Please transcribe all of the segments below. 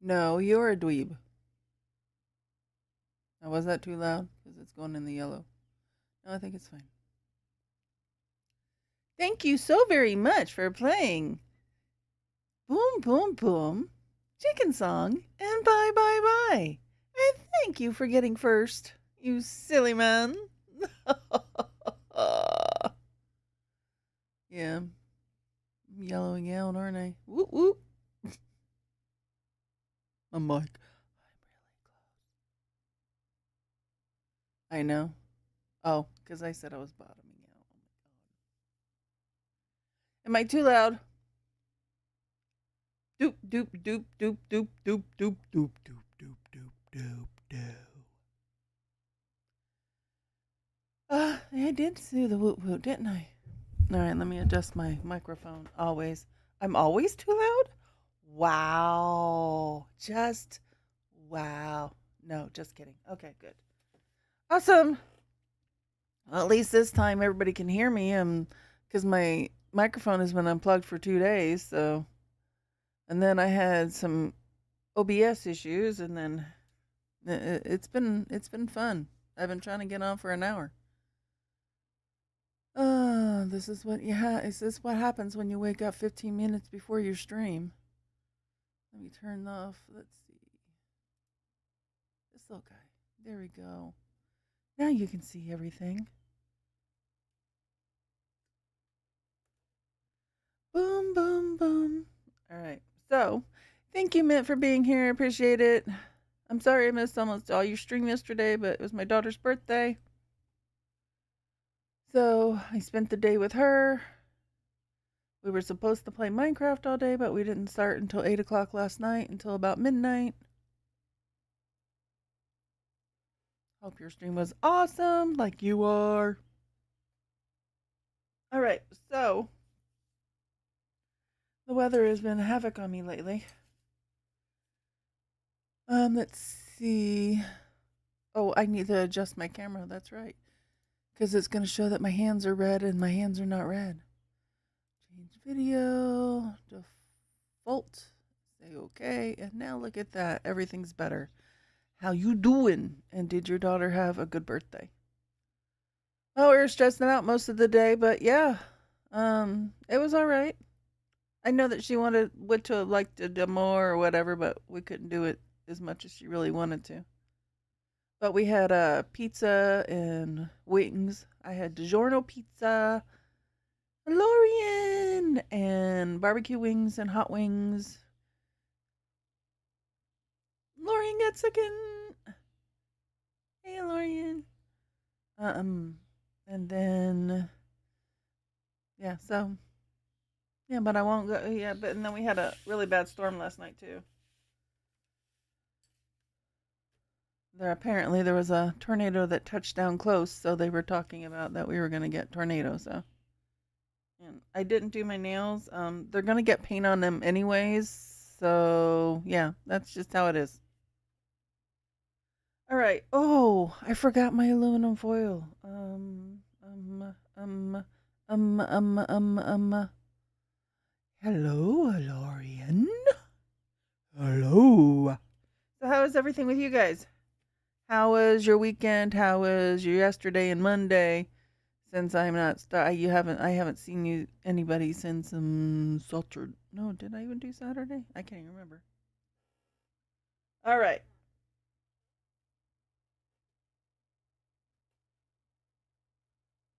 No, you're a dweeb. Now, was that too loud? Because it's going in the yellow. No, I think it's fine. Thank you so very much for playing Boom Boom Boom, Chicken Song, and Bye Bye Bye. And thank you for getting first, you silly man. Yeah, I'm yellowing out, aren't I? Whoop whoop. I'm like, I'm really close. I know. Oh, because I said I was bottoming out. Oh my god. Am I too loud? Doop doop doop doop doop doop doop doop doop doop doop doop doop. I did do the woot woot, didn't I? All right, let me adjust my microphone. Always. I'm always too loud? Wow. Just wow. No, just kidding. Okay, good. Awesome. Well, at least this time everybody can hear me because my microphone has been unplugged for 2 days, so and then I had some OBS issues and then it's been fun. I've been trying to get on for an hour. This is what is this what happens when you wake up 15 minutes before your stream? Let me turn off. Let's see. This little guy. There we go. Now you can see everything. Boom, boom, boom. All right. So, thank you, Mint, for being here. Appreciate it. I'm sorry I missed almost all your stream yesterday, but it was my daughter's birthday. So, I spent the day with her. We were supposed to play Minecraft all day, but we didn't start until 8 o'clock last night, until about midnight. Hope your stream was awesome, like you are. All right, so the weather has been havoc on me lately. Let's see. Oh, I need to adjust my camera. That's right, because it's going to show that my hands are red and my hands are not red. Change video, default. Say okay, and now look at that. Everything's better. How you doing? And did your daughter have a good birthday? Oh, we were stressing out most of the day, but yeah, it was all right. I know that she would to have liked to do more or whatever, but we couldn't do it as much as she really wanted to. But we had pizza and wings. I had DiGiorno pizza, Lorian, and barbecue wings and hot wings. Lorian got second. Hey, Lorian. And then yeah, so yeah, but I won't go. Yeah, but and then we had a really bad storm last night too. There was a tornado that touched down close, so they were talking about that we were going to get tornadoes. So, and I didn't do my nails. They're going to get paint on them anyways. So yeah, that's just how it is. All right. Oh, I forgot my aluminum foil. Hello, Lorian. Hello. So how is everything with you guys? How was your weekend? How was your yesterday and Monday? Since I'm not, I haven't seen anybody since Saturday. No, did I even do Saturday? I can't even remember. All right.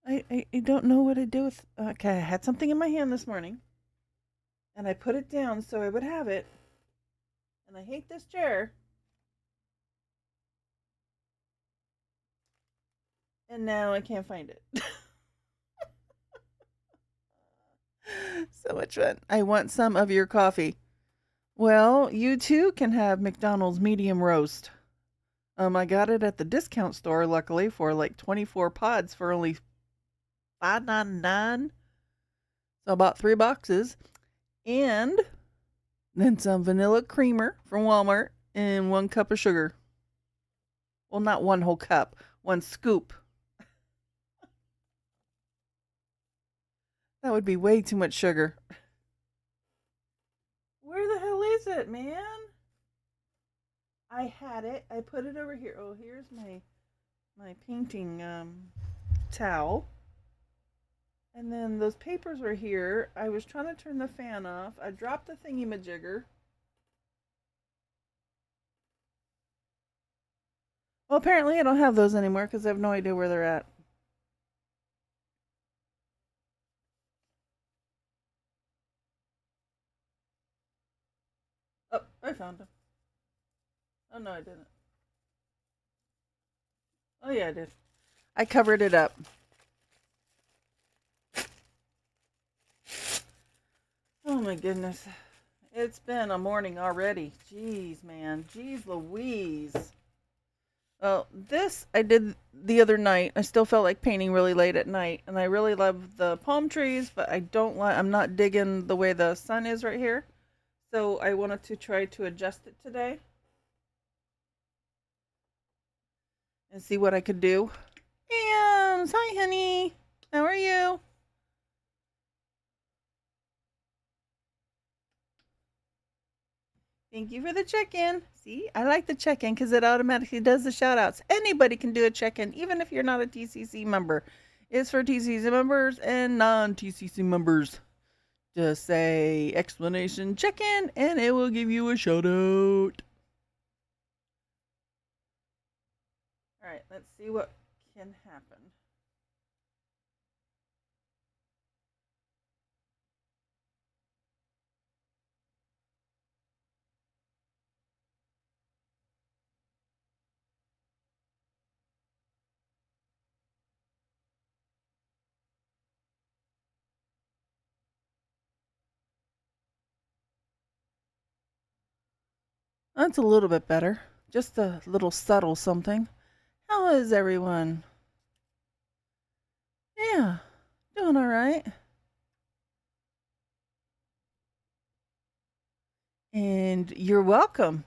I don't know what to do with. Okay, I had something in my hand this morning, and I put it down so I would have it. And I hate this chair. And now I can't find it. So much fun. I want some of your coffee. Well, you too can have McDonald's medium roast. I got it at the discount store, luckily, for like 24 pods for only $5.99. So about 3 boxes. And then some vanilla creamer from Walmart and 1 cup of sugar. Well, not one whole cup, 1 scoop. That would be way too much sugar. Where the hell is it, man? I had it. I put it over here. Oh, here's my painting towel. And then those papers were here. I was trying to turn the fan off. I dropped the thingy-majigger. Well, apparently I don't have those anymore because I have no idea where they're at. Oh, I found them. Oh, no, I didn't. Oh, yeah, I did. I covered it up. Oh, my goodness. It's been a morning already. Jeez, man. Jeez Louise. Well, this I did the other night. I still felt like painting really late at night, and I really love the palm trees, but I don't like. I'm not digging the way the sun is right here, so I wanted to try to adjust it today and see what I could do. Yams, hi, honey. How are you? Thank you for the check-in. See, I like the check-in because it automatically does the shout-outs. Anybody can do a check-in, even if you're not a TCC member. It's for TCC members and non-TCC members. Just say explanation check-in and it will give you a shout-out. Alright, let's see what can happen. That's a little bit better. Just a little subtle something. How is everyone? Yeah, doing all right. And you're welcome.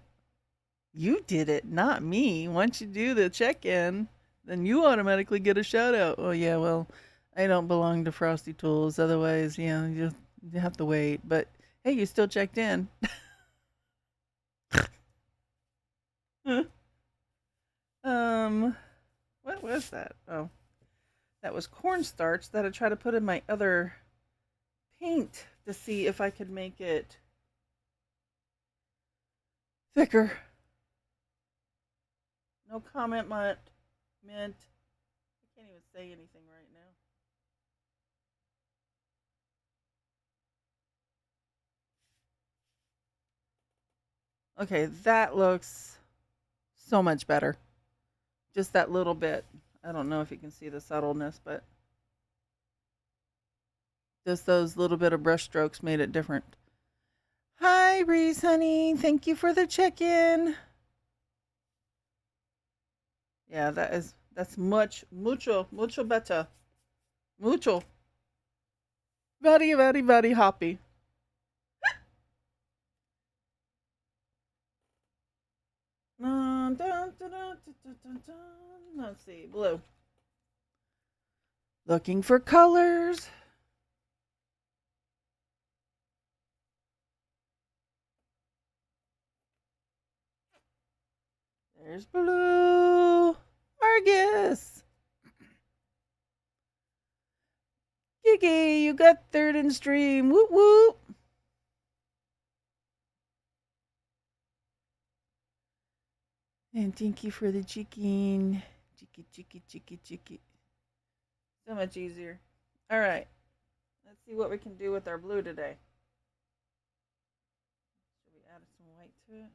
You did it, not me. Once you do the check-in, then you automatically get a shout out. Oh yeah, well, I don't belong to Frosty Tools. Otherwise, yeah, you have to wait. But hey, you still checked in. What was that? Oh, that was cornstarch that I tried to put in my other paint to see if I could make it thicker. No comment, mint. I can't even say anything right now. Okay, that looks so much better. Just that little bit. I don't know if you can see the subtleness, but just those little bit of brush strokes made it different. Hi, Reese, honey. Thank you for the check-in. Yeah, that's mucho better. Mucho. Very happy. Let's see, blue. Looking for colors. There's blue. Argus. Gigi, you got third in stream. Whoop whoop. And thank you for the chicken. Chicky. So much easier. All right. Let's see what we can do with our blue today. Should we add some white to it?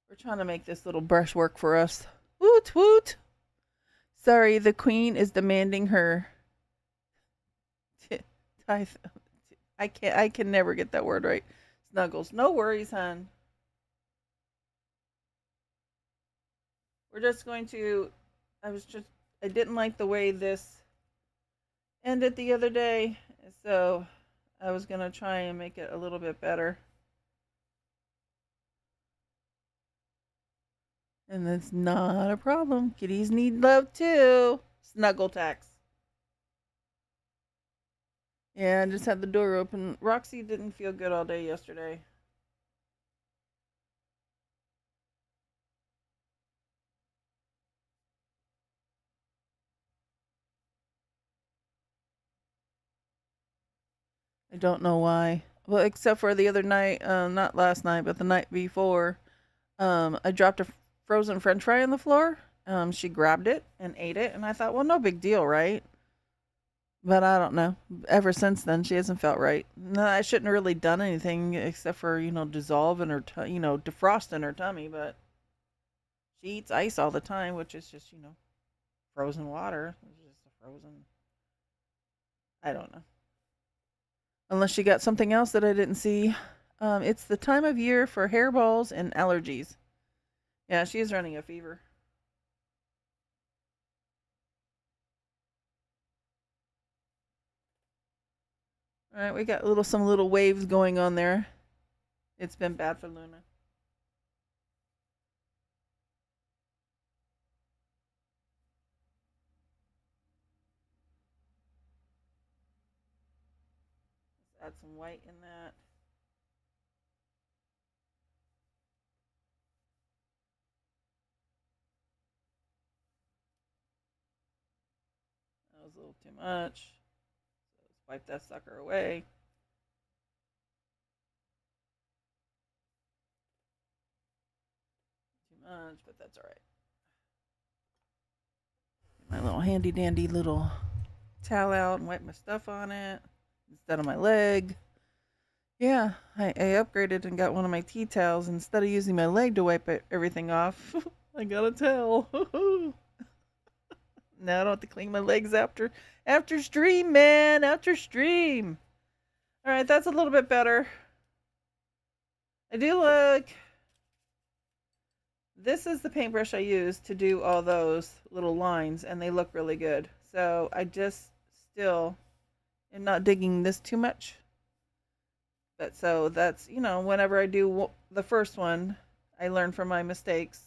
We're trying to make this little brush work for us. Woot woot. Sorry, the queen is demanding her. I can never get that word right. Snuggles. No worries, hon. We're just going to. I didn't like the way this ended the other day, so I was going to try and make it a little bit better. And that's not a problem. Kitties need love too. Snuggle tax. Yeah, I just had the door open. Roxy didn't feel good all day yesterday. I don't know why. Well, except for the other night, not last night, but the night before, I dropped a frozen French fry on the floor. She grabbed it and ate it, and I thought, well, no big deal, right? But I don't know. Ever since then, she hasn't felt right. No, I shouldn't have really done anything except for dissolve in her, defrost in her tummy. But she eats ice all the time, which is just frozen water. It's just a frozen. I don't know. Unless she got something else that I didn't see. It's the time of year for hairballs and allergies. Yeah, she's running a fever. All right, we got some little waves going on there. It's been bad for Luna. Let's add some white in that. That was a little too much. So let's wipe that sucker away. Too much, but that's all right. Get my little handy dandy little towel out and wipe my stuff on it instead of my leg. Yeah, I upgraded and got one of my tea towels instead of using my leg to wipe everything off. I got a towel. Now I don't have to clean my legs after stream, man. After stream. All right, that's a little bit better. I do look. This is the paintbrush I use to do all those little lines, and they look really good. So I just still am not digging this too much. But so that's, whenever I do the first one, I learn from my mistakes,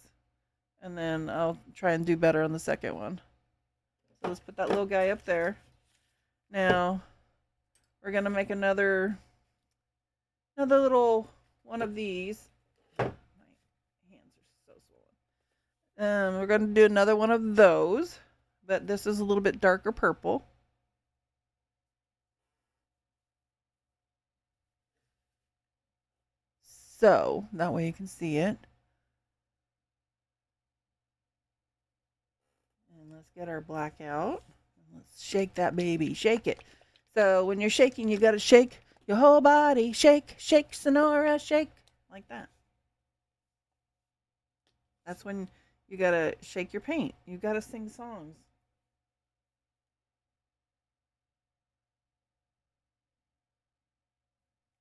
and then I'll try and do better on the second one. So let's put that little guy up there. Now, we're going to make another little one of these. My hands are so swollen. We're going to do another one of those, but this is a little bit darker purple. So, that way you can see it. And let's get our black out. Let's shake that baby. Shake it. So, when you're shaking, you got to shake your whole body. Shake, shake, Sonora, shake. Like that. That's when you got to shake your paint. You got to sing songs.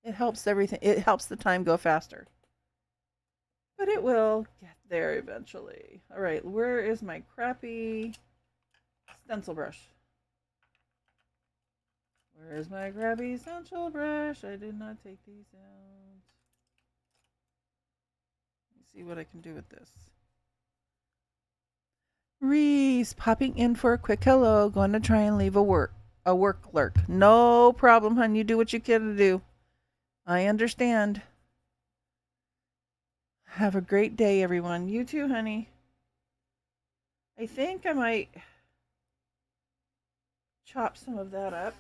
It helps everything. It helps the time go faster. But it will get there eventually. All right, where is my crappy stencil brush? Where is my crappy stencil brush? I did not take these out. Let me see what I can do with this. Reese, popping in for a quick hello. Going to try and leave a work lurk. No problem, hon. You do what you can do. I understand. Have a great day, everyone. You too, honey. I think I might chop some of that up.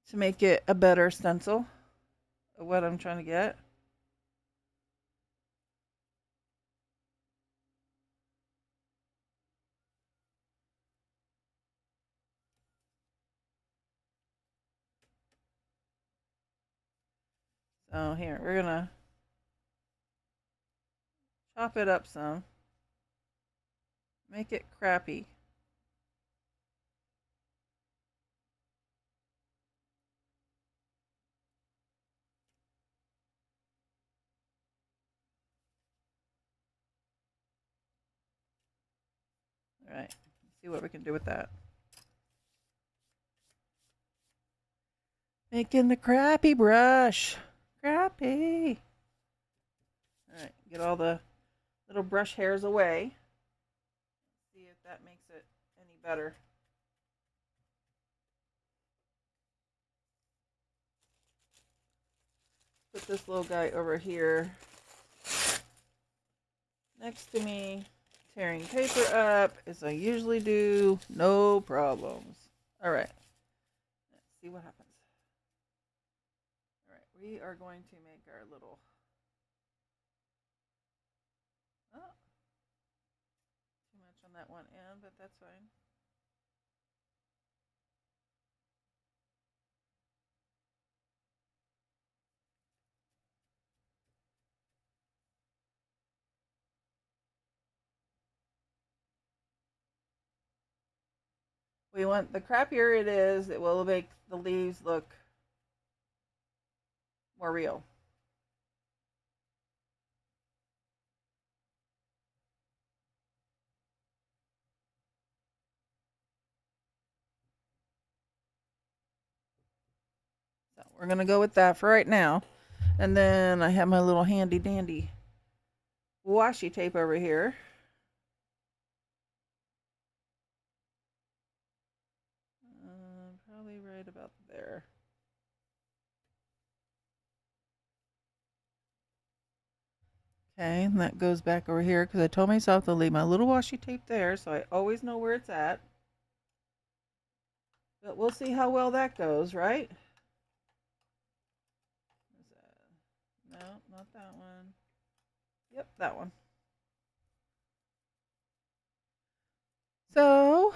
To make it a better stencil of what I'm trying to get. So here, we're gonna chop it up some. Make it crappy. All right, let's see what we can do with that. Making the crappy brush. Crappy. All right, get all the little brush hairs away. See if that makes it better. Put this little guy over here next to me, tearing paper up as I usually do. No problems. All right. Let's see what happens. All right, we are going to make our little. Oh, too much on that one end, but that's fine. We want, the crappier it is, it will make the leaves look more real. So we're going to go with that for right now. And then I have my little handy dandy washi tape over here. Probably right about there. Okay, and that goes back over here because I told myself to leave my little washi tape there so I always know where it's at. But we'll see how well that goes, right? No, not that one. Yep, that one. So,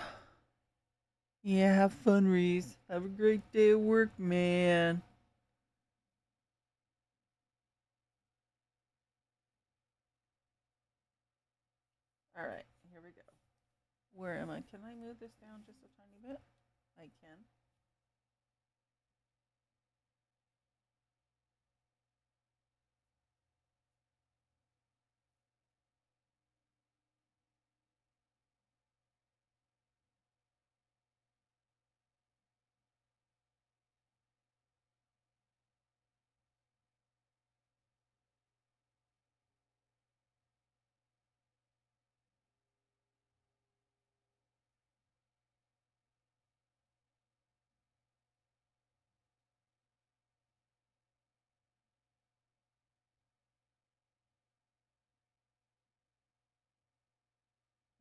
yeah, have fun, Reese. Have a great day at work, man. All right, here we go. Where am I? Can I move this down just a tiny bit? I can.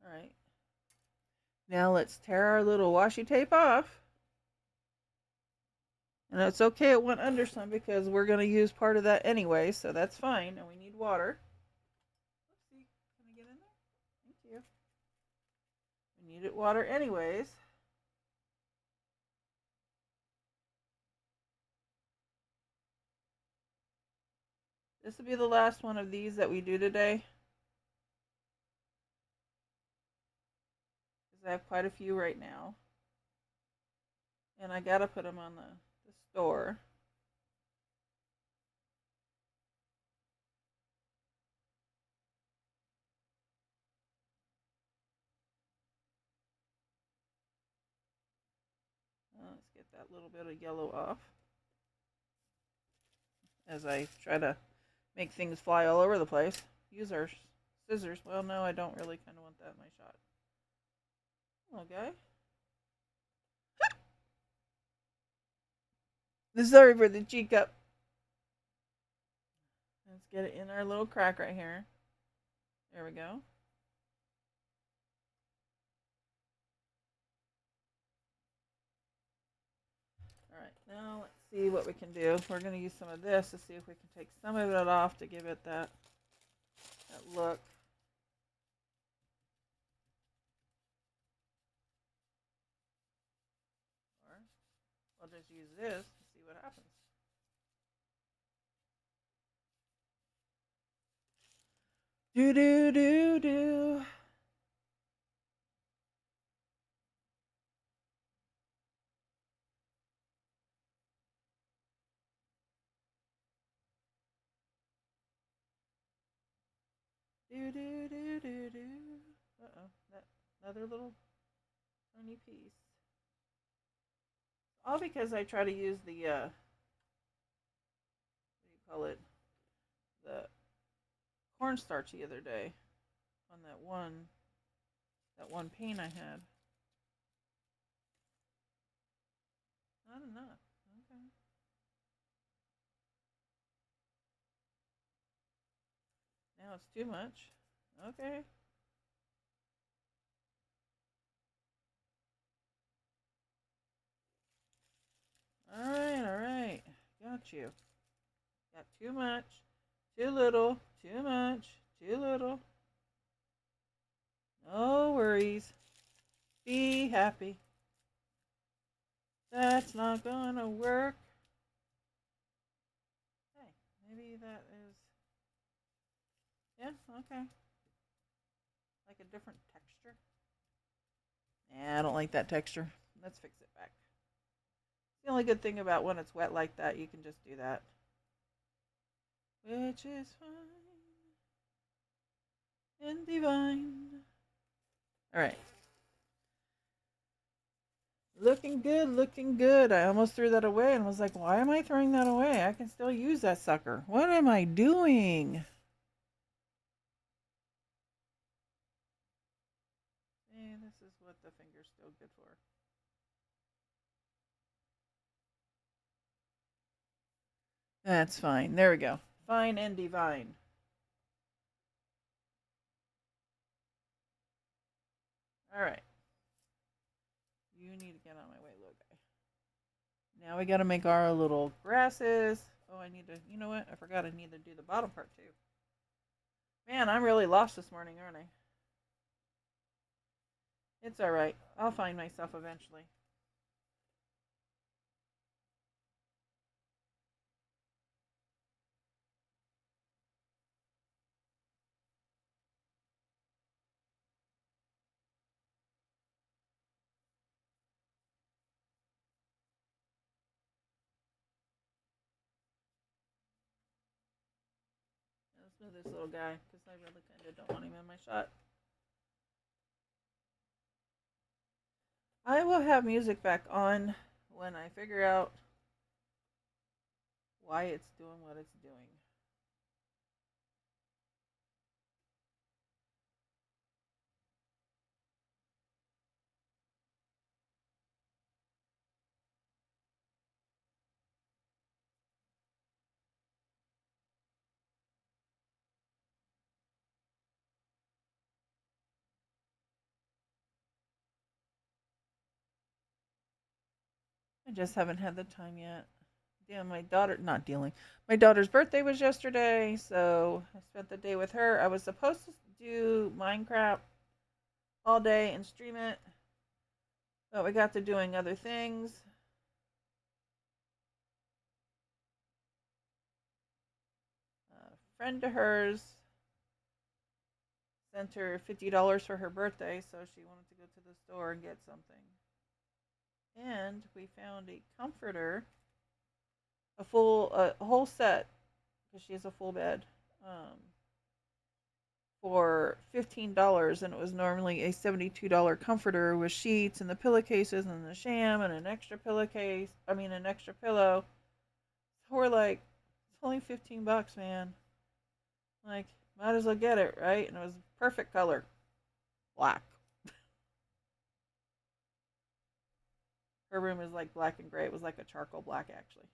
All right. Now let's tear our little washi tape off. And it's okay it went under some because we're going to use part of that anyway, so that's fine. And we need water. Oopsie. Can I get in there? Thank you. We needed water anyways. This will be the last one of these that we do today. Because I have quite a few right now. And I got to put them on the store. Let's get that little bit of yellow off. As I try to make things fly all over the place. Use our scissors. Well, no, I don't really kind of want that in my shot. Okay. Sorry for the cheek up. Let's get it in our little crack right here. There we go. Alright, now let's see what we can do. We're going to use some of this to see if we can take some of it off to give it that look. Or I'll just use this and see what happens. Do do do do. Do do do do do. Uh-oh, that another little tiny piece. All because I try to use the what do you call it? The cornstarch the other day on that one paint I had. enough. Okay. Now it's too much. Okay. All right, all right. Got you. Got too much, too little, too much, too little. No worries. Be happy. That's not gonna work. Hey, maybe that is. Yeah, okay. Like a different texture. Nah, I don't like that texture. Let's fix it back. The only good thing about when it's wet like that, you can just do that. Which is fine and divine. Alright. Looking good, looking good. I almost threw that away and was like, why am I throwing that away? I can still use that sucker. What am I doing? Hey, this is what the finger's still good for. That's fine. There we go. Fine and divine. Alright. You need to get on my way, little guy. Now we gotta make our little grasses. Oh, I need to, you know what? I forgot I need to do the bottom part too. Man, I'm really lost this morning, aren't I? It's alright. I'll find myself eventually. Let's move this little guy because I really kind of don't want him in my shot. I will have music back on when I figure out why it's doing what it's doing. I just haven't had the time yet. Damn, my daughter, not dealing. My daughter's birthday was yesterday, so I spent the day with her. I was supposed to do Minecraft all day and stream it, but we got to doing other things. A friend of hers sent her $50 for her birthday, so she wanted to go to the store and get something. And we found a comforter, a whole set, because she has a full bed, for $15, and it was normally a $72 comforter with sheets and the pillowcases and the sham and an extra pillowcase. I mean, an extra pillow. So we're like, it's only $15, man. Like, might as well get it, right? And it was perfect color, black. Her room is like black and gray. It was like a charcoal black, actually.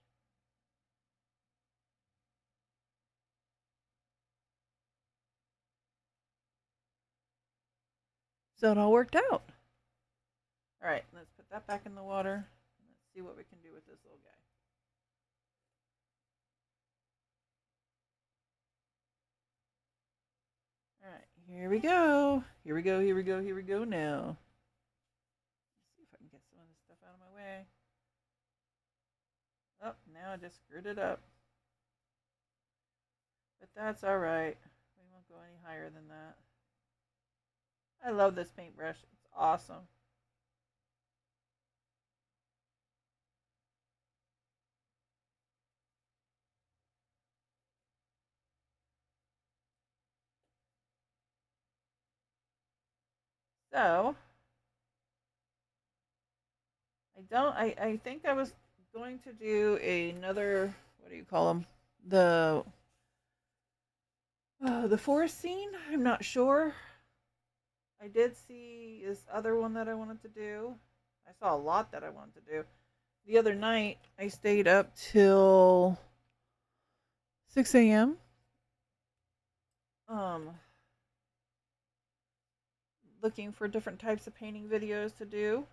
So it all worked out. All right, let's put that back in the water. Let's see what we can do with this little guy. All right, here we go. Here we go, here we go, here we go now. Let's see if I can get some of this stuff out of my way. Oh, now I just screwed it up. But that's all right. We won't go any higher than that. I love this paintbrush. It's awesome. So, I think I was going to do another, what do you call them? The forest scene. I'm not sure. I did see this other one that I wanted to do. I saw a lot that I wanted to do. the other night I stayed up till 6 a.m. Um, looking for different types of painting videos to do.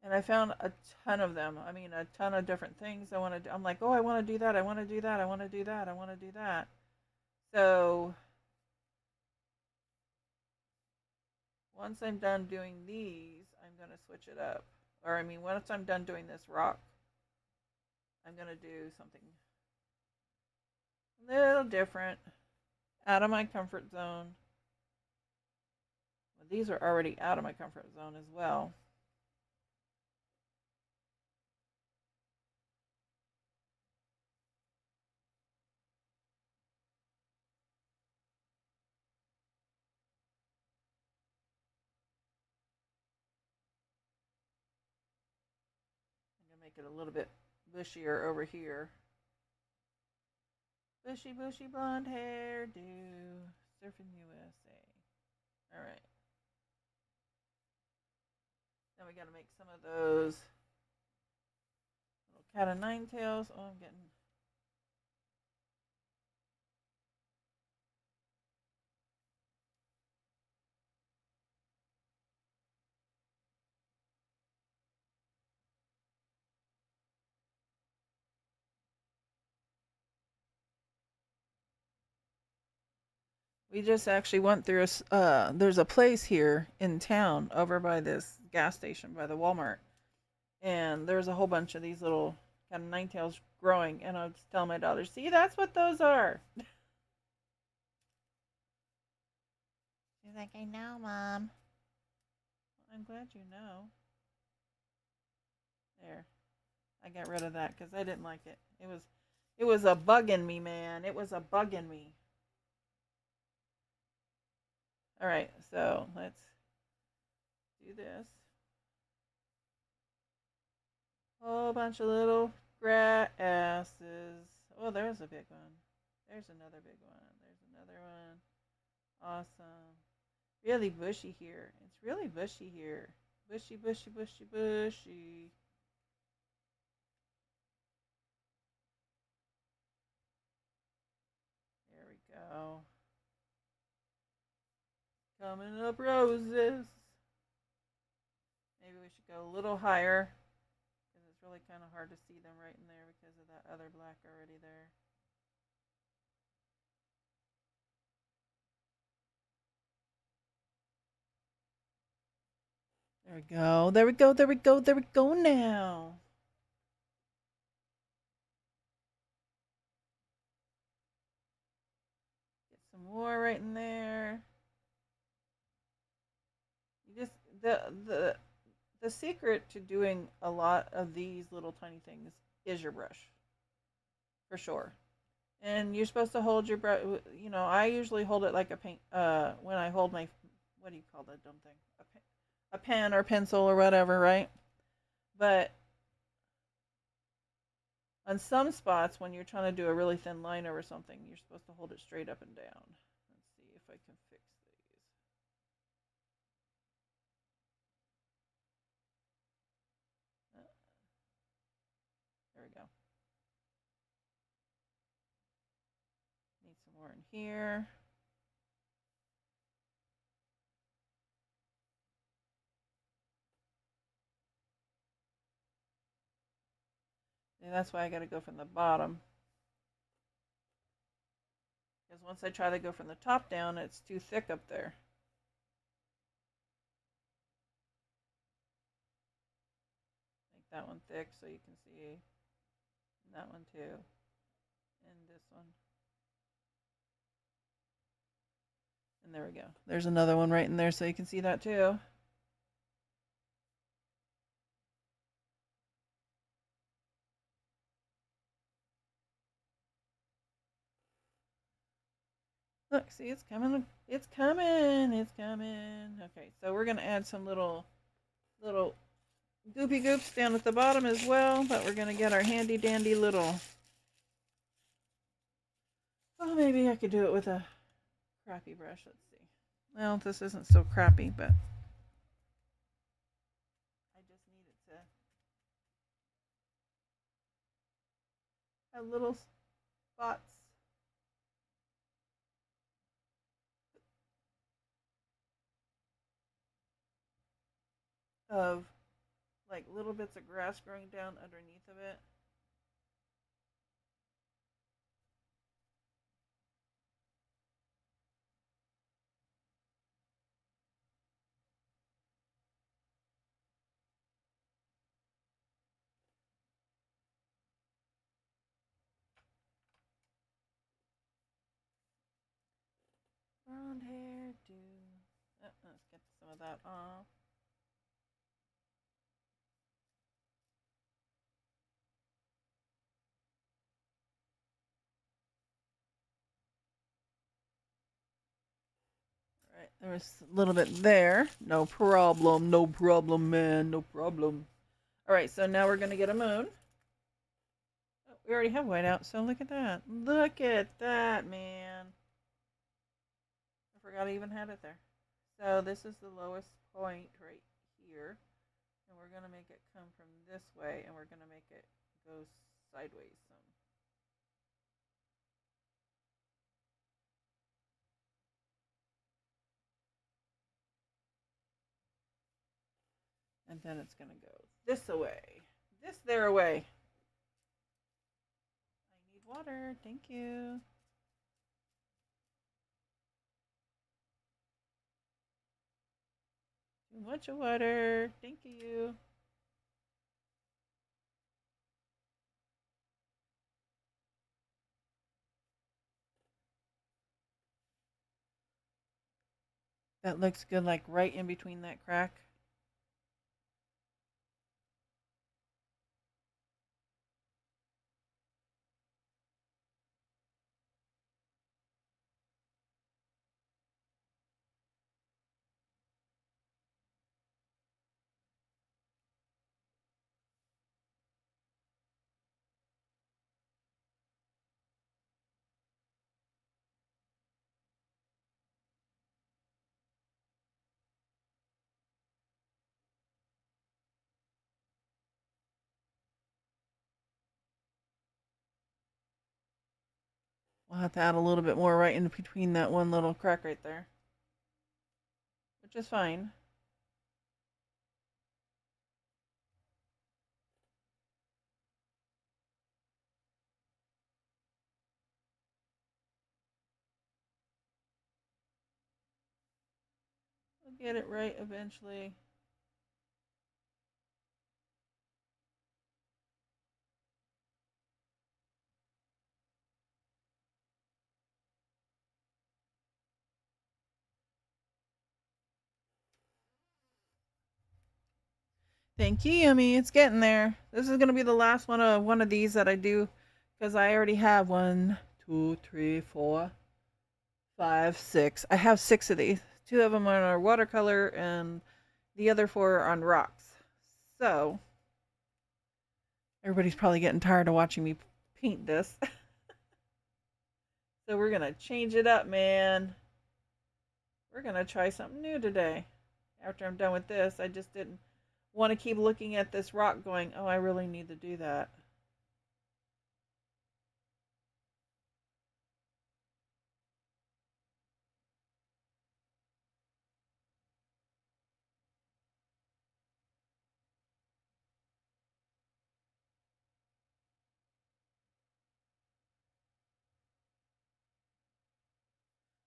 And I found a ton of them. I mean, a ton of different things I want to do. I'm like, oh, I want to do that. I want to do that. I want to do that. I want to do that. So once I'm done doing these, I'm going to switch it up. Or, I mean, once I'm done doing this rock, I'm going to do something a little different, out of my comfort zone. Well, these are already out of my comfort zone as well. I'm going to make it a little bit bushier over here. Bushy, bushy blonde hair do. Surfing USA. All right. Then we got to make some of those little cat of nine tails. Oh, I'm getting. We just actually went through there's a place here in town over by this gas station by the Walmart, and there's a whole bunch of these little kind of nine tails growing. And I was telling my daughter, "See, that's what those are." She's like, "I know, Mom." Well, I'm glad you know. There, I got rid of that because I didn't like it. It was a bugging me, man. It was a bugging me. All right, so let's do this. Whole bunch of little grasses. Oh, there's a big one. There's another big one. There's another one. Awesome. Really bushy here. It's really bushy here. Bushy, bushy, bushy, bushy. There we go. Coming up roses. Maybe we should go a little higher because it's really kind of hard to see them right in there because of that other black already there. There we go. There we go. There we go. There we go now. Get some more right in there. You just the secret to doing a lot of these little tiny things is your brush, for sure. And you're supposed to hold your brush. You know, I usually hold it like a paint. When I hold my, what do you call that dumb thing? A pen or pencil or whatever, right? But on some spots, when you're trying to do a really thin line over something, you're supposed to hold it straight up and down. Let's see if I can fix these. There we go. Need some more in here. And that's why I got to go from the bottom. Because once I try to go from the top down, it's too thick up there. Make that one thick so you can see that one too. And this one. And there we go. There's another one right in there so you can see that too. Look, see, it's coming. It's coming. It's coming. Okay, so we're gonna add some little goopy goops down at the bottom as well, but we're going to get our handy dandy little... Oh, maybe I could do it with a crappy brush. Let's see. Well, this isn't so crappy, but I just need it to have little spots. Of like little bits of grass growing down underneath of it. Blonde hair, do. Oh, let's get some of that off. All right, there was a little bit there. No problem, man, no problem. All right, so now we're gonna get a moon. Oh, we already have white out, so look at that. Look at that, man. I forgot I even had it there. So this is the lowest point right here. And we're going to make it come from this way, and we're going to make it go sideways some. And then it's going to go this away. This there away. I need water. Thank you. Too much water. Thank you. That looks good, like right in between that crack. We'll have to add a little bit more right in between that one little crack right there, which is fine. We'll get it right eventually. Thank you, Yummy. It's getting there. This is gonna be the last one of these that I do, because I already have 1, 2, 3, 4, 5, 6. I have 6 of these. 2 of them are watercolor, and the other 4 are on rocks. So everybody's probably getting tired of watching me paint this. So we're gonna change it up, man. We're gonna try something new today. After I'm done with this, I just didn't want to keep looking at this rock going, oh, I really need to do that.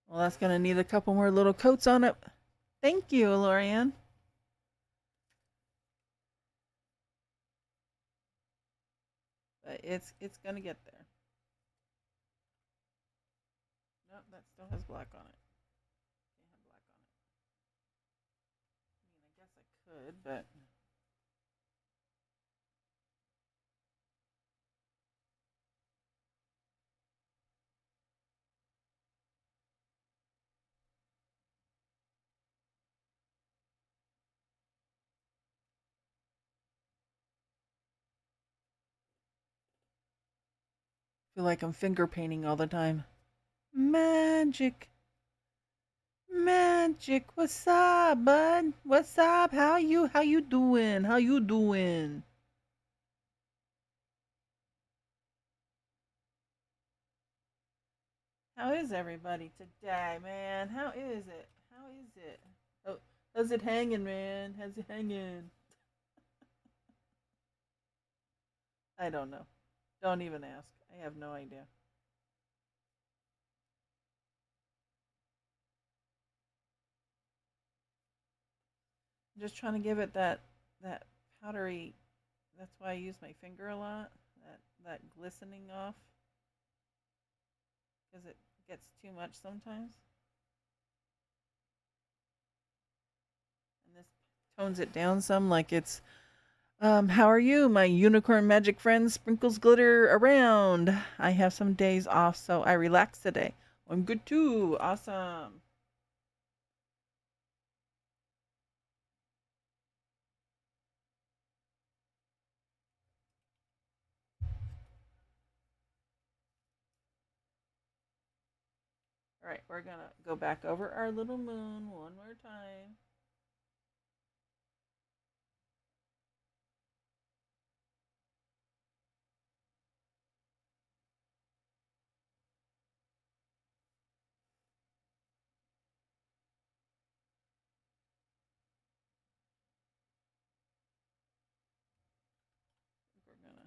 Well, that's going to need a couple more little coats on it. Thank you, Lorianne. But it's going to get there. Nope, that still has black on it. Can't have black on it. I mean, I guess I could, but Feel like I'm finger painting all the time. Magic. Magic. What's up, bud? What's up? How you doing? How you doing? How is everybody today, man? How is it? How is it? Oh, how's it hanging, man? How's it hanging? I don't know. Don't even ask. I have no idea. I'm just trying to give it that powdery. That's why I use my finger a lot. That glistening off because it gets too much sometimes. And this tones it down some, like it's how are you, my unicorn magic friend? Sprinkles glitter around. I have some days off, so I relax today. I'm good too. Awesome. All right, we're gonna go back over our little moon one more time. We're gonna.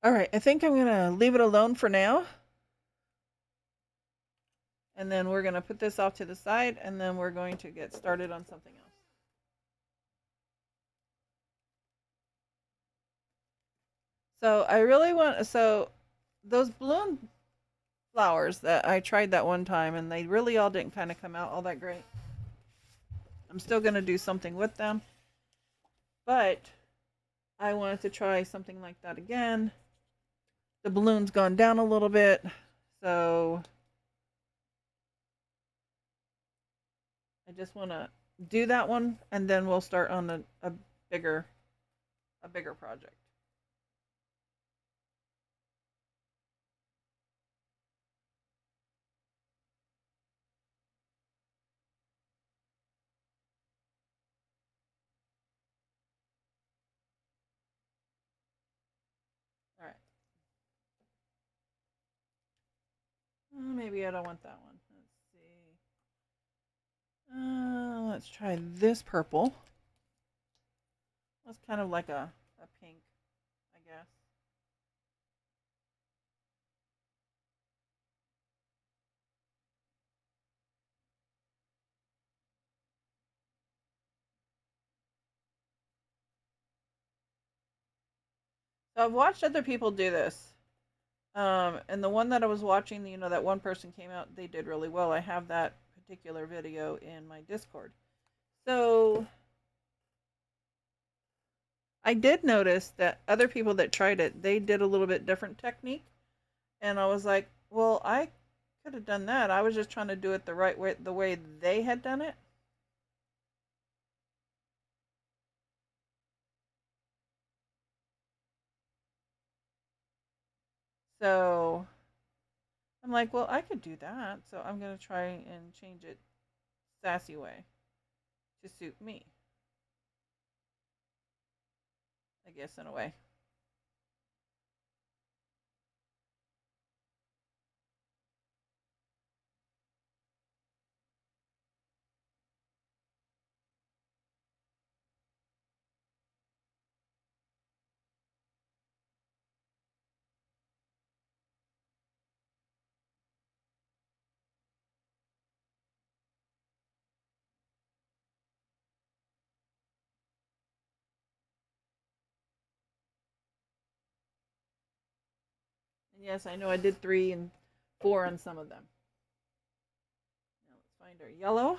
All right, I think I'm gonna leave it alone for now, and then we're gonna put this off to the side, and then we're going to get started on something else. So I really want those balloon flowers that I tried that one time, and they really all didn't kind of come out all that great. I'm still gonna do something with them, but I wanted to try something like that again. The balloon's gone down a little bit, so I just want to do that one, and then we'll start on bigger a bigger project. All right. Maybe I don't want that one. Let's see. Let's try this purple. It's kind of like a pink, I guess. So I've watched other people do this. And the one that I was watching, that one person came out, they did really well. I have that particular video in my Discord. So I did notice that other people that tried it, they did a little bit different technique. And I was like, well, I could have done that. I was just trying to do it the right way, the way they had done it. So I'm like, well, I could do that. So I'm going to try and change it sassy way to suit me, I guess, in a way. And yes, I know I did 3 and 4 on some of them. Now let's find our yellow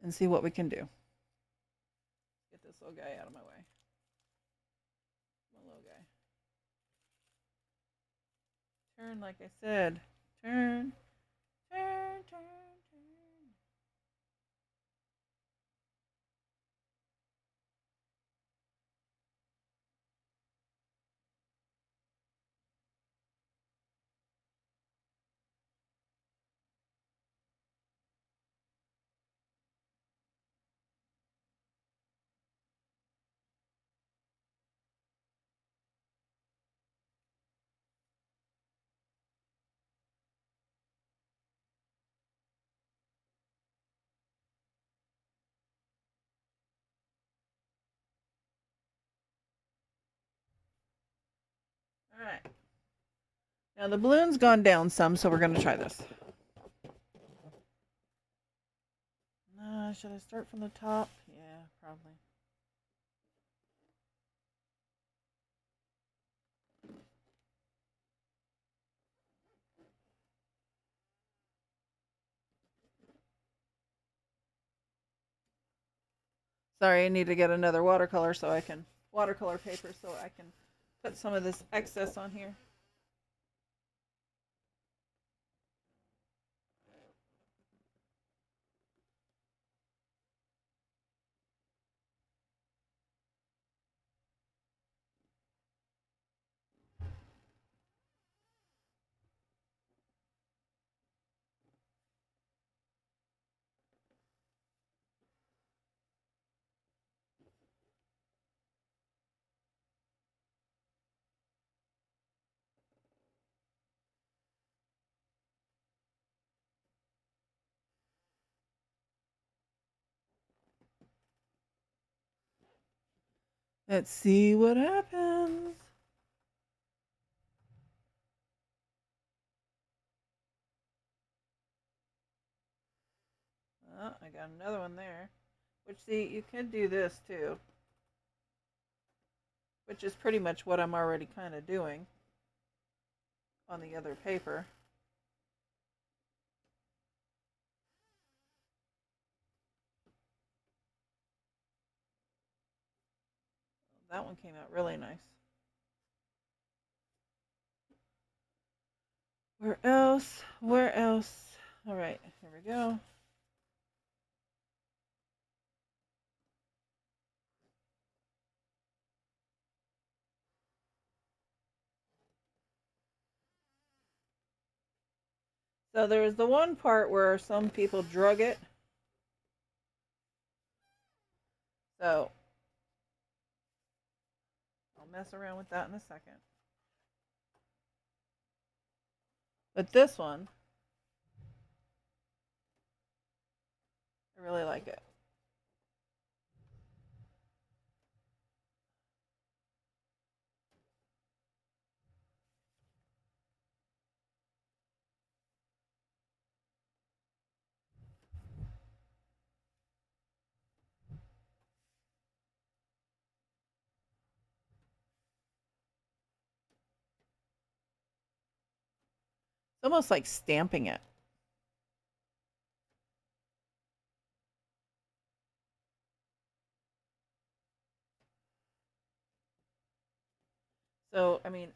and see what we can do. Get this little guy out of my way. Turn like I said. Turn, turn, turn, turn. All right. Now the balloon's gone down some, so we're going to try this. Should I start from the top? Yeah, probably. Sorry, I need to get another watercolor paper so I can put some of this excess on here. Let's see what happens. Oh, I got another one there. Which, see, you could do this too. Which is pretty much what I'm already kind of doing on the other paper. That one came out really nice. Where else? Where else? All right, here we go. So there's the one part where some people drug it. So I'll mess around with that in a second. But this one, I really like it. It's almost like stamping it. So, I mean,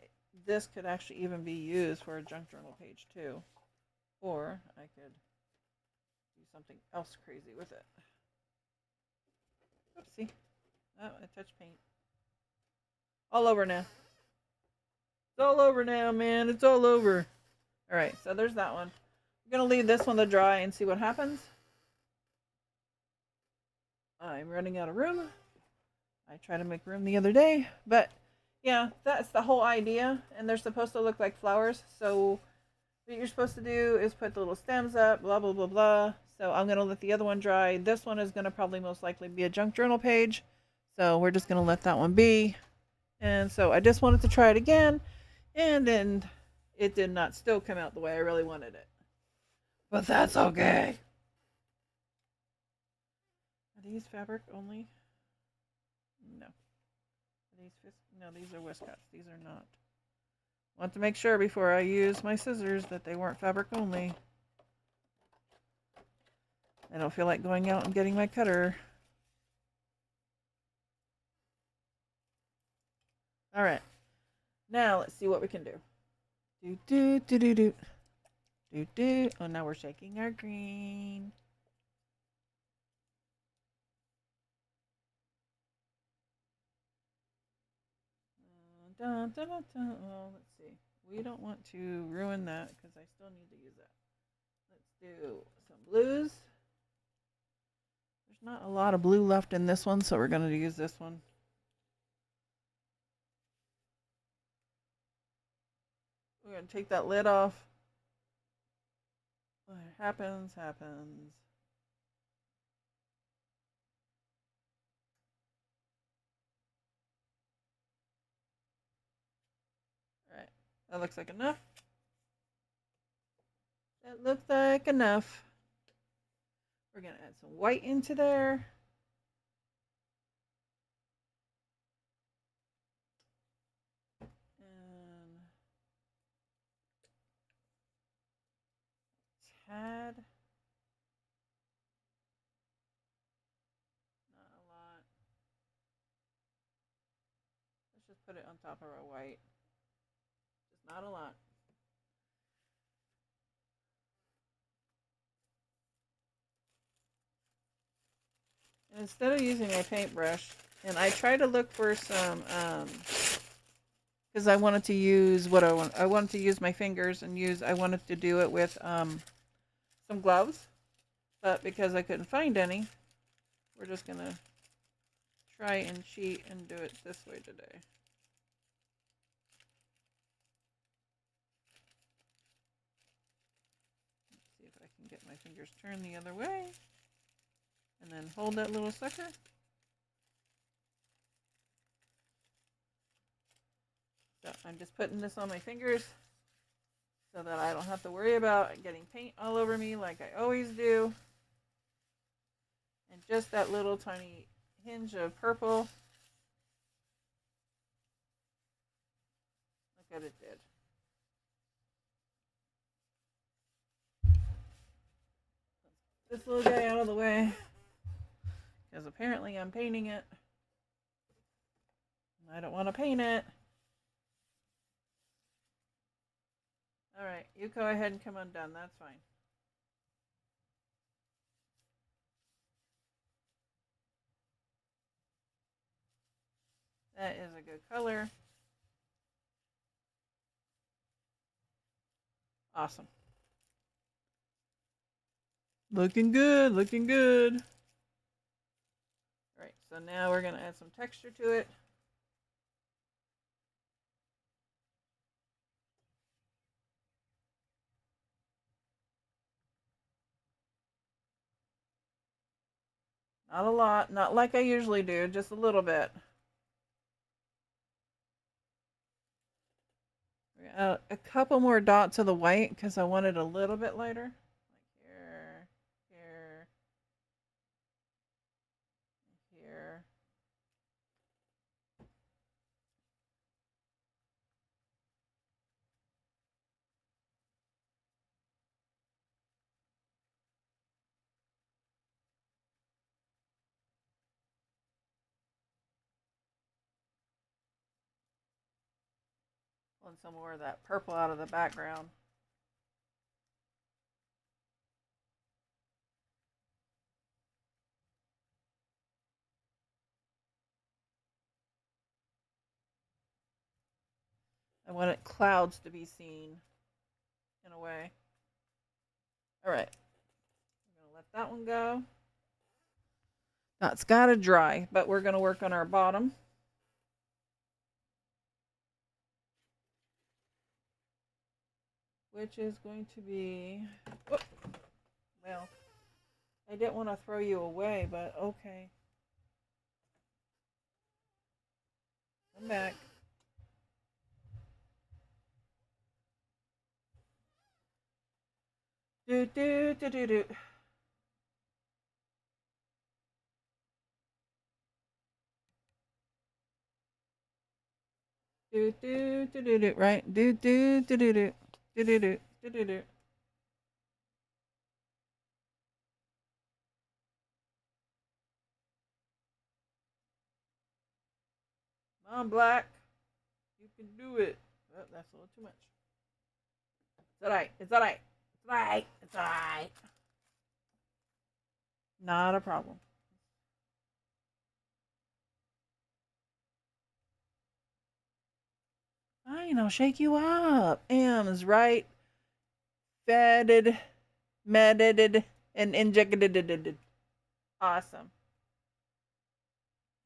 this could actually even be used for a junk journal page too. Or I could do something else crazy with it. Oopsie. Oh, I touched paint. All over now. It's all over now, man. It's all over. All right, so there's that one. I'm going to leave this one to dry and see what happens. I'm running out of room. I tried to make room the other day, but yeah, that's the whole idea. And they're supposed to look like flowers. So what you're supposed to do is put the little stems up, blah, blah, blah, blah. So I'm going to let the other one dry. This one is going to probably most likely be a junk journal page. So we're just going to let that one be. And so I just wanted to try it again. And then it did not still come out the way I really wanted it. But that's okay. Are these fabric only? No. These are Westcott's. These are not. Want to make sure before I use my scissors that they weren't fabric only. I don't feel like going out and getting my cutter. All right. Now let's see what we can do. Do do do do do do do. Oh, now we're shaking our green. Dun, dun, dun, dun. Well, let's see. We don't want to ruin that because I still need to use that. Let's do some blues. There's not a lot of blue left in this one, so we're going to use this one. We're going to take that lid off. What happens, happens. All right. That looks like enough. That looks like enough. We're going to add some white into there. And tad. Not a lot. Let's just put it on top of our white. Just not a lot. And instead of using my paintbrush, and I try to look for some, because I wanted to use what I wanted to use my fingers and I wanted to do it with some gloves, but because I couldn't find any, we're just gonna try and cheat and do it this way today. Let's see if I can get my fingers turned the other way, and then hold that little sucker. So I'm just putting this on my fingers so that I don't have to worry about getting paint all over me like I always do. And just that little tiny hinge of purple. Look what it did. This little guy out of the way, because apparently I'm painting it. I don't want to paint it. All right, you go ahead and come undone. That's fine. That is a good color. Awesome. Looking good, looking good. All right, so now we're going to add some texture to it. Not a lot, not like I usually do, just a little bit. A couple more dots of the white because I want it a little bit lighter. Like here, here, here. Pulling some more of that purple out of the background. I want it clouds to be seen in a way. All right. I'm going to let that one go. That's got to dry, but we're going to work on our bottom. Which is going to be, whoop, well, I didn't want to throw you away, but okay. Come back. Do, do, do, do, do. Do, do, do, do, do, right? Do, do, do, do, do, do, do, do, do, do, do. Come on, Black. You can do it. Oh, that's a little too much. It's alright. It's alright. It's alright. It's alright. Not a problem. Fine, I'll shake you up. Am's right. Fetted, medited, and injected. Awesome.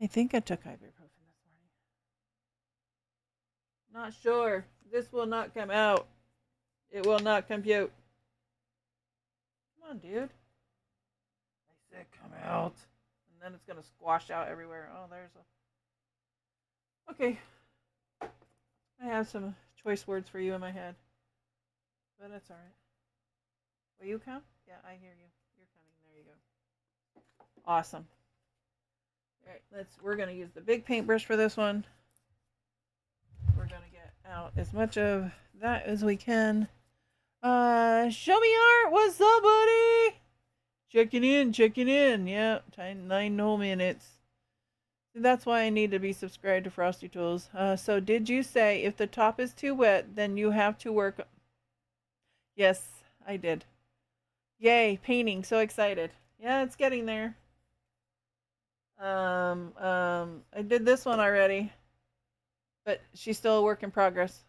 I think I took ibuprofen this morning. Not sure. This will not come out. It will not compute. Come on, dude. I said come out. And then it's going to squash out everywhere. Oh, there's a... Okay. I have some choice words for you in my head. But it's alright. Will you come? Yeah, I hear you. You're coming. There you go. Awesome. Alright, we're going to use the big paintbrush for this one. We're going to get out as much of that as we can. Show me art. What's up, buddy? Checking in. Yeah, 9 whole minutes. That's why I need to be subscribed to Frosty Tools. So did you say if the top is too wet, then you have to work? Yes, I did. Yay, painting. So excited. Yeah, it's getting there. I did this one already, but she's still a work in progress.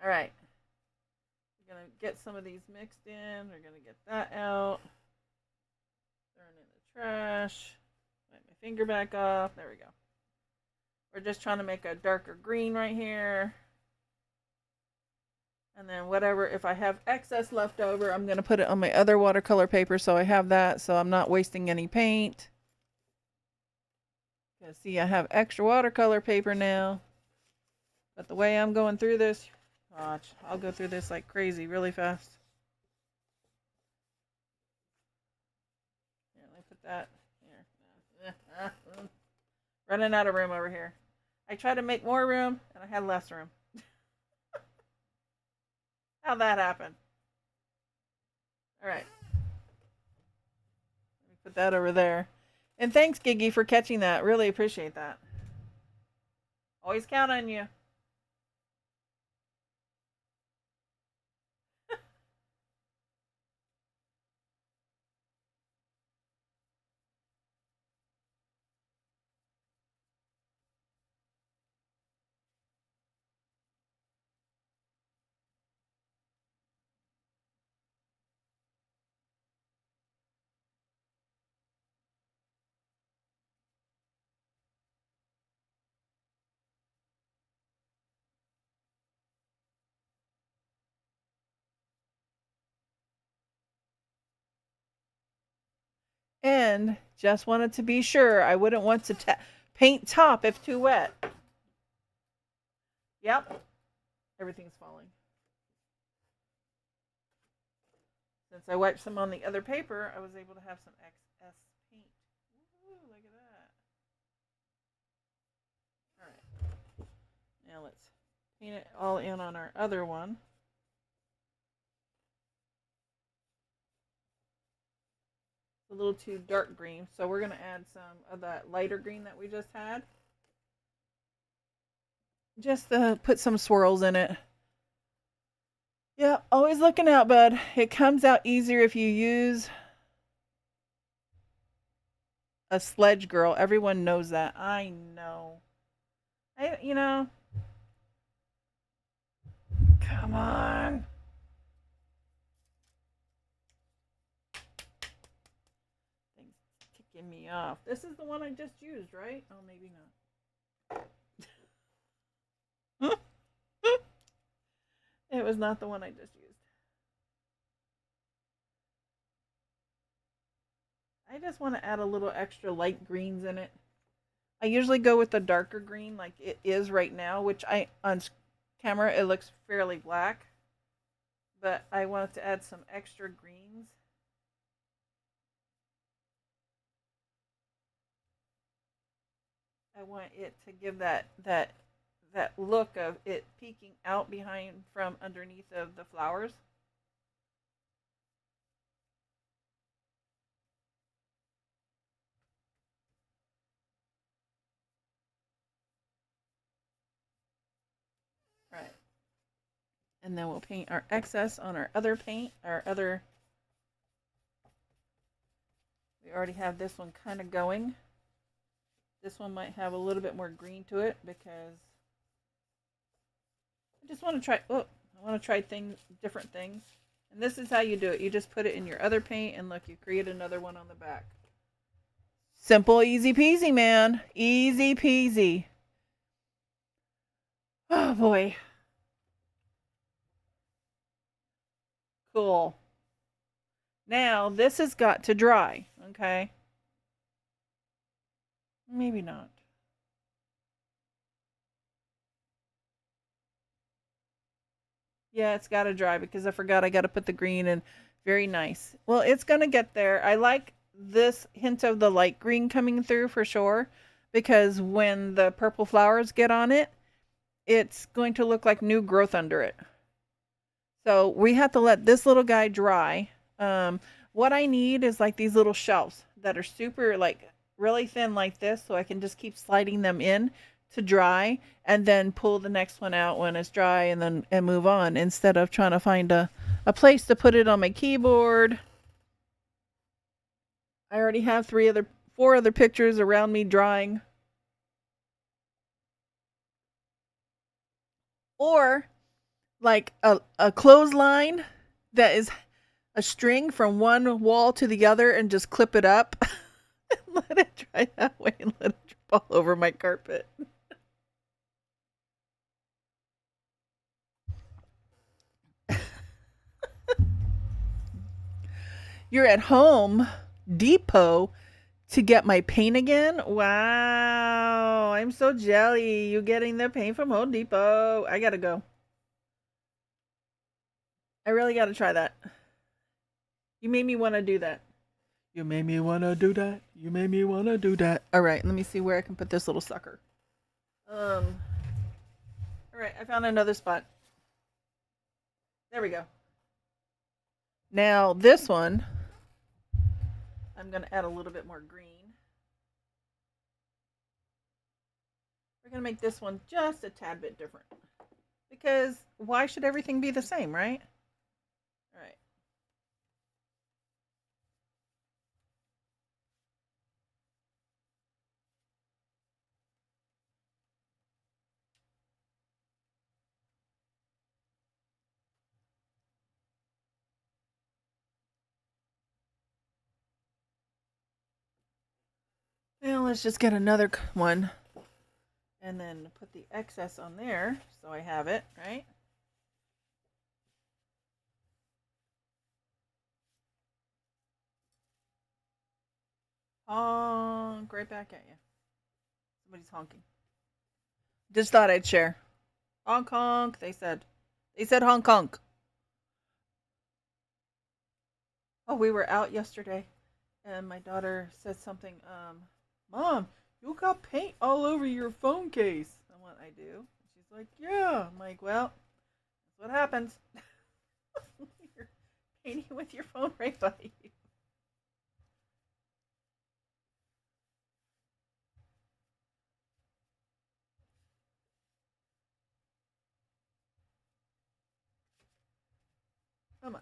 All right. We're going to get some of these mixed in. We're going to get that out. Throw it in the trash. Wipe my finger back off. There we go. We're just trying to make a darker green right here. And then whatever, if I have excess left over, I'm going to put it on my other watercolor paper so I have that so I'm not wasting any paint. Because see, I have extra watercolor paper now. But the way I'm going through this, watch, I'll go through this like crazy really fast. Here, let me put that here. Running out of room over here. I tried to make more room and I had less room. How'd that happen? All right. Let me put that over there. And thanks, Giggy, for catching that. Really appreciate that. Always count on you. And just wanted to be sure I wouldn't want to paint top if too wet. Yep. Everything's falling. Since I wiped some on the other paper, I was able to have some excess paint. Woo, look at that. All right. Now let's paint it all in on our other one. A little too dark green, so we're going to add some of that lighter green that we just had. Just to put some swirls in it. Yeah, always looking out, bud. It comes out easier if you use a Sledge Girl. Everyone knows that. I know. You know. Come on. Things kicking me off. This is the one I just used, right? Oh, maybe not. It was not the one I just used. I just want to add a little extra light greens in it. I usually go with the darker green like it is right now, which on camera it looks fairly black. But I wanted to add some extra greens. I want it to give that look of it peeking out behind from underneath of the flowers. Right. And then we'll paint our excess on our other paint, we already have this one kind of going. This one might have a little bit more green to it because I just want to try, I want to try different things. And this is how you do it. You just put it in your other paint and look, you create another one on the back. Simple, easy peasy, man. Easy peasy. Oh boy. Cool. Now this has got to dry, okay? Maybe not. Yeah, it's got to dry because I forgot I got to put the green in. Very nice. Well, it's going to get there. I like this hint of the light green coming through for sure because when the purple flowers get on it, it's going to look like new growth under it. So we have to let this little guy dry. What I need is like these little shelves that are super like really thin like this so I can just keep sliding them in to dry and then pull the next one out when it's dry and move on instead of trying to find a place to put it on my keyboard. I already have 4 other pictures around me drying. Or like a clothesline that is a string from one wall to the other and just clip it up and let it dry that way and let it drip all over my carpet. You're at Home Depot to get my paint again? Wow, I'm so jelly. You getting the paint from Home Depot. I gotta go. I really gotta try that. You made me want to do that. You made me want to do that. You made me want to do that. All right, let me see where I can put this little sucker. All right, I found another spot. There we go. Now this one, I'm going to add a little bit more green. We're going to make this one just a tad bit different. Because why should everything be the same, right? All right. Now let's just get another one. And then put the excess on there so I have it, right? Honk right back at you. Somebody's honking. Just thought I'd share. Honk honk, they said. They said honk honk. Oh, we were out yesterday and my daughter said something, Mom, you got paint all over your phone case. And what I do? She's like, yeah. I'm like, well, that's what happens. You're painting with your phone right by you. Come on.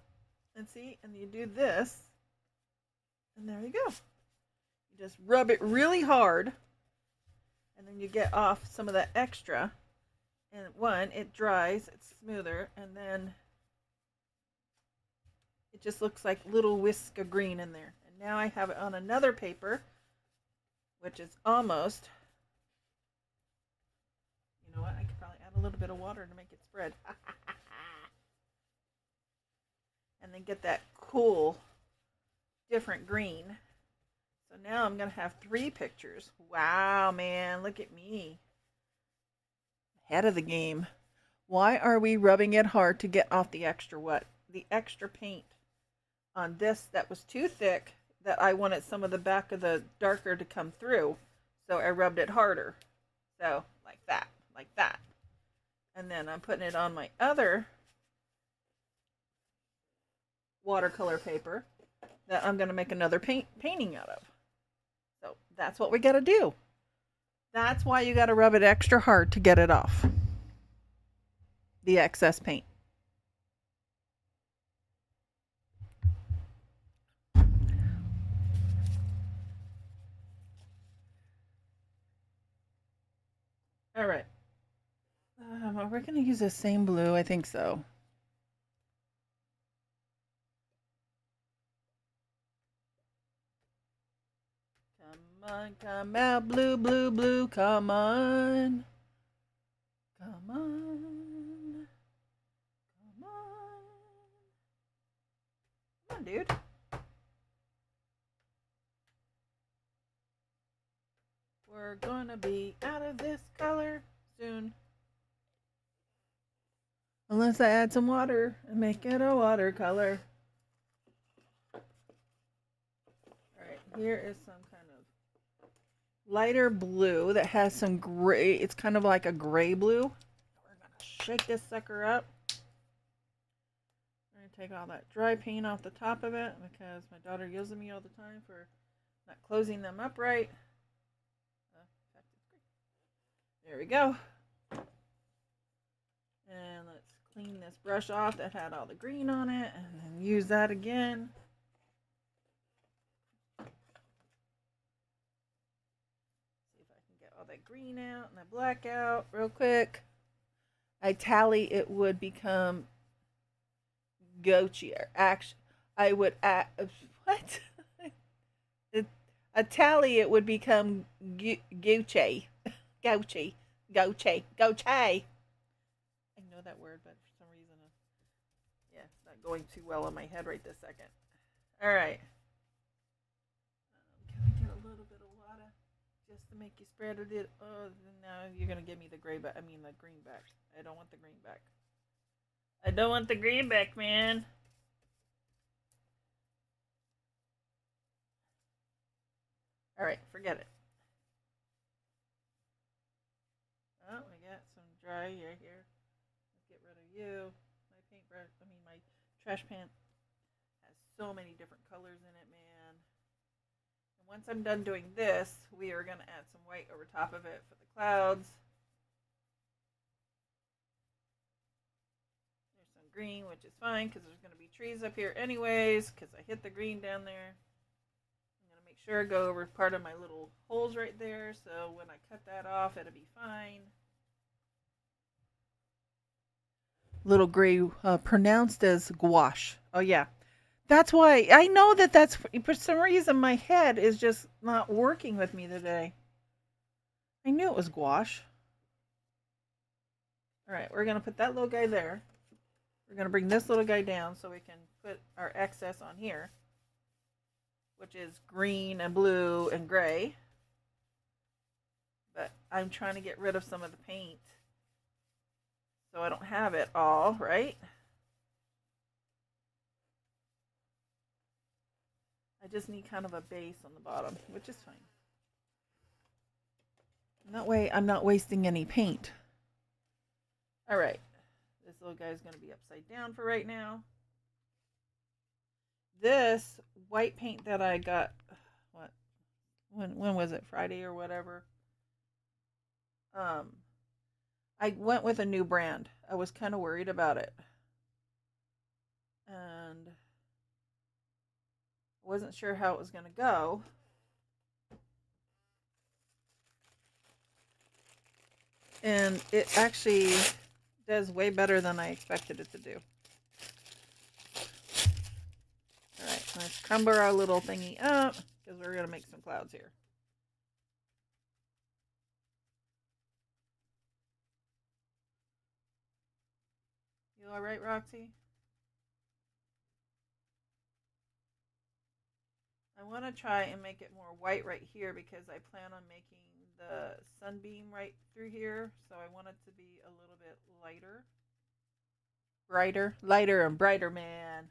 And see, and you do this, and there you go. You just rub it really hard, and then you get off some of that extra. And one, it dries, it's smoother, and then it just looks like little whisk of green in there. And now I have it on another paper, which is almost, you know what, I could probably add a little bit of water to make it spread. And then get that cool, different green. So now I'm going to have 3 pictures. Wow, man, look at me. Ahead of the game. Why are we rubbing it hard to get off the extra what? The extra paint on this that was too thick that I wanted some of the back of the darker to come through. So I rubbed it harder. So like that, like that. And then I'm putting it on my other watercolor paper that I'm going to make another painting out of. So that's what we got to do. That's why you got to rub it extra hard to get it off. The excess paint. All right. We're going to use the same blue. I think so. Come on, come out, blue, blue, blue. Come on. Come on. Come on. Come on, dude. We're gonna be out of this color soon. Unless I add some water and make it a watercolor. Alright, here is some kind of lighter blue that has some gray. It's kind of like a gray blue. We're gonna shake this sucker up. I'm gonna take all that dry paint off the top of it because my daughter yells at me all the time for not closing them up right. There we go. And let's clean this brush off that had all the green on it and then use that again. See if I can get all that green out and the black out real quick. I tally it would become Gochi. Actually, I would what? A tally it would become Gucci. Gouchy. Goche. Goche. I know that word, but for some reason, yeah, it's not going too well in my head right this second. All right. Can I get a little bit of water just to make you spread it? Oh, now you're going to give me the gray back. I mean, the green back. I don't want the green back. I don't want the green back, man. All right, forget it. Oh, I got some dry hair here. Let's get rid of you. My paintbrush, my trash pan has so many different colors in it, man. And once I'm done doing this, we are going to add some white over top of it for the clouds. There's some green, which is fine because there's going to be trees up here anyways because I hit the green down there. I'm going to make sure I go over part of my little holes right there so when I cut that off, it'll be fine. Little gray, pronounced as gouache. Oh yeah, that's why I know that's for some reason my head is just not working with me today. I knew it was gouache. All right, we're gonna put that little guy there. We're gonna bring this little guy down so we can put our excess on here, which is green and blue and gray. But I'm trying to get rid of some of the paint so I don't have it all, right? I just need kind of a base on the bottom, which is fine. And that way I'm not wasting any paint. All right. This little guy is going to be upside down for right now. This white paint that I got, when was it? Friday or whatever. I went with a new brand. I was kind of worried about it. And I wasn't sure how it was going to go. And it actually does way better than I expected it to do. Alright, let's crumble our little thingy up because we're going to make some clouds here. You alright, Roxy? I want to try and make it more white right here because I plan on making the sunbeam right through here. So I want it to be a little bit lighter. Brighter. Lighter and brighter, man.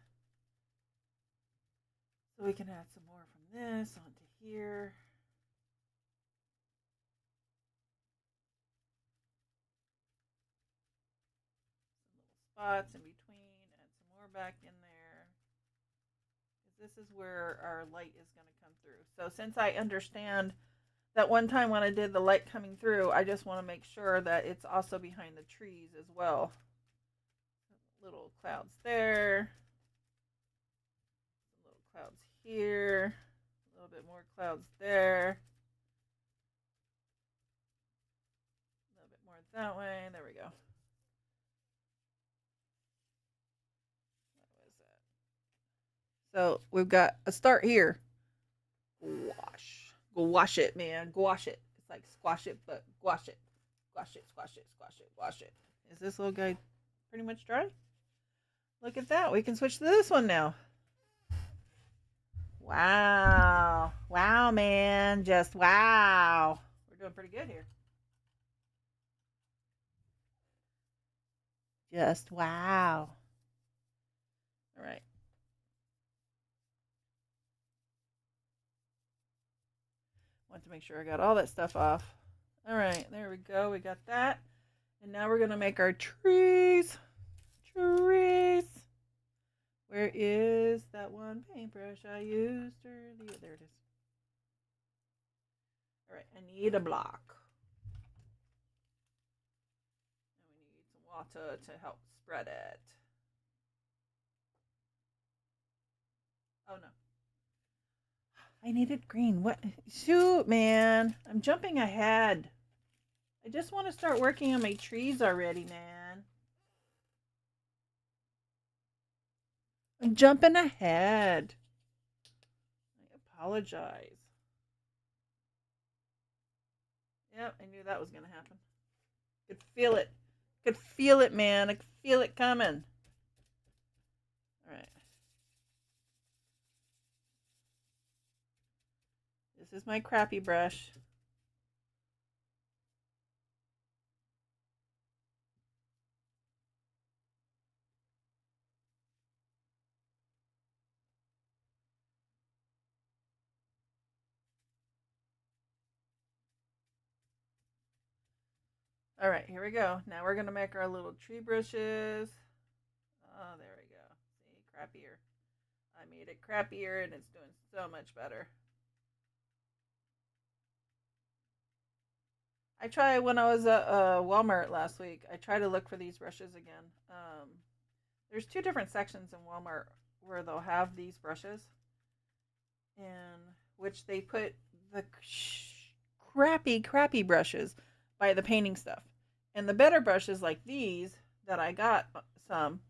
So we can add some more from this onto here. Some little spots in between. Add some more back in there. This is where our light is going to come through. So since I understand that one time when I did the light coming through, I just want to make sure that it's also behind the trees as well. Little clouds there. Little clouds here. A little bit more clouds there. A little bit that way. There we go. What was that? So we've got a start here. Wash. Go wash it, man. Gouache it. It's like squash it, but gouache it. Squash it, squash it, squash it, wash it. Is this little guy pretty much dry? Look at that. We can switch to this one now. Wow. Wow, man. Just wow. We're doing pretty good here. Just wow. All right. Want to make sure I got all that stuff off. All right. There we go. We got that. And now we're going to make our trees. Trees. Where is that one paintbrush I used earlier? There it is. All right, I need a block. And we need some water to help spread it. Oh no. I needed green. What? Shoot, man. I'm jumping ahead. I just want to start working on my trees already, man. I'm jumping ahead. I apologize. Yep, I knew that was going to happen. Could feel it. Could feel it, man. I could feel it coming. All right. This is my crappy brush. All right, here we go. Now we're going to make our little tree bushes. Oh, there we go. See, crappier. I made it crappier and it's doing so much better. I tried when I was at Walmart last week. I tried to look for these brushes again. There's two different sections in Walmart where they'll have these brushes, in which they put the crappy brushes by the painting stuff, and the better brushes like these that I got some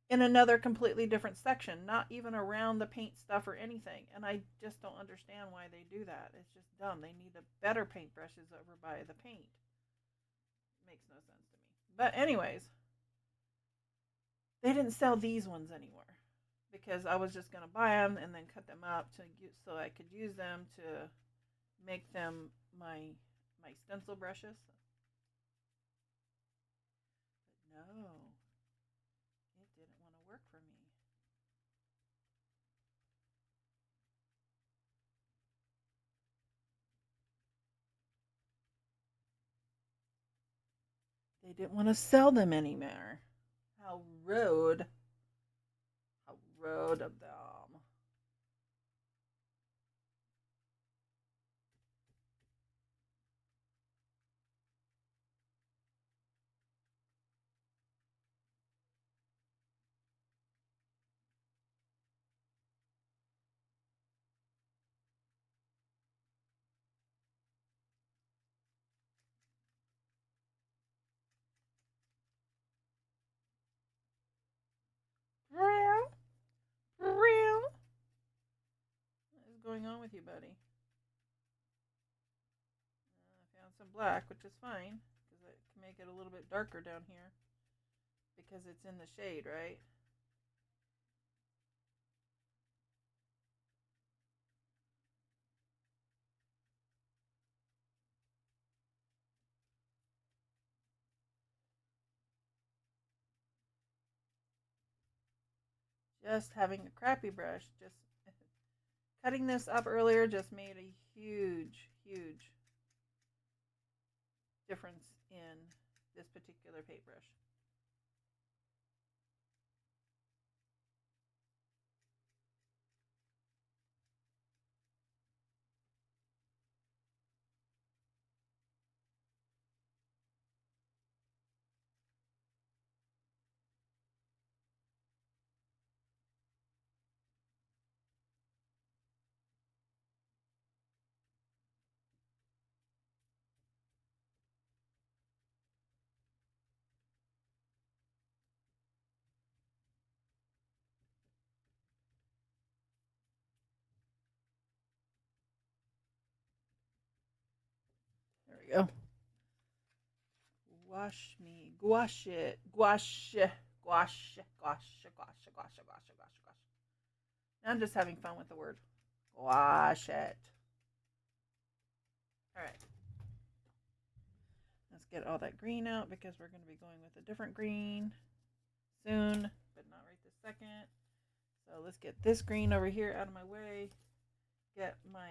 in another completely different section, not even around the paint stuff or anything. And I just don't understand why they do that. It's just dumb. They need the better paint brushes over by the paint. It makes no sense to me. But anyways, they didn't sell these ones anymore because I was just gonna buy them and then cut them up to so I could use them to make them my stencil brushes. But no, it didn't want to work for me. They didn't want to sell them anymore. How rude. How rude of them. Real? Real? What is going on with you, buddy? I found some black, which is fine, because it can make it a little bit darker down here. Because it's in the shade, right? Just having a crappy brush, just cutting this up earlier just made a huge difference in this particular paintbrush. we go. Gouache me. Gouache it. Gouache. Gouache. Gouache. Gouache. Gouache. Gouache. Gouache. Gouache. Now I'm just having fun with the word. Gouache it. All right. Let's get all that green out because we're going to be going with a different green soon, but not right this second. So let's get this green over here out of my way. Get my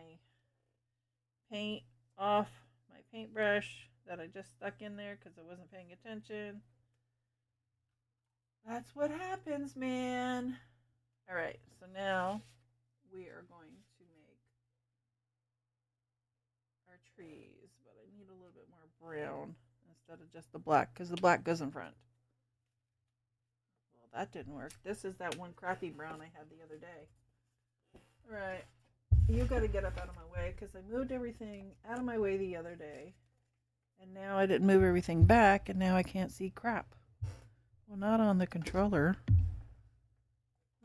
paint off my paintbrush that I just stuck in there because I wasn't paying attention. That's what happens, man. All right, so now we are going to make our trees, but I need a little bit more brown instead of just the black because the black goes in front. Well, that didn't work. This is that one crappy brown I had the other day. All right, you got to get up out of my way because I moved everything out of my way the other day, and now I didn't move everything back, and now I can't see crap. Well, not on the controller.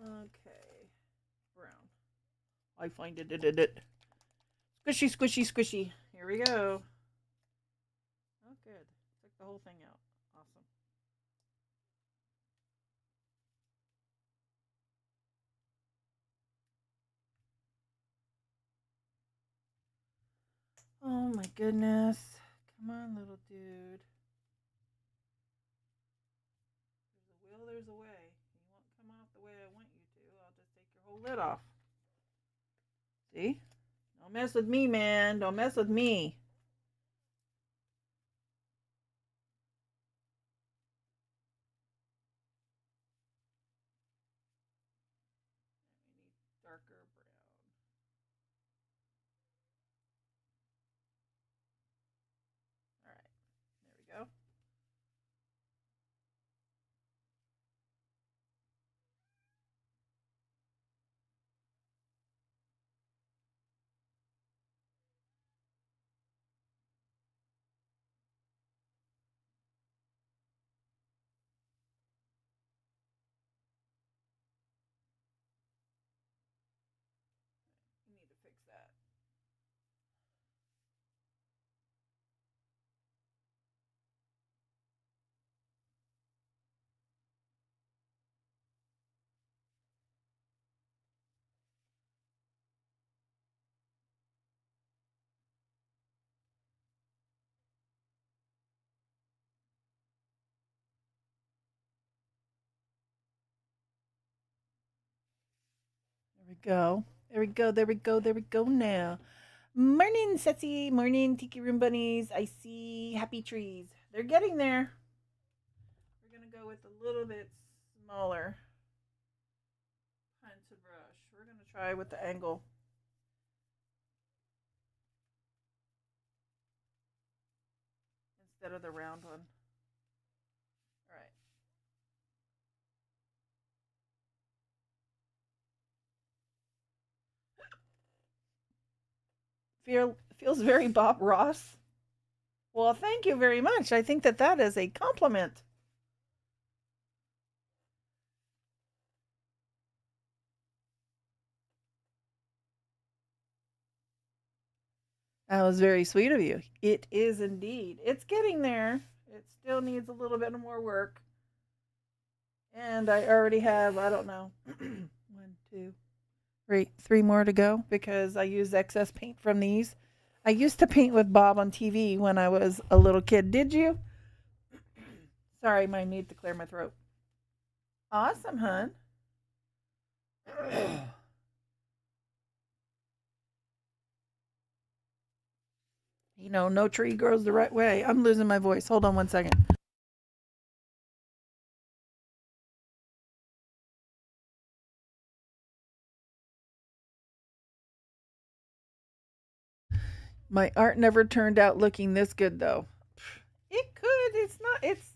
Okay, brown. I find it. Squishy, squishy, squishy. Here we go. Oh, good. Took the whole thing out. Awesome. Oh my goodness. Come on, little dude. There's a will, there's a way. You won't come off the way I want you to. I'll just take your whole lid off. See? Don't mess with me, man. Don't mess with me. We need darker brown. All right. There we go. We need to fix that. There we go. There we go. There we go. There we go now. Morning, Setsy. Morning, Tiki Room Bunnies. I see happy trees. They're getting there. We're going to go with a little bit smaller pencil brush. We're going to try with the angle. Instead of the round one. All right. Feels very Bob Ross. Well, thank you very much. I think that that is a compliment. That was very sweet of you. It is indeed. It's getting there. It still needs a little bit more work. And I already have, I don't know, one, two, three more to go because I use excess paint from these. I used to paint with Bob on TV when I was a little kid. Did you? Sorry, I need to clear my throat. Awesome, hun. You know, no tree grows the right way. I'm losing my voice. Hold on one second. My art never turned out looking this good, though. It could. It's not. It's.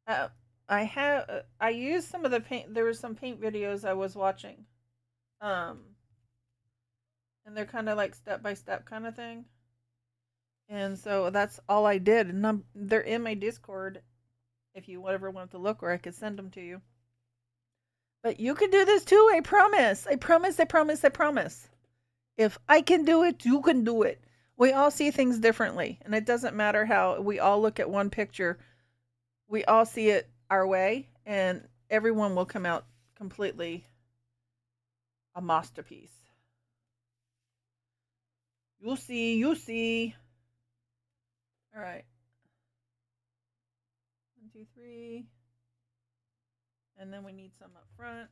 Uh, I used some of the paint. There were some paint videos I was watching. Um. And they're kind of like step by step kind of thing. And so that's all I did. And they're in my Discord if you ever want to look, or I could send them to you. But you can do this too. I promise. I promise. I promise. I promise. If I can do it, you can do it. We all see things differently, and it doesn't matter how we all look at one picture. We all see it our way, and everyone will come out completely a masterpiece. You'll see, you'll see. All right. 1, 2, 3. And then we need some up front,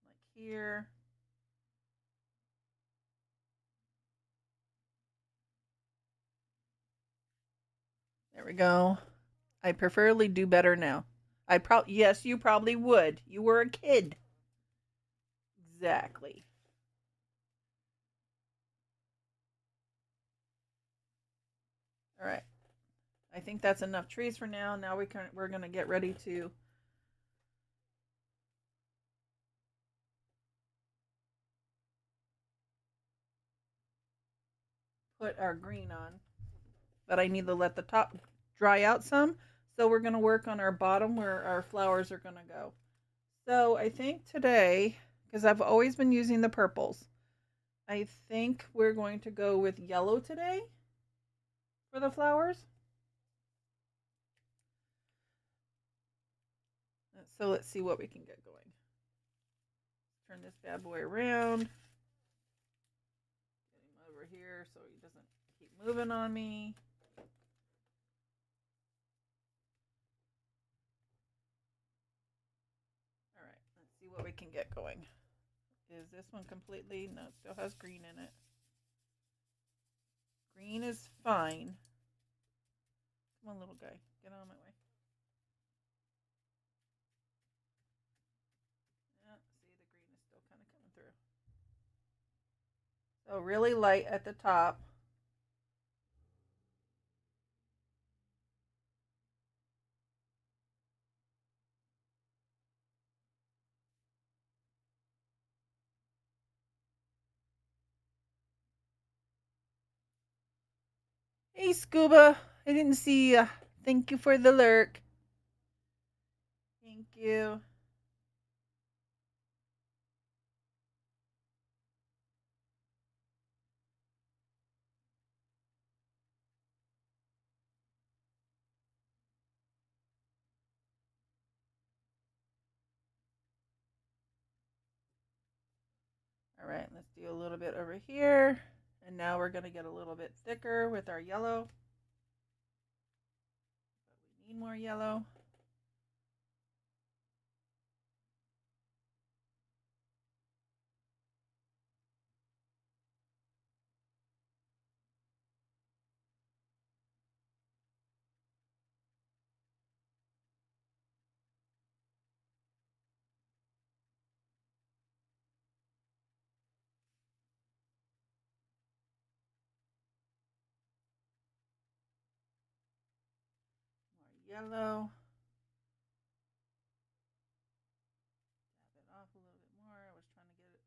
like here. There we go. I preferably do better now. Yes, you probably would. You were a kid. Exactly. All right. I think that's enough trees for now. Now we're going to get ready to put our green on. But I need to let the top dry out some. So we're going to work on our bottom where our flowers are going to go. So I think today, because I've always been using the purples, I think we're going to go with yellow today for the flowers. So let's see what we can get going. Turn this bad boy around. Get him over here so he doesn't keep moving on me. All right, let's see what we can get going. Is this one completely? No, it still has green in it. Green is fine. Come on, little guy. Get out of my way. Yeah, see, the green is still kind of coming through. So really light at the top. Hey, Scuba. I didn't see you. Thank you for the lurk. Thank you. All right, let's do a little bit over here. And now we're going to get a little bit thicker with our yellow. But we need more yellow. More yellow. Tap it off a little bit more. I was trying to get it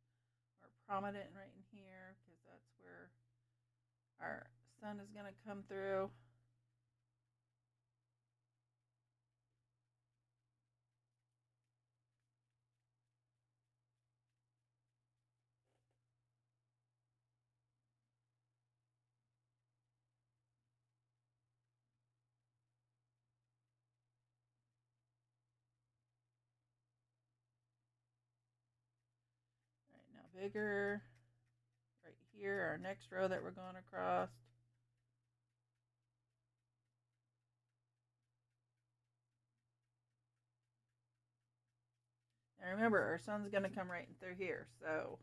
more prominent right in here because that's where our sun is going to come through. All right, now bigger. Right here, our next row that we're going across. And remember, our sun's going to come right through here, so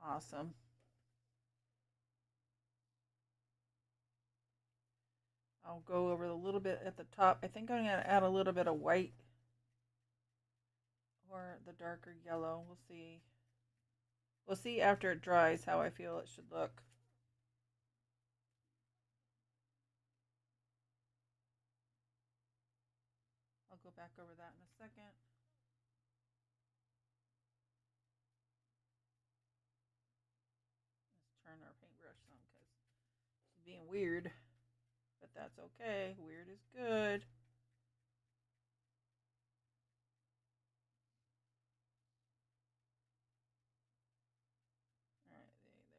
awesome. I'll go over a little bit at the top. I think I'm going to add a little bit of white or the darker yellow. We'll see. We'll see after it dries how I feel it should look. go back over that in a second. Let's turn our paintbrush some because she's being weird. But that's okay. Weird is good. All right, there we go.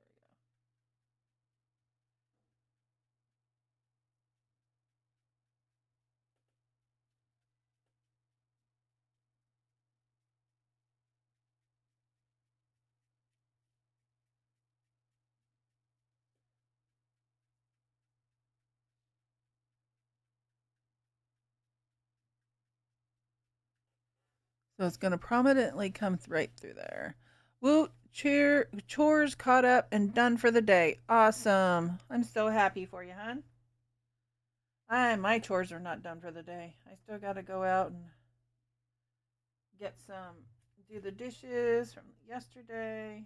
So it's going to prominently come right through there. Woot, chores caught up and done for the day. Awesome. I'm so happy for you, hon. My chores are not done for the day. I still got to go out and do the dishes from yesterday.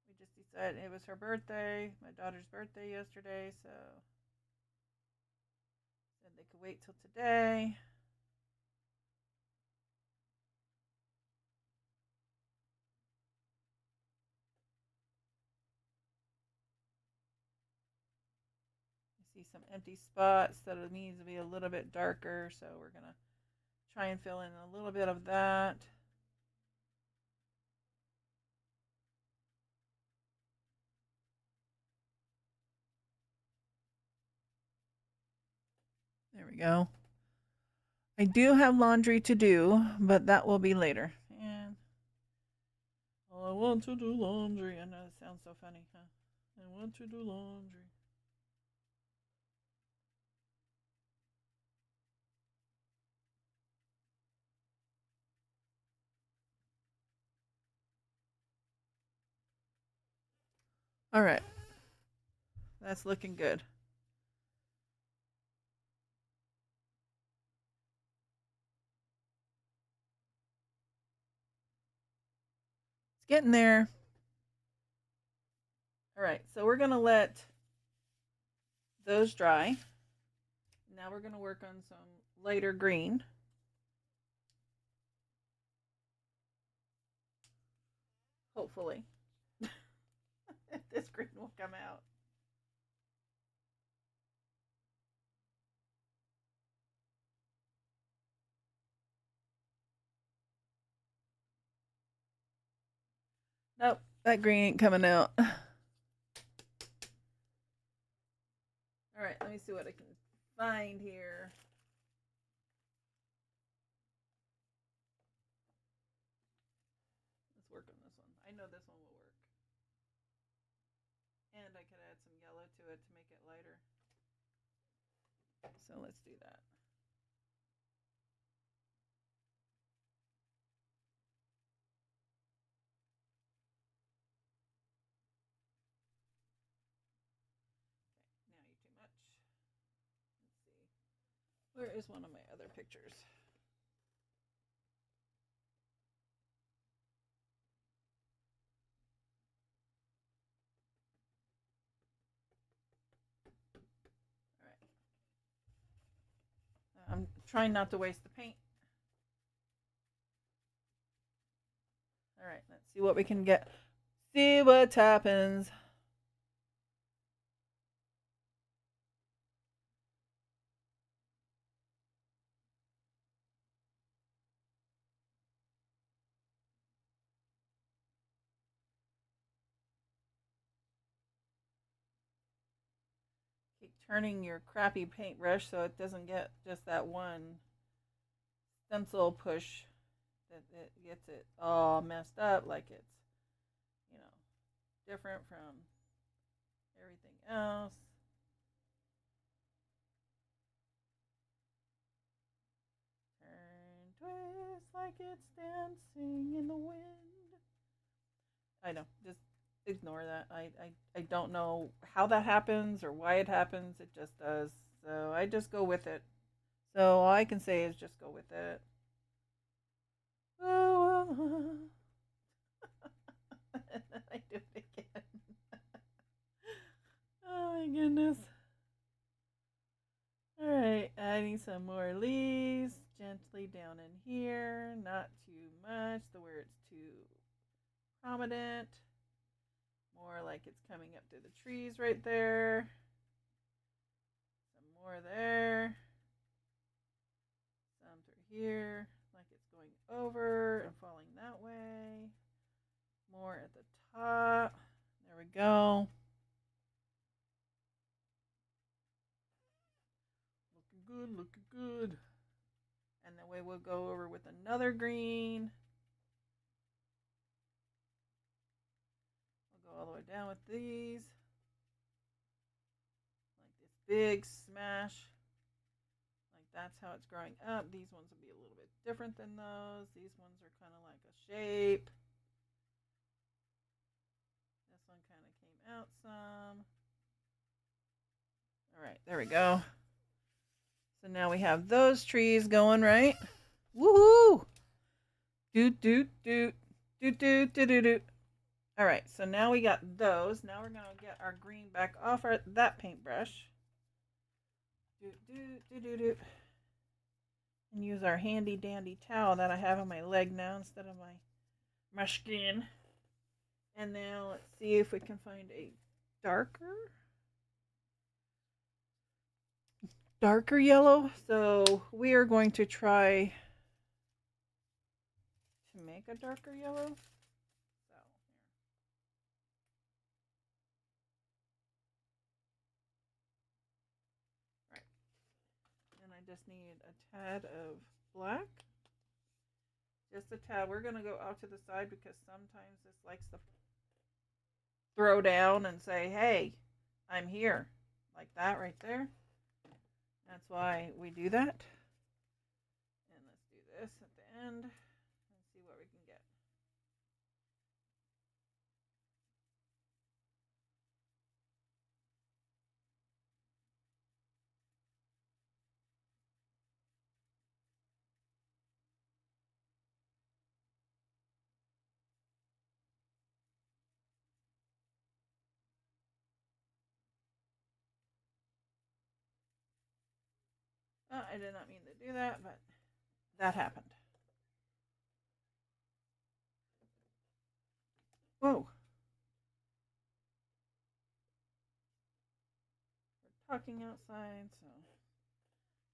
We just decided it was her birthday, my daughter's birthday yesterday, so said they could wait till today. See some empty spots that it needs to be a little bit darker, so we're gonna try and fill in a little bit of that. There we go. I do have laundry to do, but that will be later. And I want to do laundry. I know it sounds so funny, huh? I want to do laundry. All right. That's looking good. It's getting there. All right. So we're going to let those dry. Now we're going to work on some lighter green. Hopefully. This green will come out. Nope, that green ain't coming out. All right, let me see what I can find here. Let's work on this one. I know this one will work. And I could add some yellow to it to make it lighter. So let's do that. Okay, now you're too much. Let's see. Where is one of my other pictures? All right. I'm trying not to waste the paint. All right, let's see what we can get. See what happens. Keep turning your crappy paintbrush so it doesn't get just that one stencil push that it gets it all messed up, like it's, different from everything else. Turn, twist like it's dancing in the wind. I know, just ignore that. I don't know how that happens or why it happens. It just does. So I just go with it. So all I can say is just go with it. Oh, and then I do it again. Oh my goodness. All right, adding some some more leaves gently down in here, not too much to where it's too prominent. More like it's coming up through the trees right there. Some more there. Some through here, like it's going over and falling that way. More at the top. There we go. Looking good, looking good. And that way we'll go over with another green. We'll go all the way down with these. Like this big smash. Like that's how it's growing up. These ones will be a little bit different than those. These ones are kind of like a shape. This one kind of came out some. All right, there we go. So now we have those trees going, right? Woohoo! Doot, doot, doot. Doot, doot, doot, doot, doot. All right, so now we got those. Now we're going to get our green back off that paintbrush. Doot, doot, doot, doot, doot. And use our handy dandy towel that I have on my leg now instead of my skin. And now let's see if we can find a darker yellow. So we are going to try to make a darker yellow. So here. Right. And I just need a tad of black. Just a tad. We're going to go out to the side because sometimes this likes to throw down and say, hey, I'm here. Like that right there. That's why we do that. And let's do this at the end and see what we can get. I did not mean to do that, but that happened. Whoa. We're talking outside, so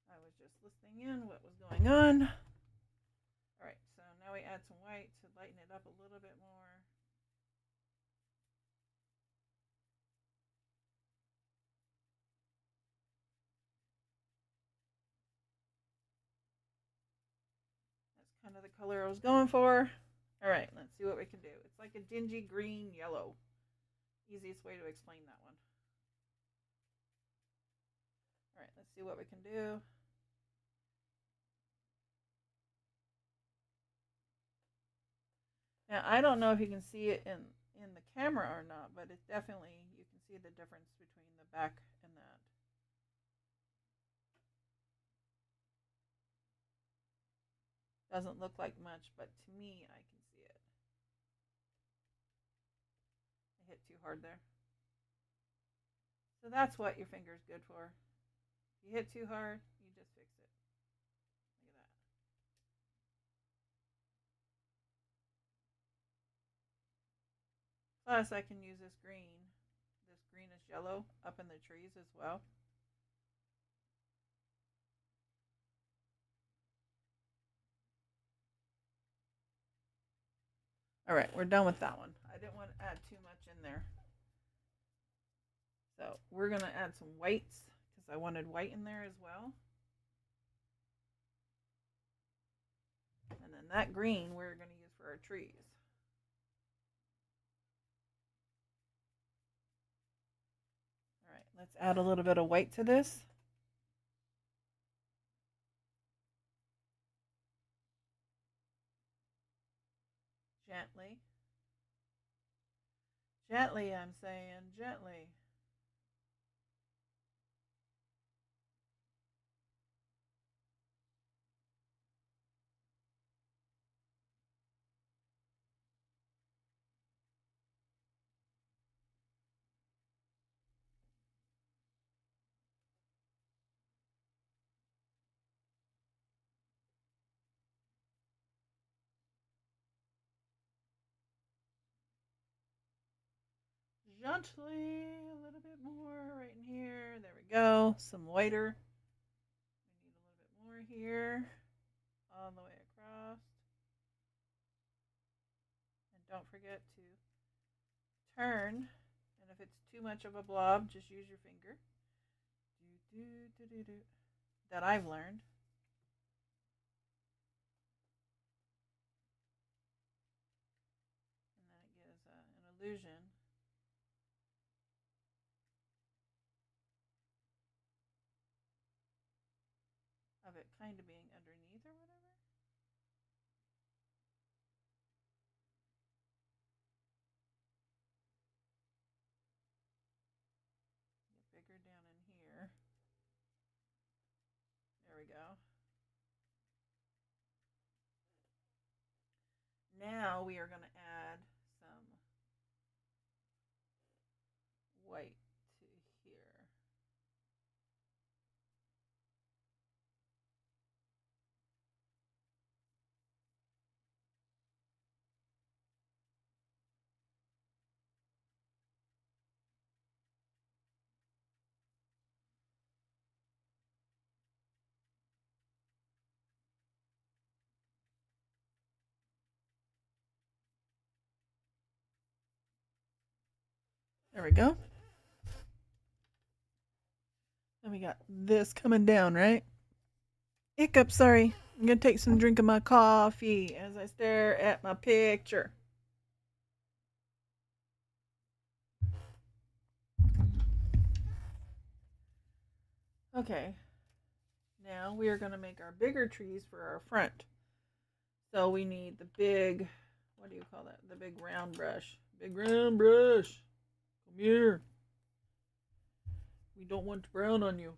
I was just listening in what was going on. All right, so now we add some white to lighten it up a little bit more. That's kind of the color I was going for. All right, let's see what we can do. It's like a dingy green yellow. Easiest way to explain that one. All right, let's see what we can do. Now, I don't know if you can see it in the camera or not, but it definitely, you can see the difference between the back and that. Doesn't look like much, but to me, I can see it. I hit too hard there. So that's what your finger's good for. If you hit too hard, you just fix it. Look at that. Plus, I can use this greenish yellow up in the trees as well. All right, we're done with that one. I didn't want to add too much in there. So we're going to add some whites because I wanted white in there as well. And then that green we're going to use for our trees. All right, let's add a little bit of white to this. Gently. Gently, I'm saying, gently. gently a little bit more right in here. There we go. Some whiter. We need a little bit more here, all the way across. And don't forget to turn. And if it's too much of a blob, just use your finger. That I've learned. And then it gives an illusion of it kind of being underneath or whatever. Get bigger down in here. There we go. Now we are going to add some white to here. There we go. Then we got this coming down, right? Hiccup, sorry. I'm going to take some drink of my coffee as I stare at my picture. Okay. Now we are going to make our bigger trees for our front. So we need the big, what do you call that? The big round brush. Big round brush. Come here. We don't want brown on you.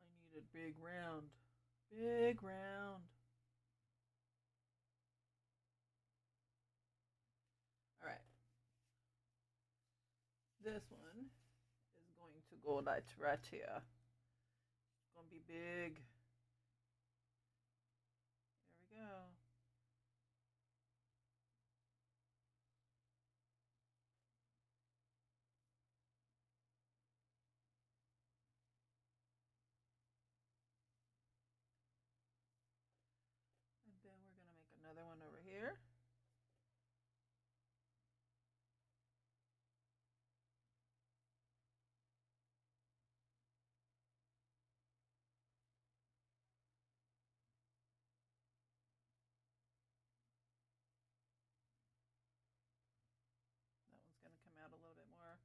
I need a big round. Big round. All right. This one is going to go right here. It's going to be big. There we go. And then we're going to make another one over here. That one's going to come out a little bit more.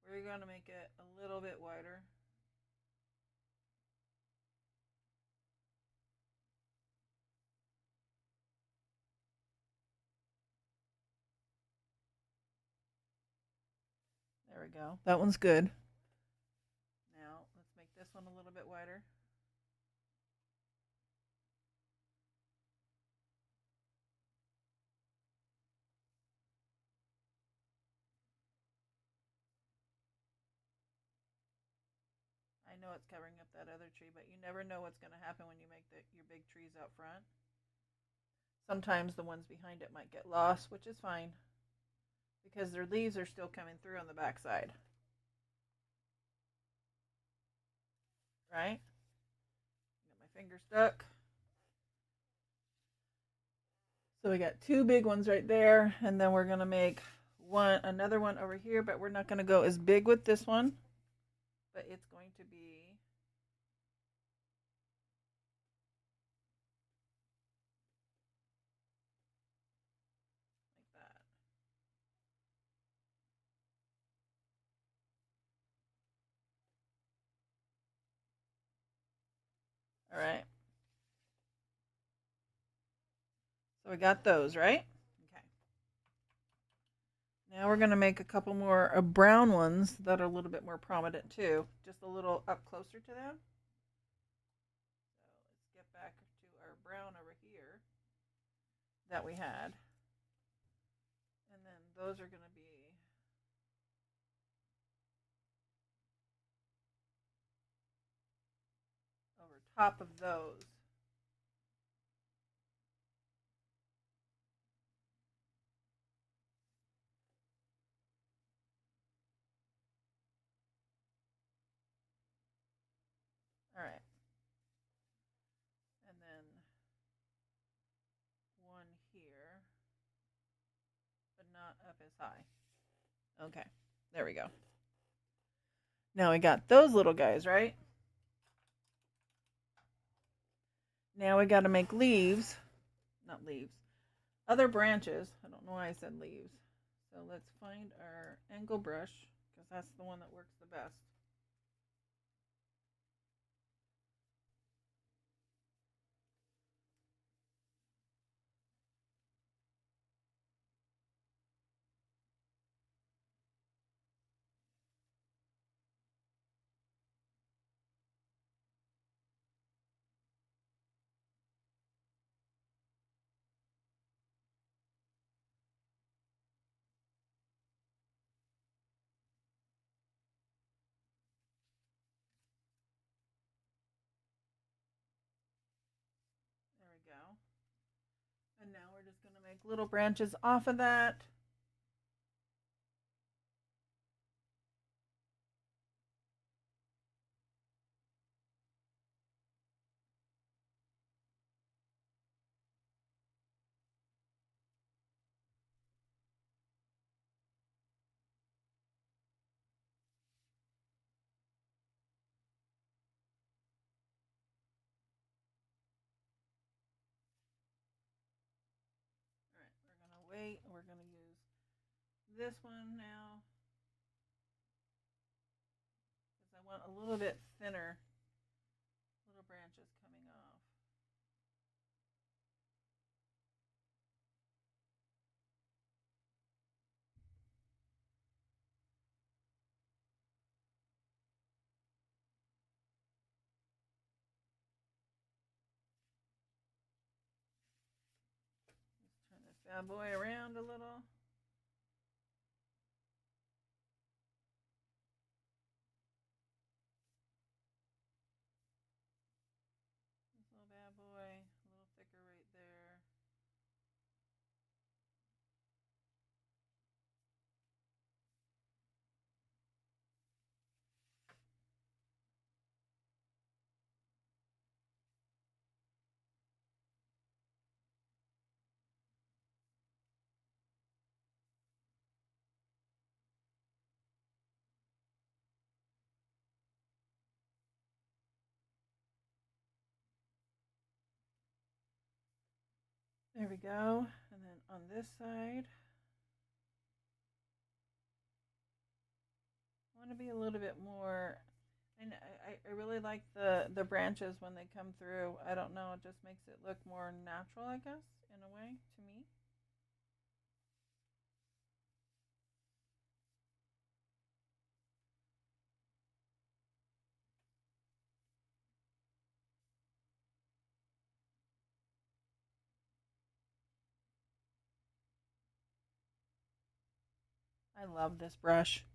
We're going to make it a little bit wider. There we go. That one's good. Now, let's make this one a little bit wider. I know it's covering up that other tree, but you never know what's going to happen when you make your big trees out front. Sometimes the ones behind it might get lost, which is fine because their leaves are still coming through on the backside. Right? Got my finger stuck. So we got two big ones right there, and then we're going to make another one over here, but we're not going to go as big with this one. But it's going to be like that. All right. So we got those, right? Okay. Now we're going to make a couple more brown ones that are a little bit more prominent too, just a little up closer to them. So let's get back to our brown over here that we had. And then those are going to be over top of those. high. Okay, there we go. Now we got those little guys, right? Now we got to make leaves. Not leaves. Other branches. I don't know why I said leaves. So let's find our angle brush because that's the one that works the best. There we go. And now we're just going to make little branches off of that. All right, we're going to wait. We're going to use this one now because I want a little bit thinner little branches coming off. Let's turn this bad boy around a little. This little bad boy, a little thicker right there. There we go. And then on this side, I want to be a little bit more. And I really like the branches when they come through. I don't know, it just makes it look more natural, I guess, in a way, to me. I love this brush.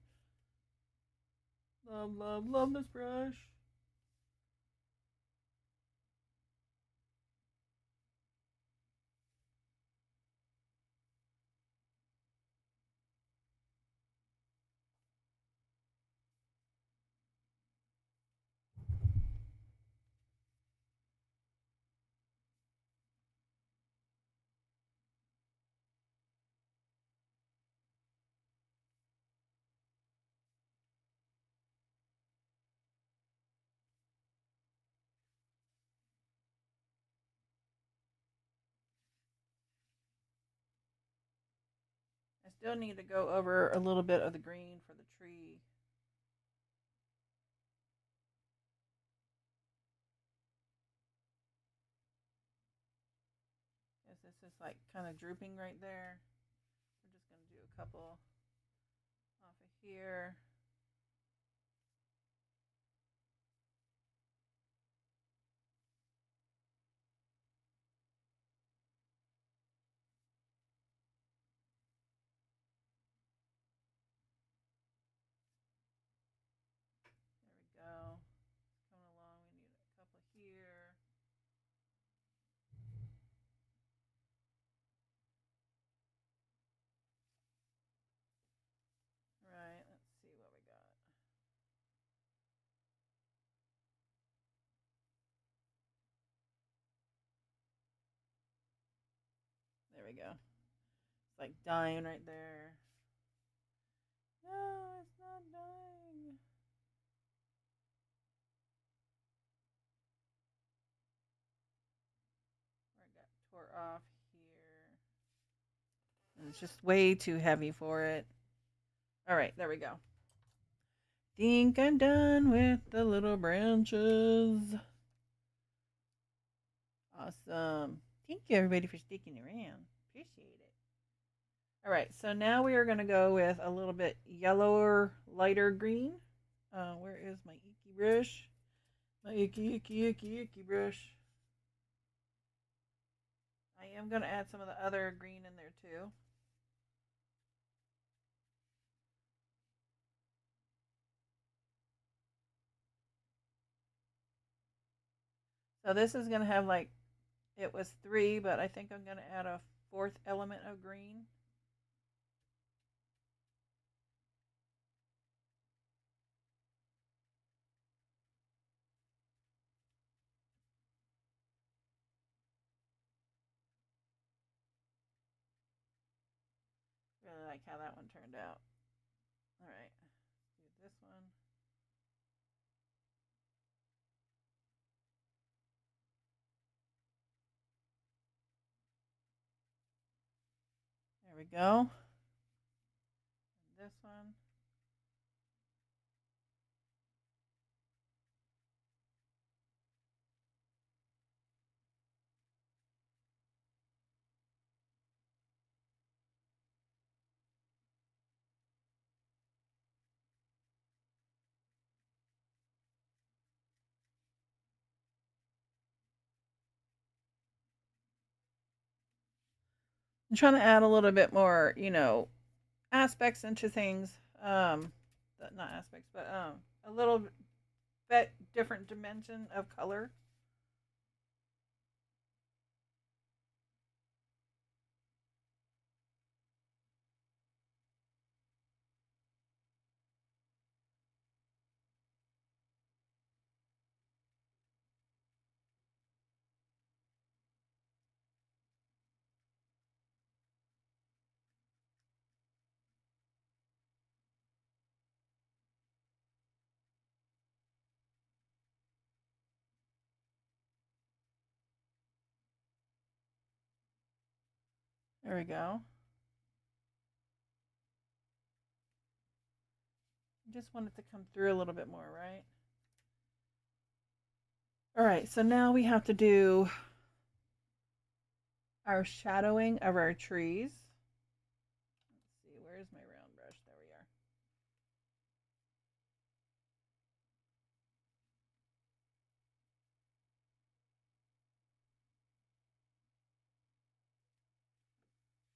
Love, love, love this brush. I still need to go over a little bit of the green for the tree. Yes, this is like kind of drooping right there. We're just going to do a couple off of here. There we go. Coming along, we need a couple here. Right, let's see what we got. There we go. It's like dying right there. It's just way too heavy for it. All right, there we go. Think I'm done with the little branches. Awesome. Thank you, everybody, for sticking around. Appreciate it. All right, so now we are going to go with a little bit yellower, lighter green. Where is my icky brush? My icky brush. I am going to add some of the other green in there too. So this is going to have like, it was 3, but I think I'm going to add a 4th element of green. Really like how that one turned out. All right, do this one. There we go. And this one. I'm trying to add a little bit more, aspects into things. Not aspects, but a little bit different dimension of color. There we go. Just want it to come through a little bit more, right? All right, so now we have to do our shadowing of our trees. Let's see, where's my round brush? There we are.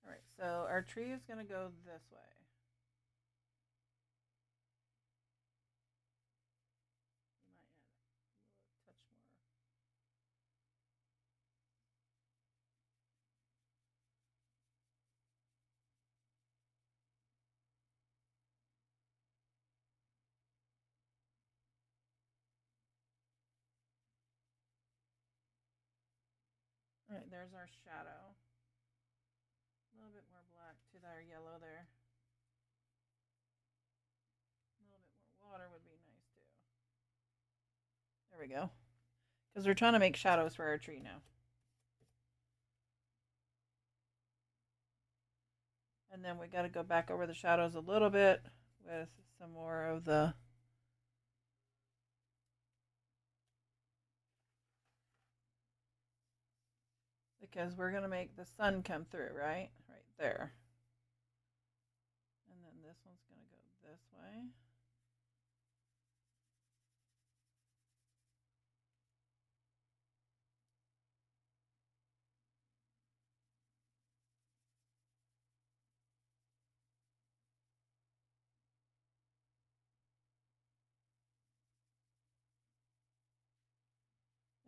All right, so our tree is going to go this way. All right, there's our shadow. A little bit more black to our yellow there. A little bit more water would be nice too. There we go. Because we're trying to make shadows for our tree now. And then we got to go back over the shadows a little bit with some more of the because we're going to make the sun come through, right? Right there. And then this one's going to go this way.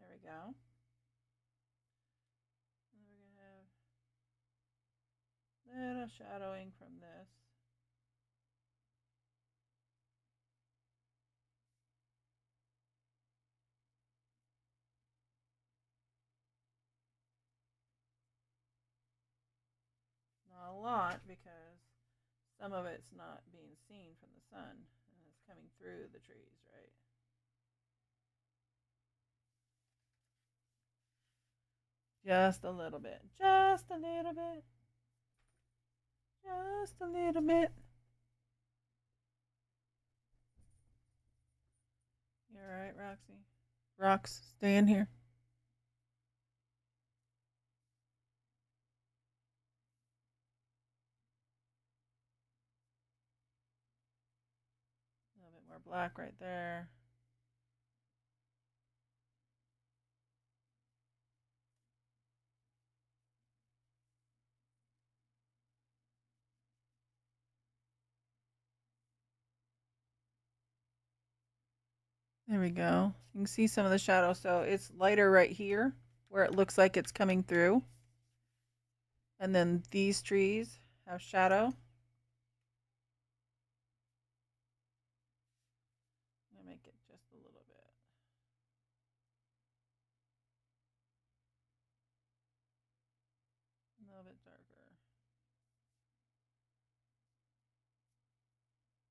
There we go. And we're going to have a little shadowing from this. Not a lot because some of it's not being seen from the sun and it's coming through the trees, right? Just a little bit. Just a little bit. Just a little bit. You alright, Roxy? Rox, stay in here. A little bit more black right there. There we go. You can see some of the shadow. So it's lighter right here where it looks like it's coming through. And then these trees have shadow. I'm going to make it just a little bit. A little bit darker.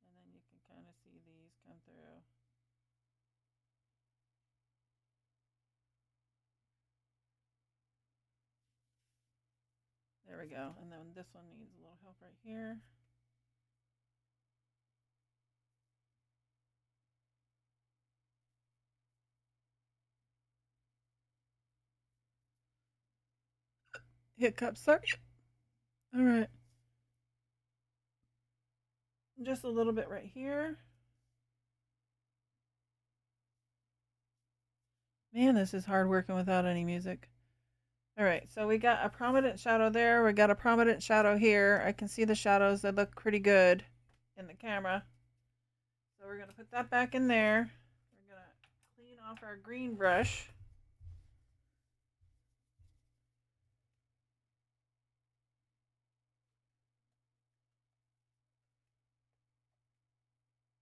And then you can kind of see these come through. There we go. And then this one needs a little help right here. Hiccup, sorry. All right. Just a little bit right here. Man, this is hard working without any music. All right, so we got a prominent shadow there. We got a prominent shadow here. I can see the shadows. They look pretty good in the camera. So we're going to put that back in there. We're going to clean off our green brush.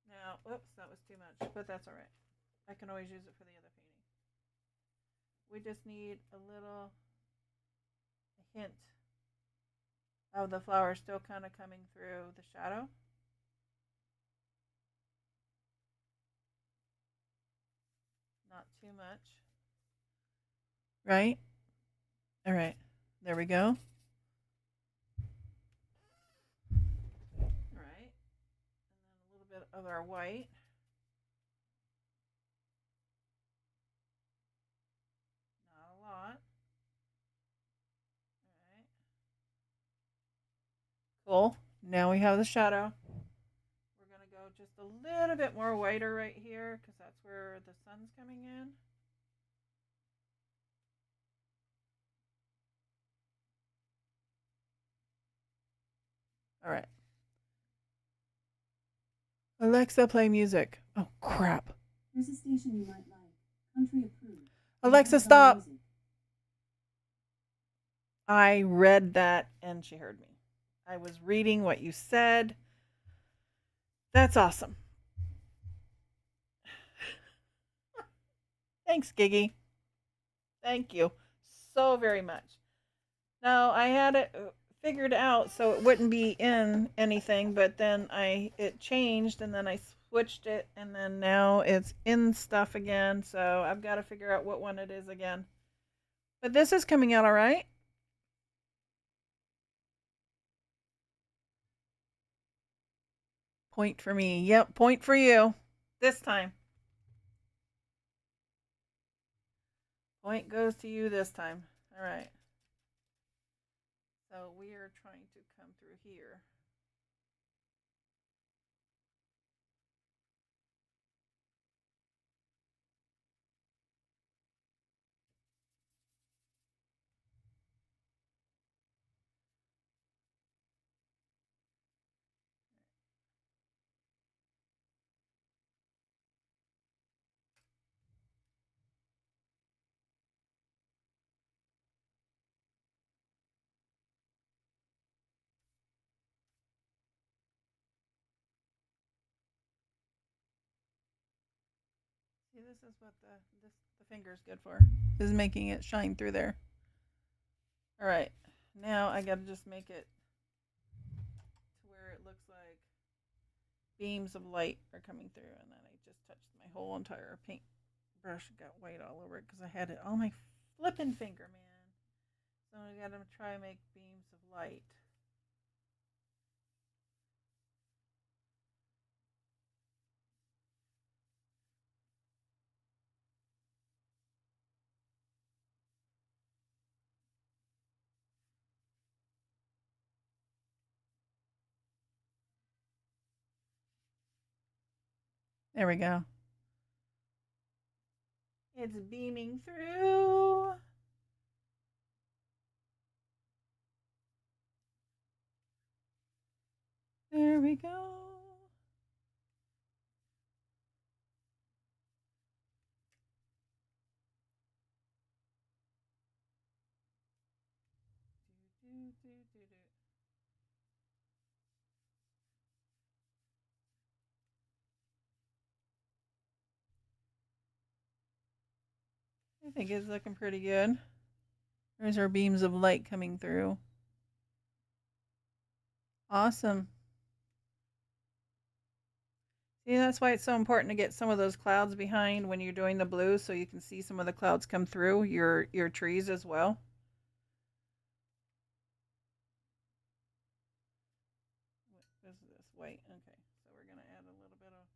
Now, oops, that was too much, but that's all right. I can always use it for the other painting. We just need a little hint of the flower still kind of coming through the shadow. Not too much. Right? All right. There we go. All right. And then a little bit of our white. Not a lot. All right. Cool. Now we have the shadow. We're going to go just a little bit more whiter right here because that's where the sun's coming in. All right. Alexa, play music. Oh, crap. There's a station you might like. Country approved. Alexa, stop. I read that and she heard me. I was reading what you said. That's awesome. Thanks, Giggy. Thank you so very much. Now, I had it figured out so it wouldn't be in anything, but then it changed and then I switched it and then now it's in stuff again, so I've got to figure out what one it is again. But this is coming out all right. Point for me. Yep, point for you. This time. Point goes to you this time. All right. So we are trying to come through here. See, this is what the finger's good for. Is making it shine through there. All right. Now I got to just make it to where it looks like beams of light are coming through, and then I just touched my whole entire paint brush, got white all over it because I had it on my flipping finger, man. So I got to try and make beams of light. There we go. It's beaming through. There we go. I think it's looking pretty good. There's our beams of light coming through. Awesome. See, that's why it's so important to get some of those clouds behind when you're doing the blue so you can see some of the clouds come through your trees as well. What is this? White. Okay, so we're going to add a little bit of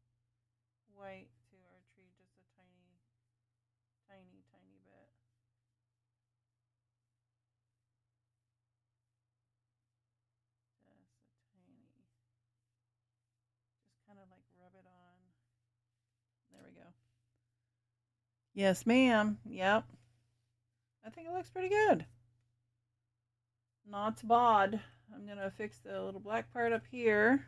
white to our tree, just a tiny, tiny, tiny bit. Just a tiny. Just kind of like rub it on. There we go. Yes, ma'am. Yep. I think it looks pretty good. Not bad. I'm going to fix the little black part up here.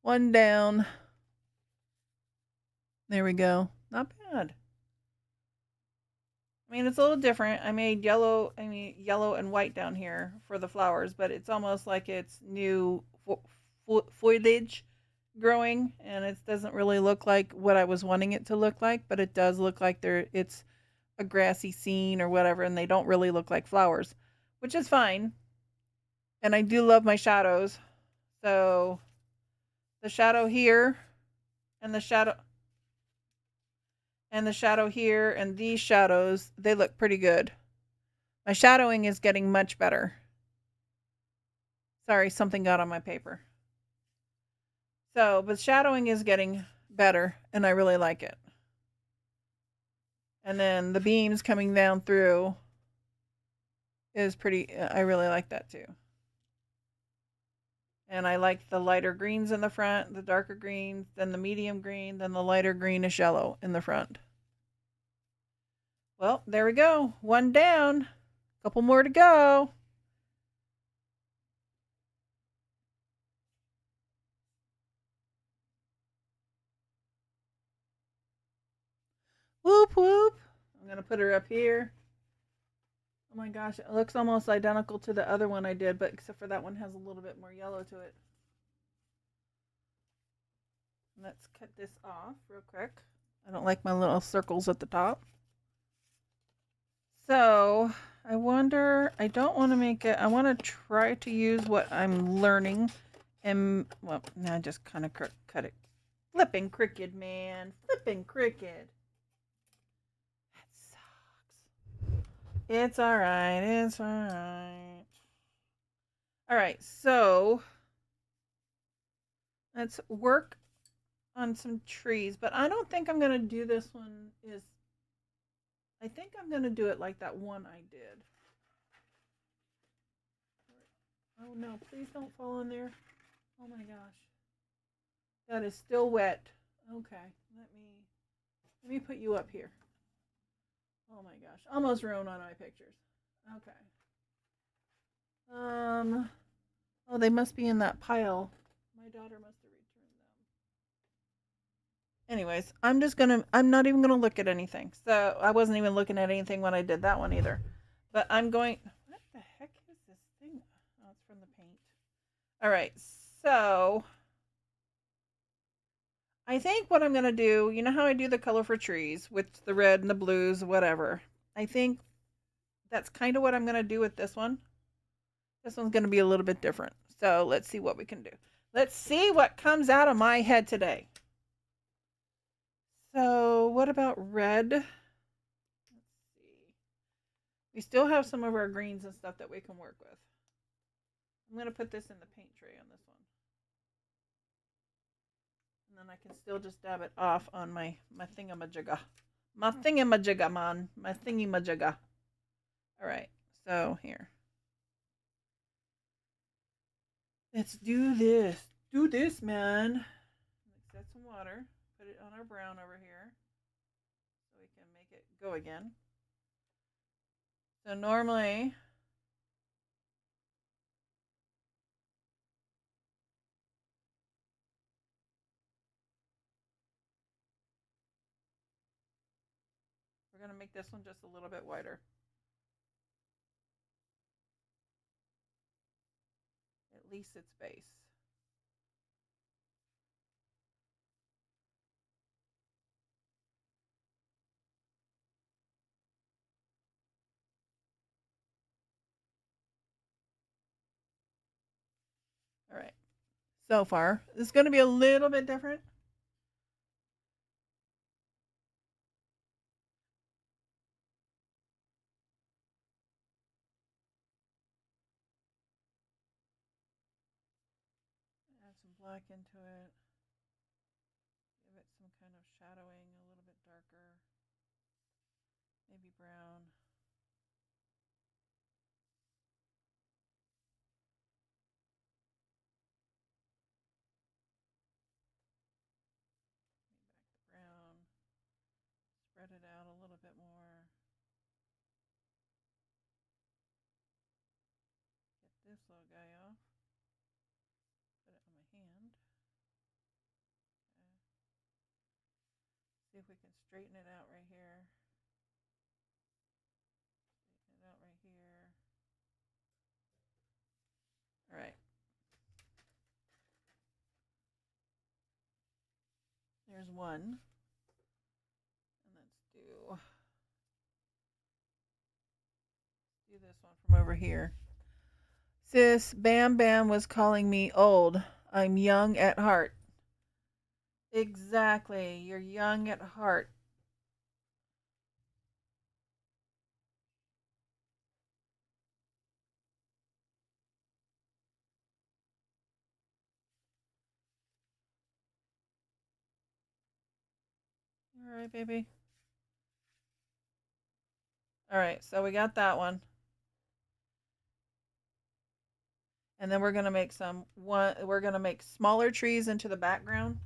One down. There we go. Not bad. I mean, it's a little different. I made yellow and white down here for the flowers, but it's almost like it's new foliage growing, and it doesn't really look like what I was wanting it to look like, but it does look like it's a grassy scene or whatever, and they don't really look like flowers, which is fine. And I do love my shadows. So the shadow here and the shadow here and these shadows, they look pretty good. My shadowing is getting much better. Sorry, something got on my paper. So, but shadowing is getting better, and I really like it. And then the beams coming down through is pretty, I really like that too. And I like the lighter greens in the front, the darker greens, then the medium green, then the lighter greenish yellow in the front. Well, there we go. One down. Couple more to go. Whoop, whoop. I'm going to put her up here. Oh my gosh, it looks almost identical to the other one I did, but except for that one has a little bit more yellow to it. Let's cut this off real quick. I don't like my little circles at the top. So I wonder, I don't want to make it, I want to try to use what I'm learning. And, well, now I just kind of cut it. Flipping cricket, man. Flipping cricket. That sucks. It's alright. It's alright. Alright, so let's work on some trees. But I don't think I'm going to do this one I think I'm going to do it like that one I did. Oh no, please don't fall in there. Oh my gosh. That is still wet. Okay, let me put you up here. Oh my gosh, almost ruined on my pictures. Okay. Oh, they must be in that pile. My daughter must have returned them. Anyways, I'm not even gonna look at anything. So I wasn't even looking at anything when I did that one either. But I'm going, what the heck is this thing? Oh, it's from the paint. All right, so I think what I'm going to do, you know how I do the color for trees with the red and the blues, whatever. I think that's kind of what I'm going to do with this one. This one's going to be a little bit different. So let's see what we can do. Let's see what comes out of my head today. So what about red? Let's see. We still have some of our greens and stuff that we can work with. I'm going to put this in the paint tray on this one. And then I can still just dab it off on my thingamajigga, My thingamajigga, man. My thingy-majigga. All right. So here. Let's do this. Do this, man. Let's get some water. Put it on our brown over here so we can make it go again. So normally we're going to make this one just a little bit wider. At least its base. All right. So far, it's going to be a little bit different. Add some black into it. Give it some kind of shadowing, a little bit darker. Maybe brown. Bring back the brown. Spread it out a little bit more. Get this little guy off. Put it on my hand. Okay. See if we can straighten it out right here. Straighten it out right here. All right. There's one. And let's do this one from over here. Sis, Bam Bam was calling me old. I'm young at heart. Exactly. You're young at heart. All right, baby. All right, so we got that one. And then we're going to make we're going to make smaller trees into the background.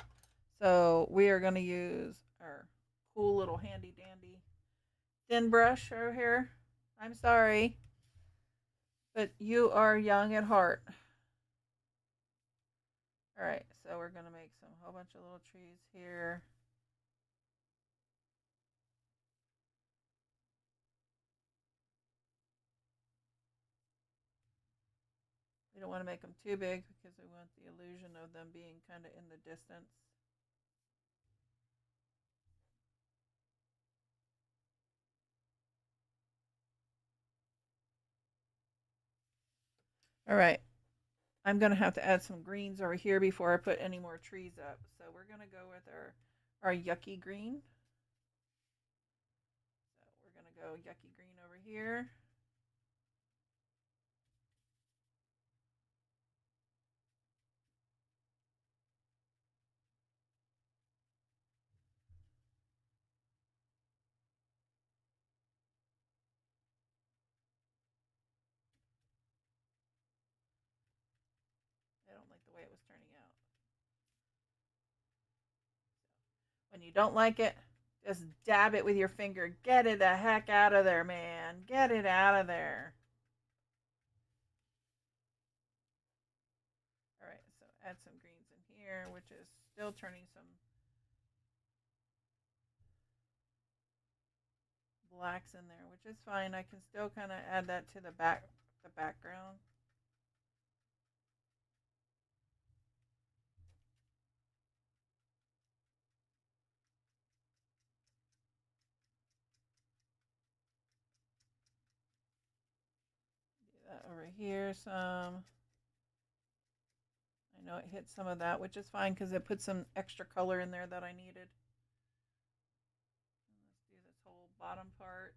So we are going to use our cool little handy dandy thin brush over here. I'm sorry, but you are young at heart. All right, so we're going to make some whole bunch of little trees here. We don't want to make them too big because we want the illusion of them being kind of in the distance. All right. I'm going to have to add some greens over here before I put any more trees up. So we're going to go with our yucky green. So we're going to go yucky green over here. I don't like the way it was turning out. When you don't like it, just dab it with your finger. Get it the heck out of there, man. Get it out of there. All right, so add some greens in here, which is still turning some blacks in there, which is fine. I can still kind of add that to the background. Do that over here some. I know it hit some of that, which is fine because it put some extra color in there that I needed. And let's do this whole bottom part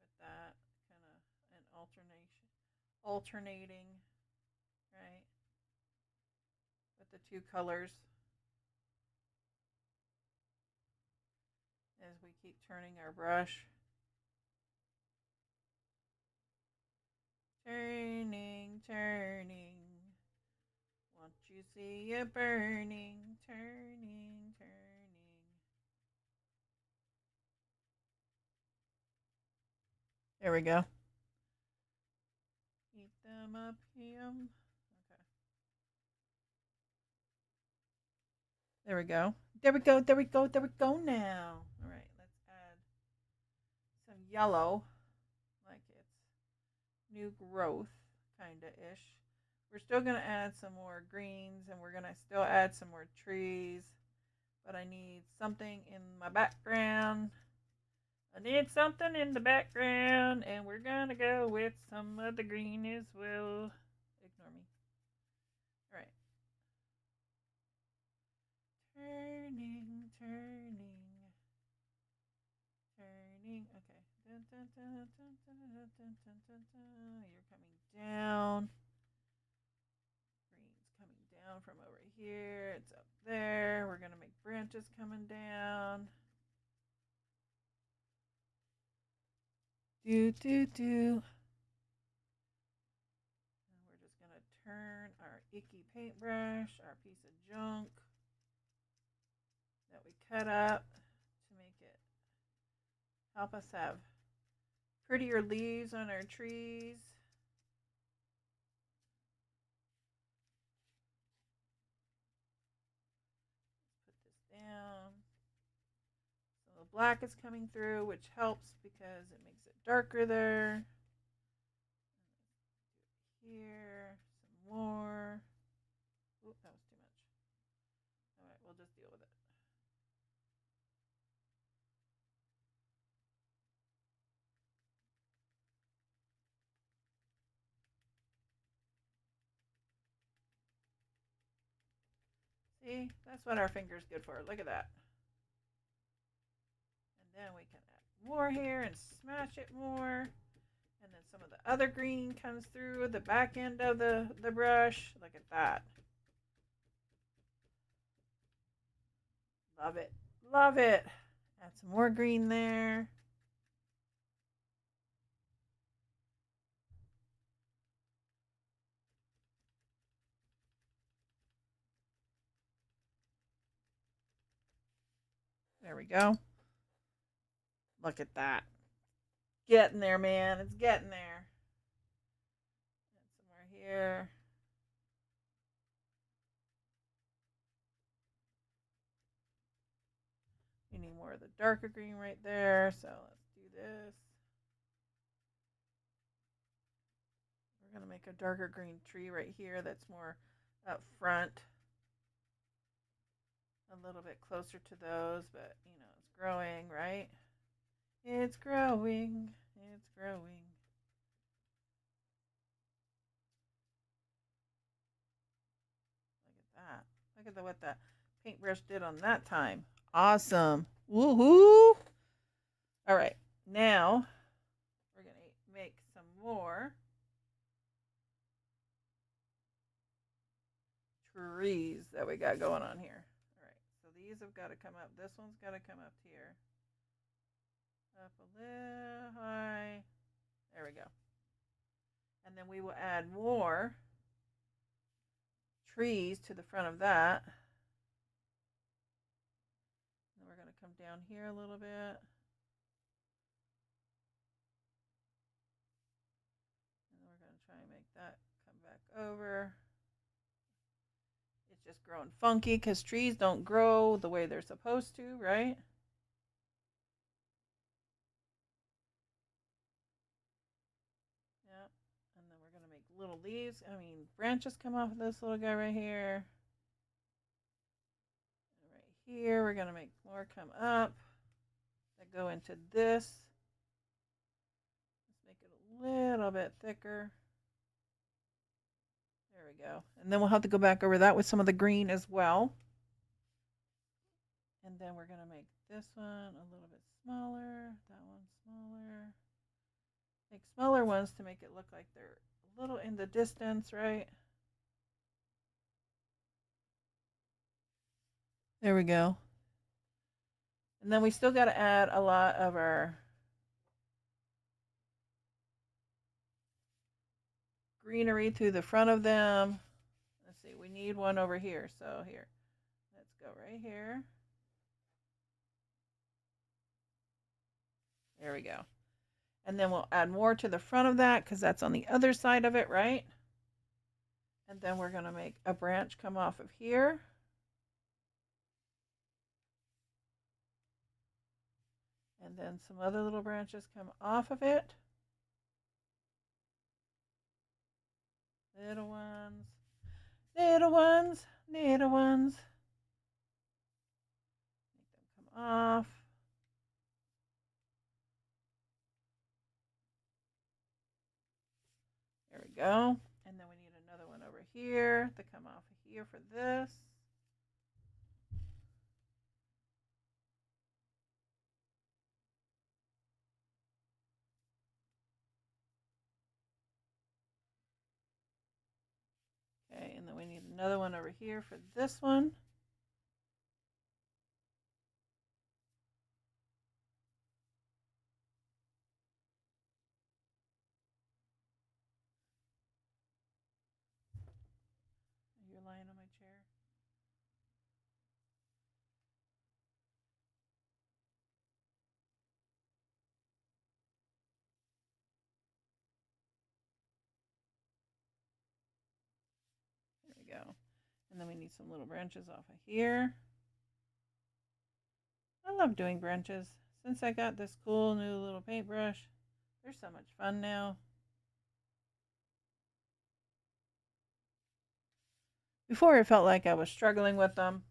with that kind of an alternating, right, with the two colors. As we keep turning our brush. Turning, turning. Won't you see it burning? Turning, turning. There we go. Eat them up, him. Okay. There we go. There we go. There we go. There we go now. All right. Let's add some yellow, like it's new growth, kind of ish. We're still going to add some more greens, and we're going to still add some more trees. But I need something in my background. I need something in the background, and we're going to go with some of the green as well. Ignore me. All right. Turning, turning, turning. Okay. Dun, dun, dun, dun, dun, dun, dun, dun, dun, dun. You're coming down. Green's coming down from over here. It's up there. We're going to make branches coming down. Do, do, do. And we're just going to turn our icky paintbrush, our piece of junk that we cut up to make it help us have prettier leaves on our trees. Put this down. So the black is coming through, which helps because it makes it darker there. Here, some more. Oop, that was too much. All right, we'll just deal with it. See, that's what our finger's good for. Look at that. And then we can add more here and smash it more. And then some of the other green comes through the back end of the brush. Look at that. Love it. Love it. Add some more green there. There we go. Look at that. Getting there, man. It's getting there. Add some more here. You need more of the darker green right there. So let's do this. We're going to make a darker green tree right here that's more up front. A little bit closer to those, but you know, it's growing, right? It's growing. It's growing. Look at that. Look at what that paintbrush did on that time. Awesome. Woohoo! All right. Now we're going to make some more trees that we got going on here. All right. So these have got to come up. This one's got to come up here. Up a little high. There we go. And then we will add more trees to the front of that. And we're going to come down here a little bit. And we're going to try and make that come back over. It's just growing funky because trees don't grow the way they're supposed to, right? Yeah. And then we're going to make little leaves. Branches come off of this little guy right here. And right here, we're going to make more come up that go into this. Let's make it a little bit thicker. There we go. And then we'll have to go back over that with some of the green as well. And then we're going to make this one a little bit smaller. That one smaller. Make smaller ones to make it look like they're a little in the distance, right? There we go. And then we still got to add a lot of our greenery to the front of them. Let's see, we need one over here. So here, let's go right here. There we go. And then we'll add more to the front of that because that's on the other side of it, right? And then we're going to make a branch come off of here. And then some other little branches come off of it. Little ones, little ones, little ones. Make them come off. There we go. And then we need another one over here to come off of here for this. Okay, and then we need another one over here for this one. You're lying on my chair. There we go. And then we need some little branches off of here. I love doing branches. Since I got this cool new little paintbrush, they're so much fun now. Before it felt like I was struggling with them,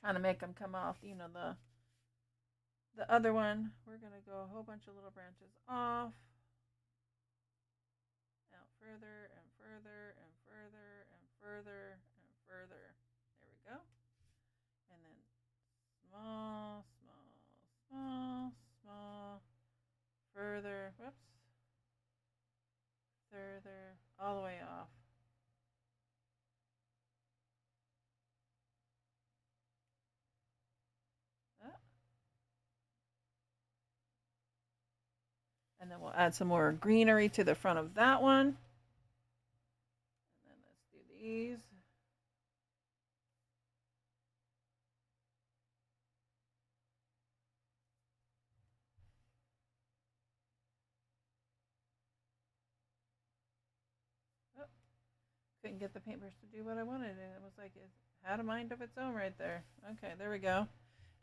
trying to make them come off, you know, the other one. We're going to go a whole bunch of little branches off. Out further and further and further and further and further. There we go. And then small, small, small, small, further, whoops, further, all the way off. And then we'll add some more greenery to the front of that one. And then let's do these. Oh, couldn't get the paintbrush to do what I wanted. And it was like it had a mind of its own right there. Okay, there we go.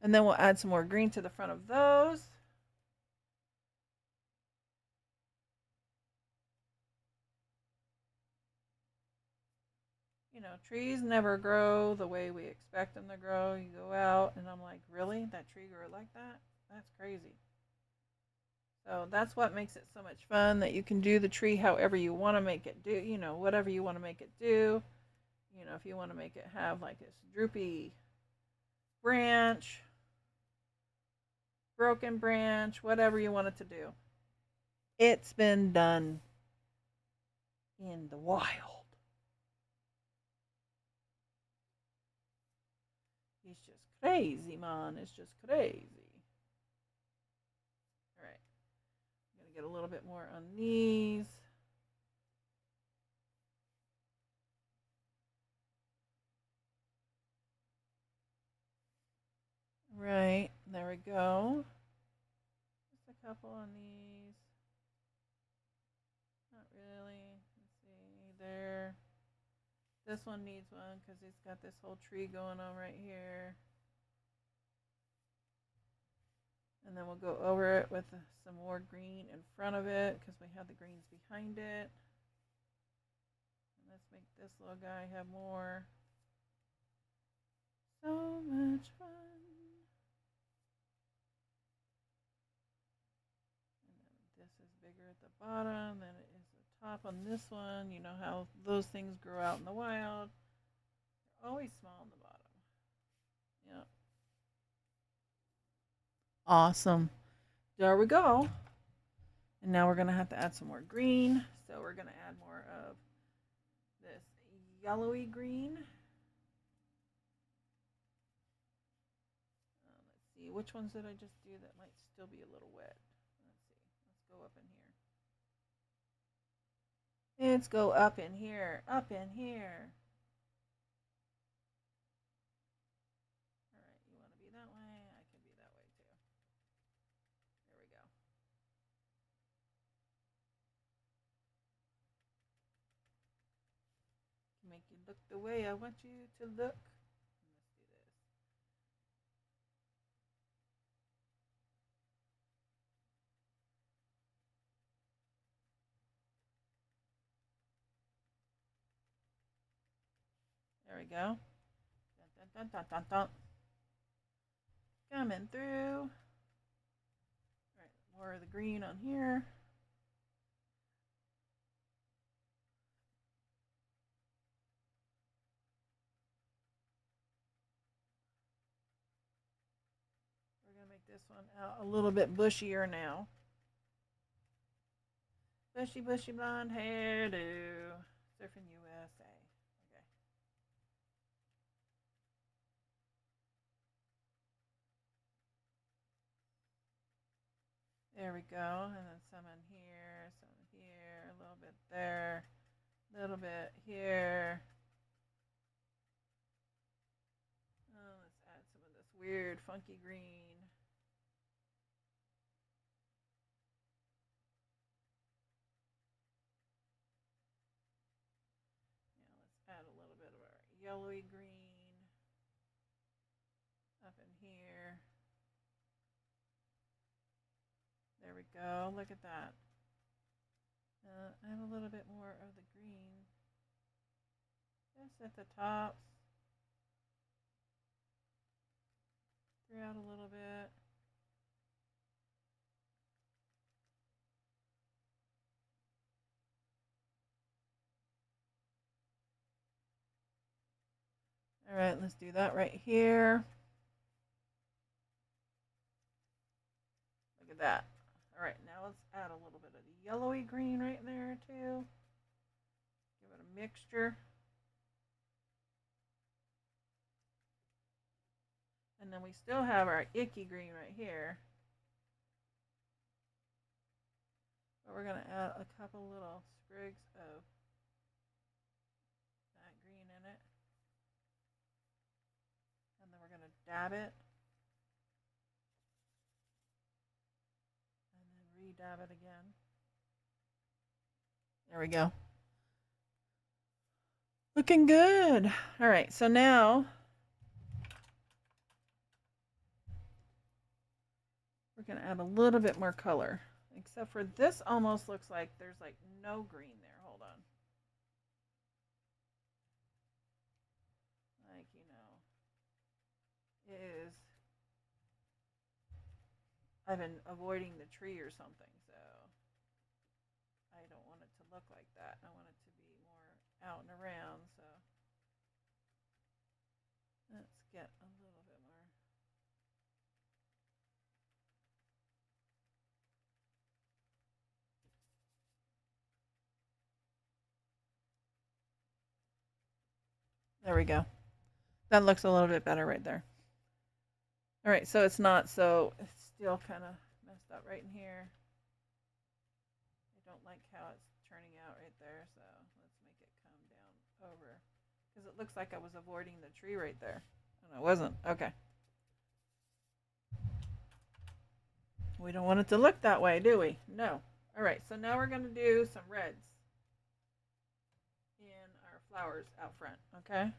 And then we'll add some more green to the front of those. You know, trees never grow the way we expect them to grow. You go out and I'm like, really? That tree grew like that? That's crazy. So that's what makes it so much fun, that you can do the tree however you want to make it do, you know, whatever you want to make it do. You know, if you want to make it have like this droopy branch, broken branch, whatever you want it to do. It's been done in the wild. He's just crazy, man. It's just crazy. All right. I'm going to get a little bit more on these. Right. There we go. Just a couple on these. Not really. Let's see. There. This one needs one because it's got this whole tree going on right here. And then we'll go over it with some more green in front of it because we have the greens behind it. And let's make this little guy have more. So much fun. And then this is bigger at the bottom than it is at the top on this one. You know how those things grow out in the wild. They're always small on the bottom. Yeah. Awesome. There we go. And now we're going to have to add some more green. So we're going to add more of this yellowy green. see. Which ones did I just do that might still be a little wet? Let's see. Let's go up in here. Let's go up in here. Up in here. All right. You want to be that way? I can be that way too. There we go. Make you look the way I want you to look. Let's do this. There we go. Dun, dun, dun, dun, dun. Coming through. All right, more of the green on here. We're going to make this one out a little bit bushier now. Bushy, bushy blonde hairdo. Surfing USA. Okay. There we go. And then some in here, a little bit there, a little bit here. Oh, let's add some of this weird, funky green. Add a little bit of our yellowy green up in here. There we go. Look at that. Add a little bit more of the green just at the tops. Throughout a little bit. All right, let's do that right here. Look at that. All right, now let's add a little bit of the yellowy green right there too. Give it a mixture. And then we still have our icky green right here. But we're going to add a couple little sprigs of that green in it. And then we're going to dab it. And then re-dab it again. There we go. Looking good. All right, so now we're going to add a little bit more color. Except for this almost looks like there's like no green there. Hold on. Like, you know, it is. I've been avoiding the tree or something, so I don't want it to look like that. I want it to be more out and around, so let's get a little bit more. There we go. That looks a little bit better right there. All right, so it's not so, it's still kind of messed up right in here. I don't like how it's turning out right there, so let's make it come down over. Because it looks like I was avoiding the tree right there. And I wasn't. Okay. We don't want it to look that way, do we? No. All right, so now we're going to do some reds in our flowers out front, okay?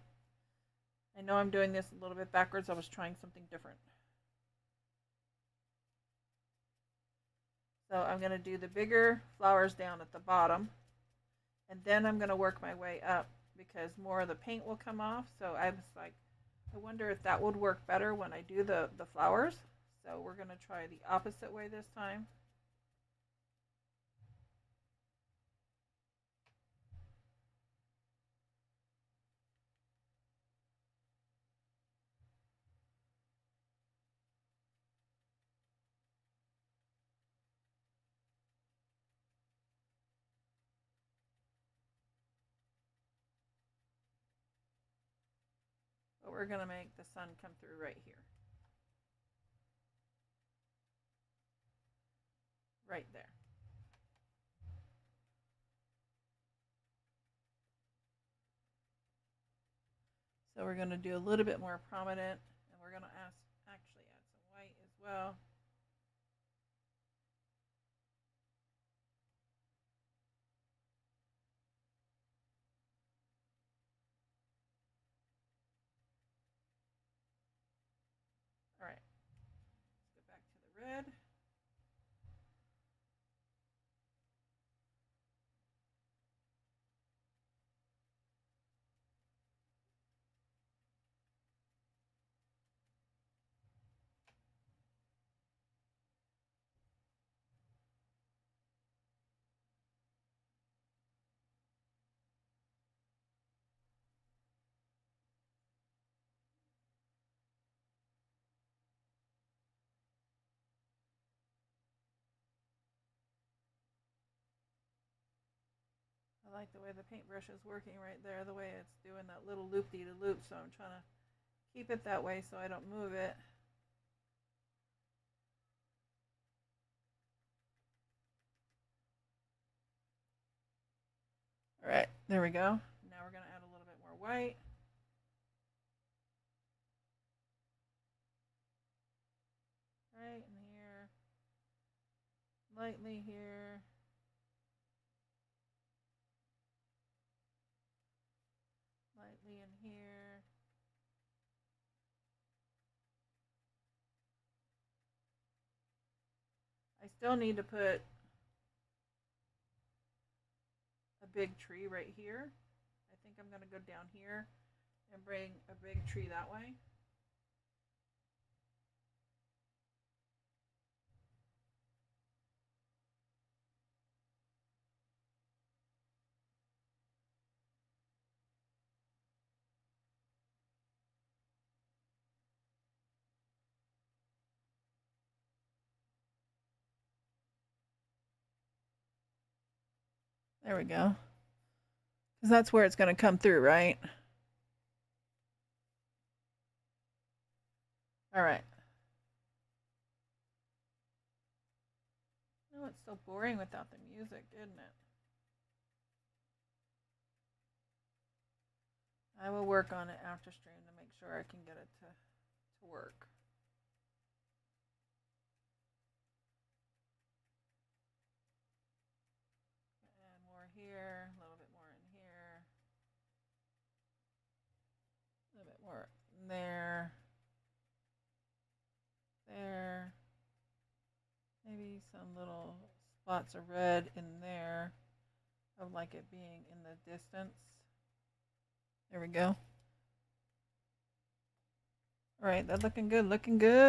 I know I'm doing this a little bit backwards. I was trying something different. So I'm going to do the bigger flowers down at the bottom. And then I'm going to work my way up because more of the paint will come off. So I was like, I wonder if that would work better when I do the flowers. So we're going to try the opposite way this time. But we're going to make the sun come through right here. right there. So we're going to do a little bit more prominent, and we're going to actually add some white as well. All right, let's go back to the red. I like the way the paintbrush is working right there, the way it's doing that little loop-de-loop, so I'm trying to keep it that way so I don't move it. All right, there we go. Now we're going to add a little bit more white. Right in here. Lightly here. Lightly in here. I still need to put a big tree right here. I think I'm going to go down here and bring a big tree that way. There we go. Because that's where it's going to come through, right? All right. No, it's so boring without the music, isn't it? I will work on it after stream to make sure I can get it to work. Add more here, a little bit more in here, a little bit more in there, there. Maybe some little spots of red in there. I would like it being in the distance. There we go. All right, that's looking good,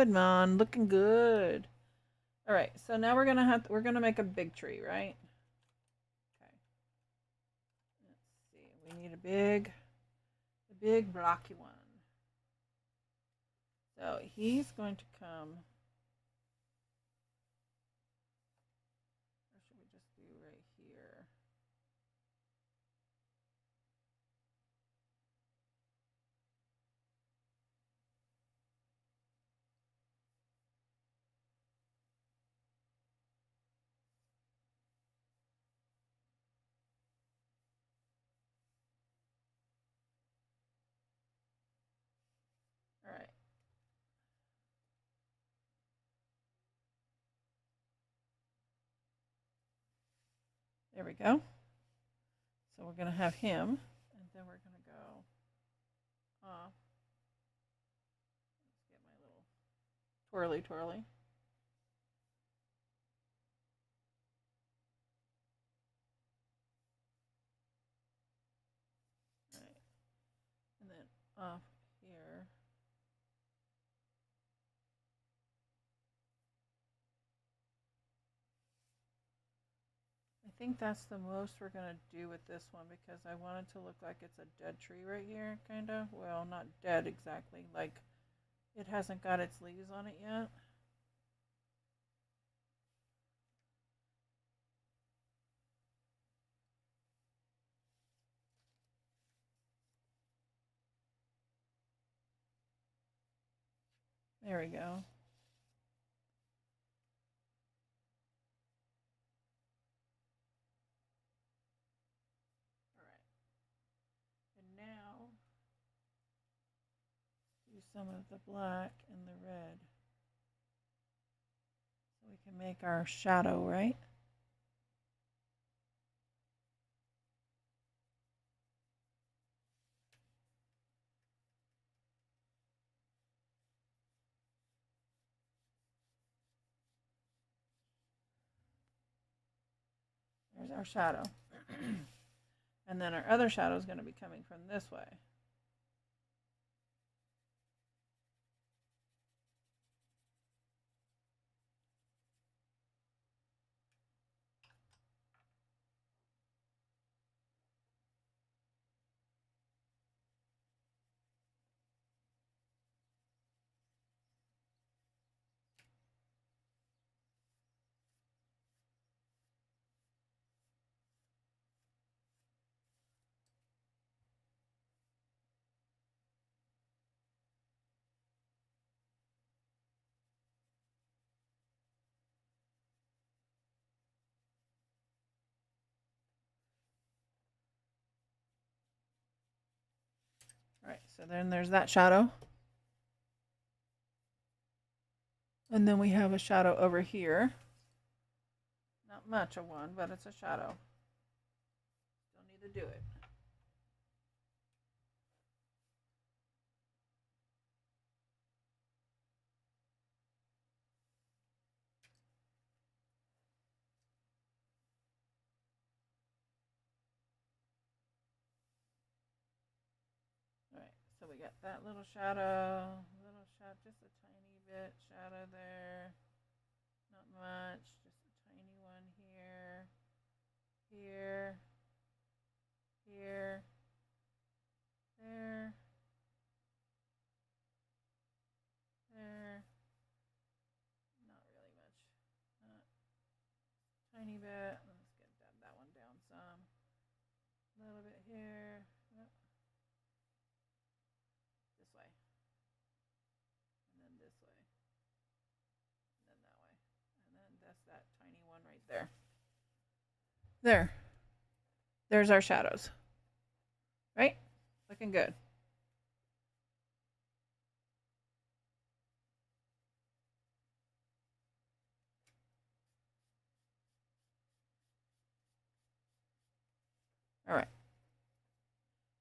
man, looking good. All right, so now we're gonna make a big tree, right? Okay. Let's see, we need a big blocky one. So he's going to come. Or should we just do right here? All right. There we go. So we're going to have him, and then we're going to go off. Let's get my little twirly. All right. And then off here. I think that's the most we're going to do with this one because I want it to look like it's a dead tree right here, kind of. Well, not dead exactly. Like, it hasn't got its leaves on it yet. There we go. do some of the black and the red. So we can make our shadow, right? There's our shadow. And then our other shadow is going to be coming from this way. Right, so then there's that shadow. And then we have a shadow over here. Not much of one, but it's a shadow. Still need to do it. All right, so we got that little shadow, just a tiny bit shadow there. Not much, just a tiny one here, here, here, there, there. Not really much. Tiny bit. Let's get that one down some. A little bit here. This way. And then this way. And then that way. And then that's that tiny one right there. There. There's our shadows. Right? Looking good. All right.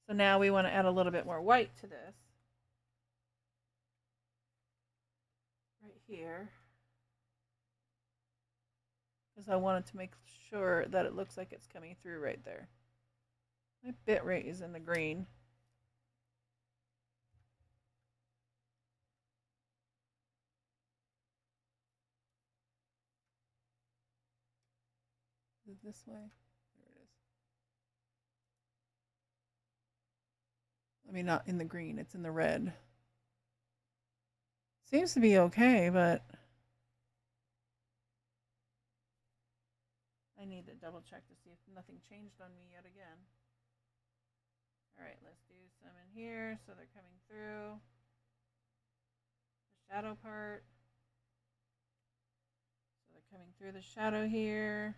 So now we want to add a little bit more white to this. Right here. Because I wanted to make sure that it looks like it's coming through right there. My bit rate is in the green. Is it this way? There it is. I mean, not in the green, it's in the red. Seems to be okay, but I need to double check to see if nothing changed on me yet again. All right, let's do some in here so they're coming through. The shadow part. So they're coming through the shadow here.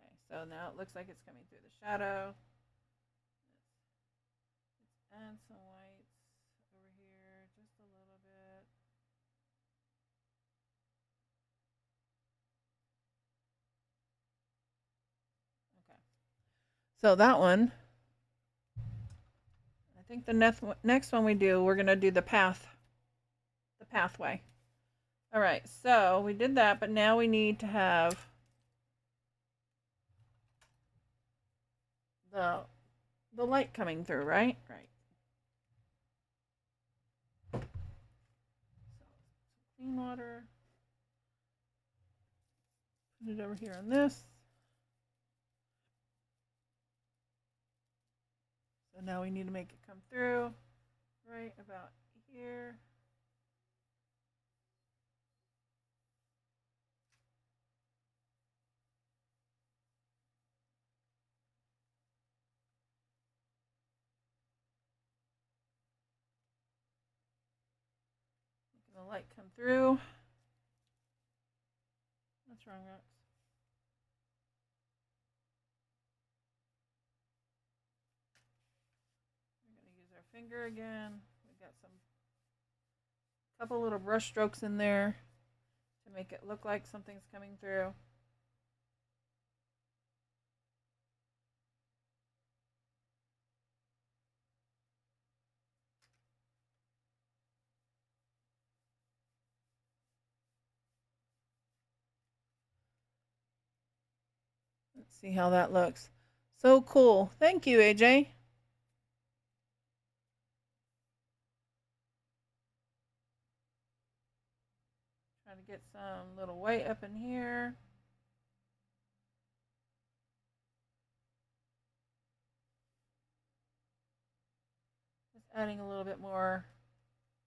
Okay, so now it looks like it's coming through the shadow. Let's add some whites over here, just a little bit. Okay. So that one, I think the next one we do, we're going to do the pathway. All right, so we did that, but now we need to have the light coming through, right? Right. So clean water. Put it over here on this. So now we need to make it come through right about here. Making the light come through. What's wrong, Rox? finger again. We got some couple little brush strokes in there to make it look like something's coming through. Let's see how that looks. So cool. Thank you, AJ. Trying to get some little white up in here. Just adding a little bit more.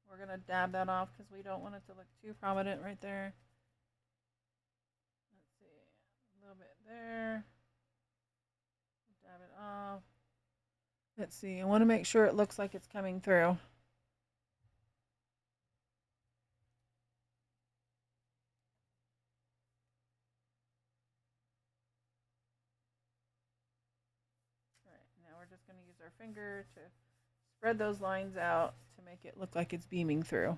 We're going to dab that off because we don't want it to look too prominent right there. Let's see. A little bit there. Dab it off. Let's see. I want to make sure it looks like it's coming through. We're just going to use our finger to spread those lines out to make it look like it's beaming through.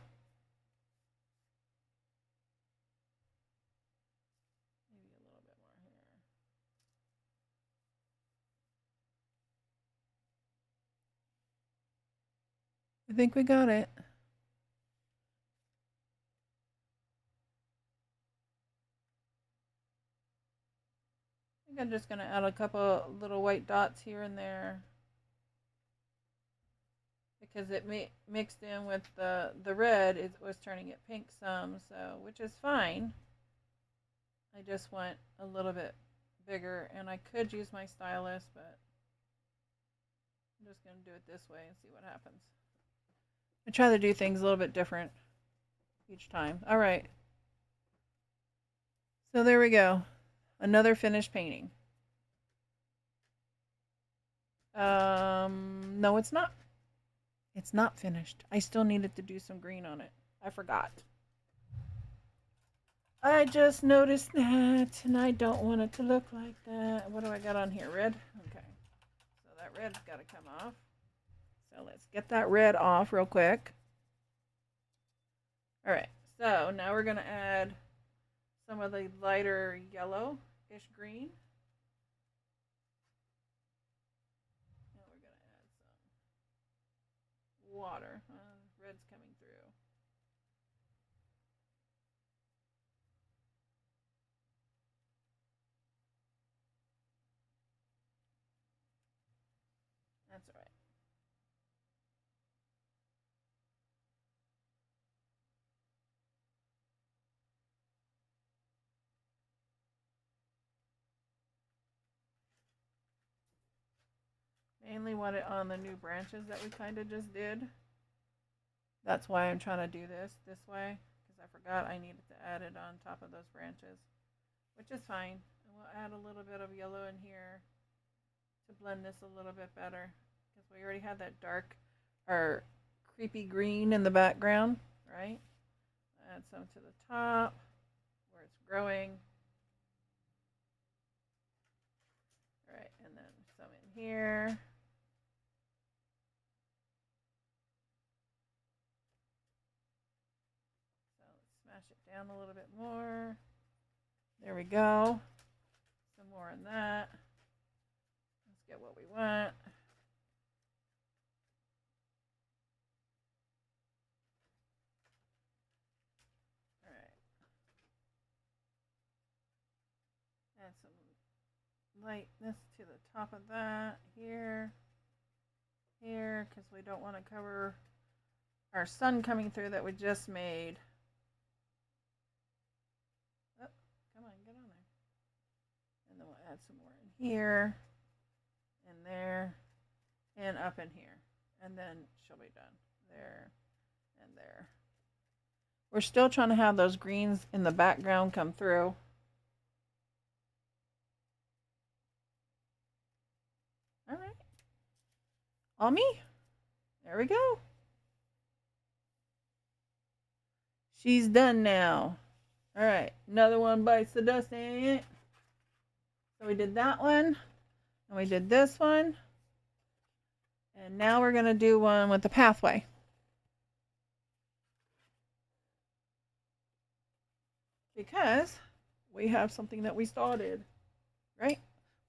Maybe a little bit more here. I think we got it. I think I'm just going to add a couple little white dots here and there because it mixed in with the red. It was turning it pink some, so which is fine. I just want a little bit bigger, and I could use my stylus, but I'm just going to do it this way and see what happens. I try to do things a little bit different each time. All right. So there we go. Another finished painting. No, it's not. It's not finished. I still needed to do some green on it. I forgot. I just noticed that, and I don't want it to look like that. What do I got on here? Red? Okay. So that red's got to come off. So let's get that red off real quick. All right. So now we're going to add some of the lighter yellow-ish green. Now we're going to add some water. Red's coming through. That's all right. Mainly want it on the new branches that we kind of just did. That's why I'm trying to do this way, because I forgot I needed to add it on top of those branches, which is fine. And we'll add a little bit of yellow in here to blend this a little bit better, because we already had that dark or creepy green in the background, right? Add some to the top where it's growing. All right, and then some in here. Down a little bit more. There we go. Some more in that. Let's get what we want. All right. Add some lightness to the top of that here, because we don't want to cover our sun coming through that we just made. Add some more in here, and there, and up in here, and then she'll be done. There and there. We're still trying to have those greens in the background come through. All right. On me. There we go. She's done now. All right. Another one bites the dust, ain't it? So we did that one, and we did this one, And now we're going to do one with the pathway. Because we have something that we started, right?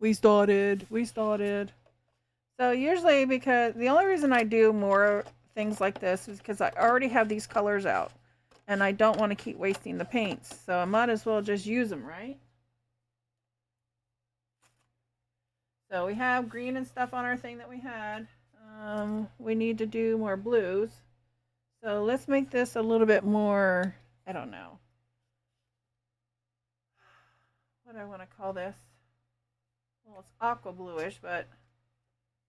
We started. So usually, because the only reason I do more things like this is because I already have these colors out. And I don't want to keep wasting the paints. So I might as well just use them, right? So we have green and stuff on our thing that we had. We need to do more blues. So let's make this a little bit more, I don't know. What do I want to call this? Well, it's aqua bluish, but,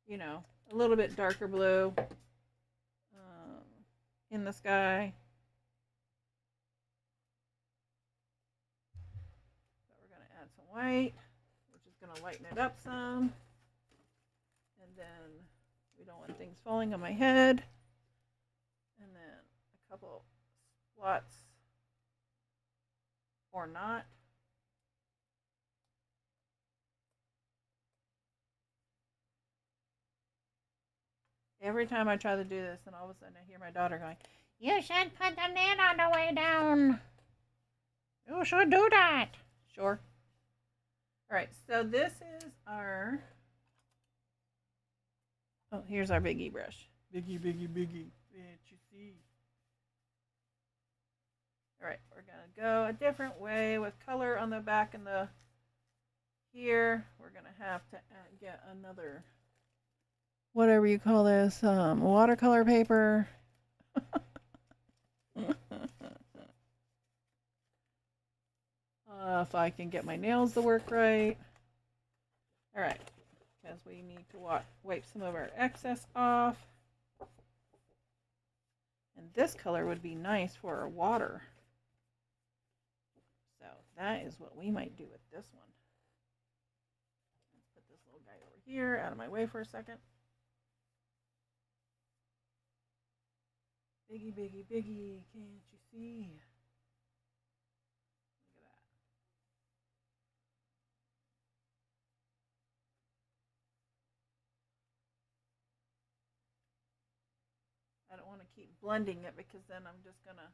you know, a little bit darker blue in the sky. So we're going to add some white, which is going to lighten it up some. And then we don't want things falling on my head. And then a couple spots or not. Every time I try to do this, and all of a sudden I hear my daughter going, "You should put the net on the way down. You should do that." Sure. All right, so this is our, oh, here's our biggie brush. Biggie. Can't you see? All right, we're going to go a different way with color on the back and the here. We're going to have to get another, whatever you call this, watercolor paper. If I can get my nails to work right. All right, because we need to wipe some of our excess off. And this color would be nice for our water. So that is what we might do with this one. Let's put this little guy over here, out of my way for a second. Biggie, can't you see? Look at that. I don't want to keep blending it because then I'm just going to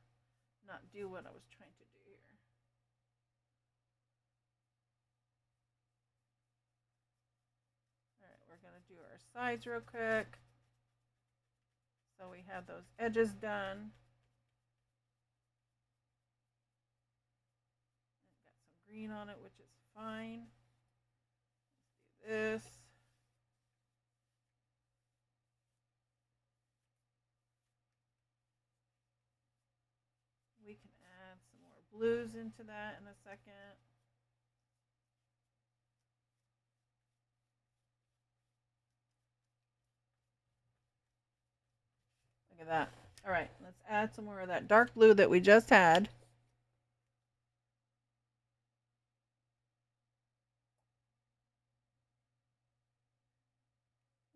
not do what I was trying to do here. All right, we're going to do our sides real quick. So we have those edges done. Got some green on it, which is fine. Let's do this. We can add some more blues into that in a second. Look at that. All right, let's add some more of that dark blue that we just had.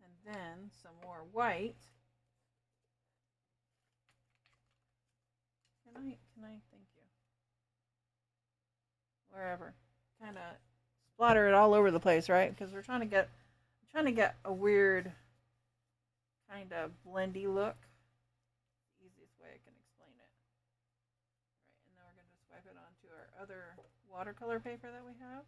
And then some more white. Can I, thank you. Wherever. Kind of splatter it all over the place, right? Because we're trying to get a weird kind of blendy look. Easiest way I can explain it. Right, and then we're going to swipe it onto our other watercolor paper that we have.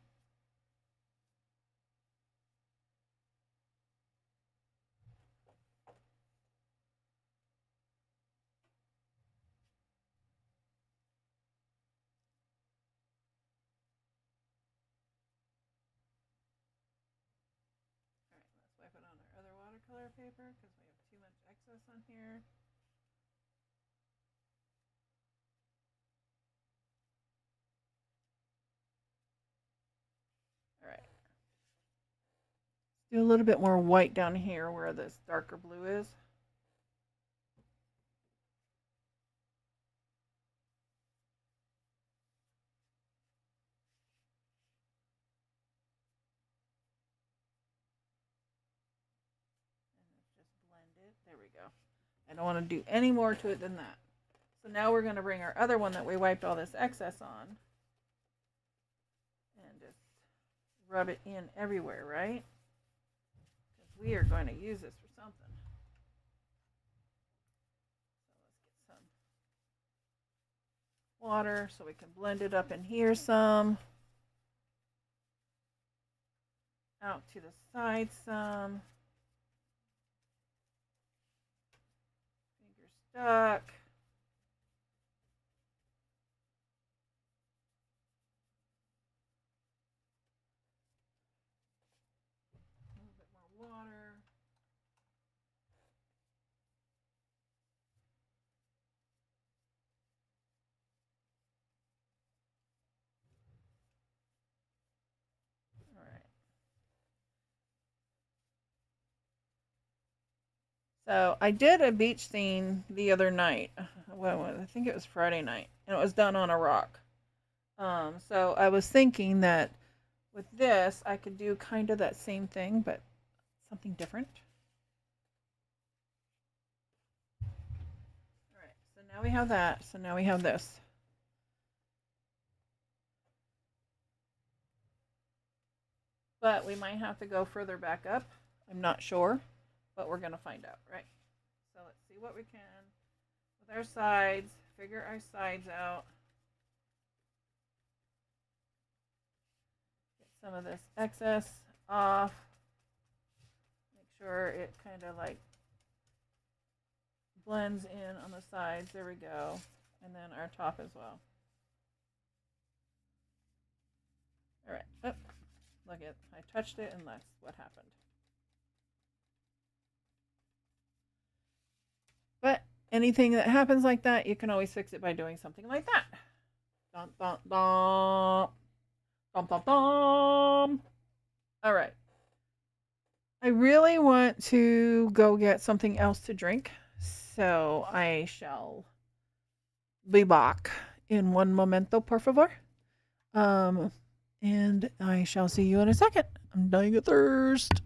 Alright, let's wipe it on our other watercolor paper because we have too much excess on here. Alright. Do a little bit more white down here where this darker blue is. There we go. I don't want to do any more to it than that. So now we're going to bring our other one that we wiped all this excess on and just rub it in everywhere, right? Because we are going to use this for something. water so we can blend it up in here some. Out to the side some. Finger stuck. A little bit more water. All right. So I did a beach scene the other night. Well, I think it was Friday night, and it was done on a rock. So I was thinking that with this, I could do kind of that same thing, but something different. All right. So now we have that. So now we have this. But we might have to go further back up. I'm not sure, but we're going to find out, right? So let's see what we can with our sides, figure our sides out. Get some of this excess off. Make sure it kind of like blends in on the sides. There we go. And then our top as well. All right. Oh, look at, I touched it and that's what happened. But anything that happens like that, you can always fix it by doing something like that. Dun, dun, dun. Dum, dum, dum. All right. I really want to go get something else to drink, so I shall be back in one momento, por favor. And I shall see you in a second. I'm dying of thirst.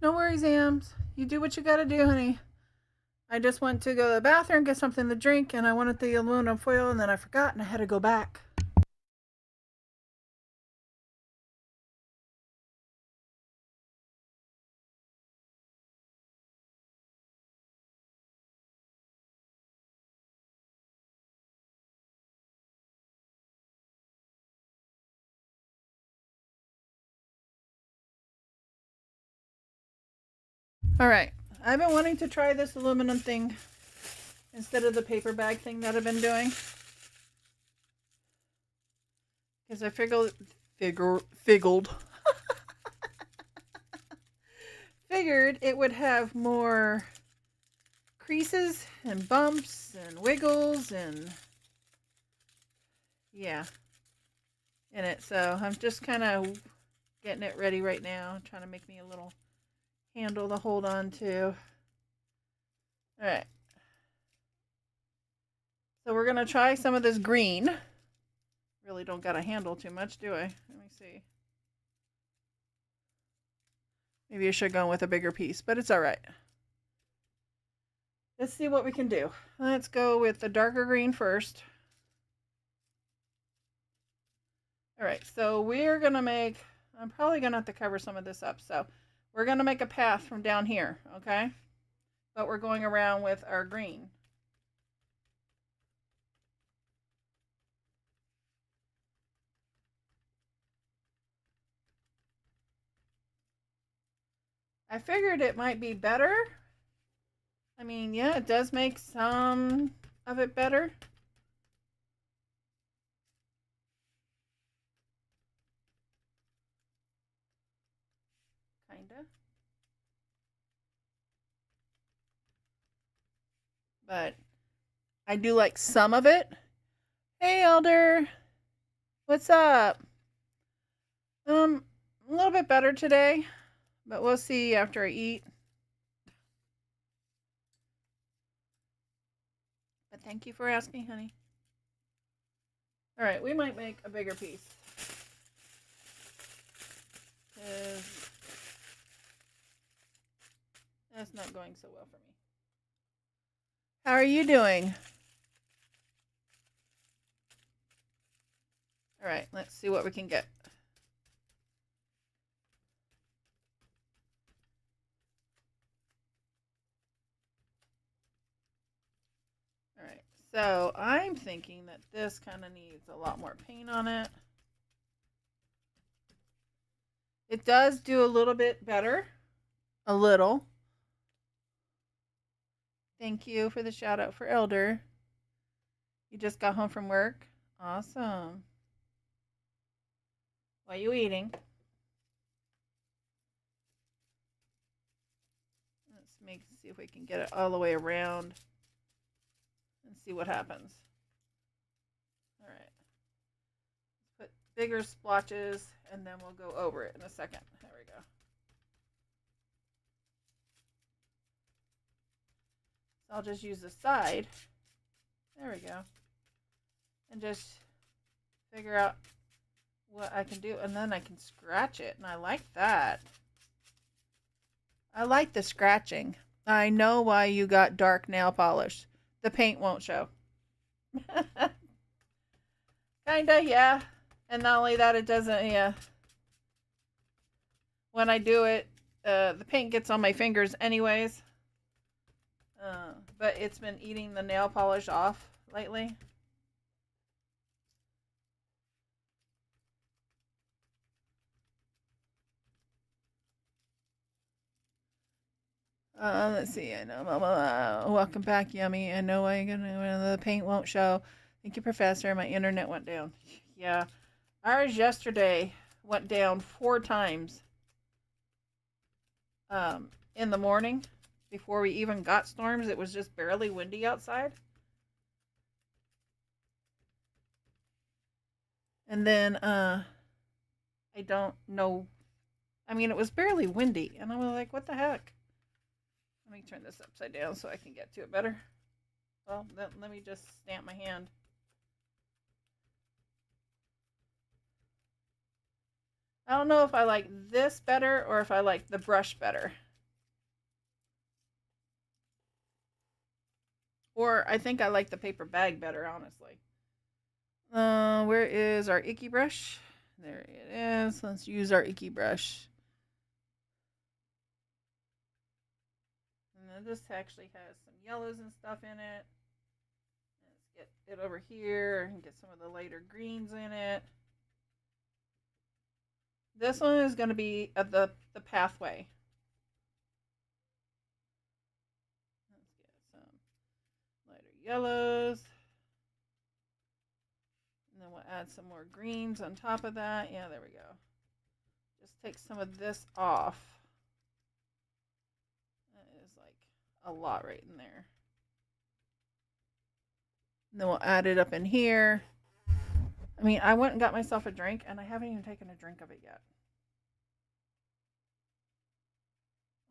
No worries, Ams. You do what you gotta do, honey. I just went to go to the bathroom, get something to drink, and I wanted the aluminum foil, and then I forgot, and I had to go back. All right. I've been wanting to try this aluminum thing instead of the paper bag thing that I've been doing. Because I figured it would have more creases and bumps and wiggles and yeah in it. So I'm just kind of getting it ready right now, trying to make me a little handle to hold on to. All right. So we're going to try some of this green. Really don't got to handle too much, do I? Let me see. Maybe I should have gone with a bigger piece, but it's all right. Let's see what we can do. Let's go with the darker green first. All right, so we're going to make, I'm probably going to have to cover some of this up. So we're going to make a path from down here, okay? But we're going around with our green. I figured it might be better. I mean, yeah, it does make some of it better. Kinda. But I do like some of it. Hey, Elder. What's up? A little bit better today, but we'll see after I eat. But thank you for asking, honey. All right, we might make a bigger piece. That's not going so well for me. How are you doing? All right, let's see what we can get. All right, so I'm thinking that this kind of needs a lot more paint on it. It does do a little bit better. A little. Thank you for the shout out for Elder. You just got home from work? Awesome. What are you eating? Let's see if we can get it all the way around and see what happens. All right. Let's put bigger splotches and then we'll go over it in a second. There we go. So I'll just use the side. There we go. And just figure out what I can do. And then I can scratch it. And I like that. I like the scratching. I know why you got dark nail polish. The paint won't show. Kinda, yeah. And not only that, it doesn't, yeah. When I do it, the paint gets on my fingers anyways. But it's been eating the nail polish off lately. Let's see. I know. Welcome back, Yummy. I know why the paint won't show. Thank you, Professor. My internet went down. Yeah. Ours yesterday went down 4 times. In the morning, before we even got storms, it was just barely windy outside. And then, I don't know. I mean, it was barely windy. And I was like, what the heck? Let me turn this upside down so I can get to it better. Well, then let me just stamp my hand. I don't know if I like this better or if I like the brush better. Or I think I like the paper bag better, honestly. Where is our icky brush? There it is. Let's use our icky brush. And then this actually has some yellows and stuff in it. Let's get it over here and get some of the lighter greens in it. This one is going to be the pathway. Let's get some lighter yellows. And then we'll add some more greens on top of that. Yeah, there we go. Just take some of this off. That is like a lot right in there. And then we'll add it up in here. I mean, I went and got myself a drink, and I haven't even taken a drink of it yet.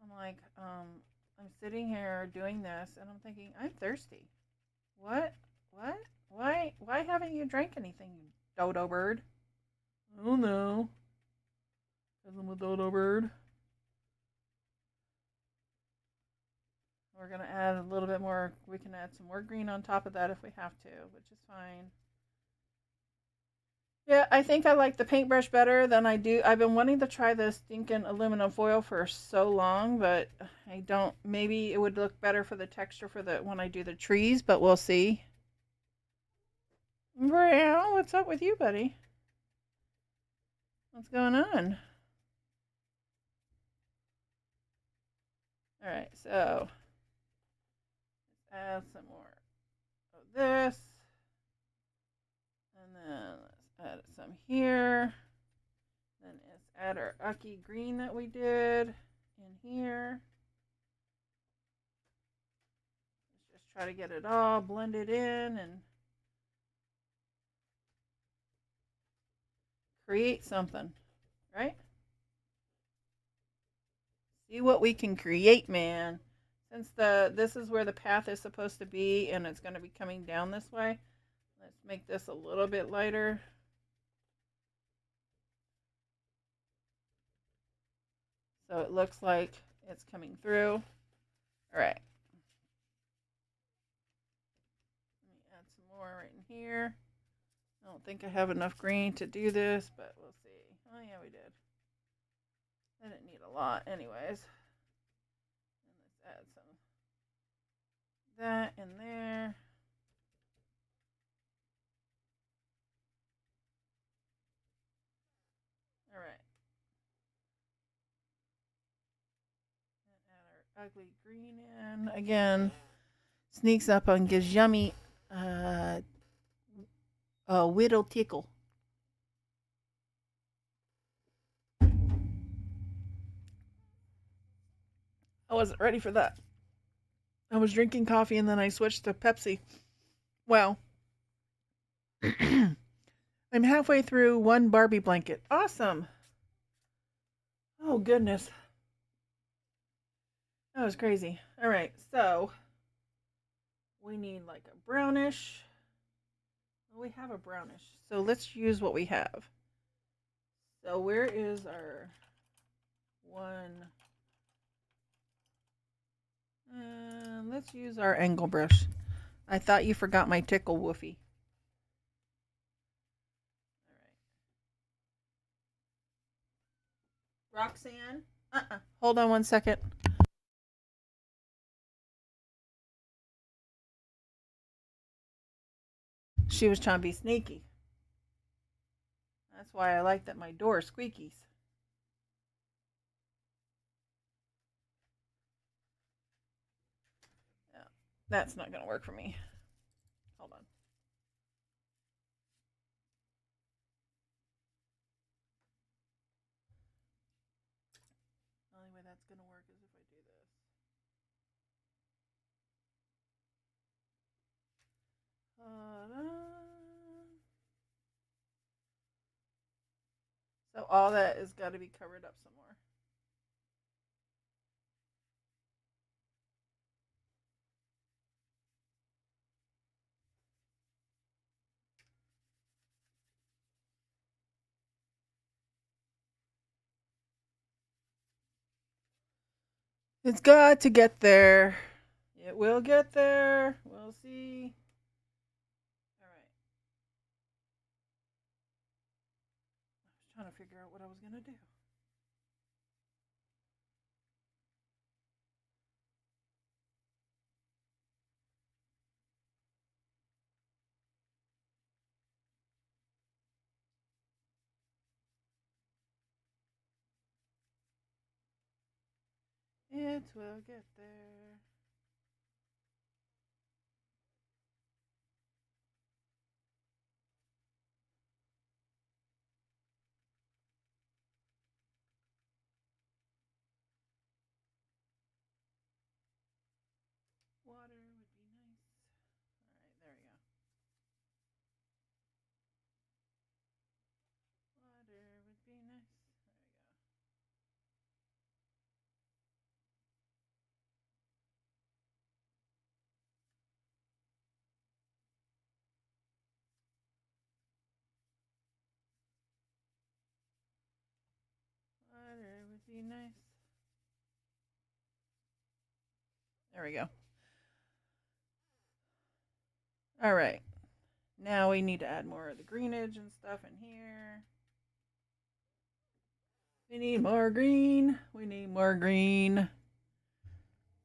I'm like, I'm sitting here doing this, and I'm thinking, I'm thirsty. What? Why haven't you drank anything, you dodo bird? Oh no. Because I'm a dodo bird. We're going to add a little bit more. We can add some more green on top of that if we have to, which is fine. Yeah, I think I like the paintbrush better than I do. I've been wanting to try this stinking aluminum foil for so long, but I don't. Maybe it would look better for the texture for the when I do the trees, but we'll see. Brown, what's up with you, buddy? What's going on? All right, so let's add some more of this, and then let's add some here. Then let's add our Ucky green that we did in here. Let's just try to get it all blended in and create something, right? See what we can create, man. Since this is where the path is supposed to be and it's going to be coming down this way, let's make this a little bit lighter. So it looks like it's coming through. All right. Let me add some more right in here. I don't think I have enough green to do this, but we'll see. Oh, yeah, we did. I didn't need a lot anyways. And let's add some of that in there. All right. And add our ugly green in. Again, sneaks up and gives yummy whittle tickle. I wasn't ready for that. I was drinking coffee and then I switched to Pepsi. Wow. I'm halfway through one Barbie blanket. Awesome. Oh, goodness. That was crazy. All right, so we need like a brownish. Well, we have a brownish. So let's use what we have. So where is our one? Let's use our angle brush. I thought you forgot my tickle woofy. All right. Roxanne? Hold on one second. She was trying to be sneaky. That's why I like that my door squeakies. Yeah, that's not going to work for me. Hold on. The only way that's going to work is if I do this. So all that has got to be covered up some more. It's got to get there. It will get there. We'll see. All right. I was trying to figure out what I was going to do. It will get there. Water would be nice. All right, there we go. Water would be nice. There we go. Water would be nice. There we go. All right. Now we need to add more of the greenage and stuff in here. We need more green. We need more green.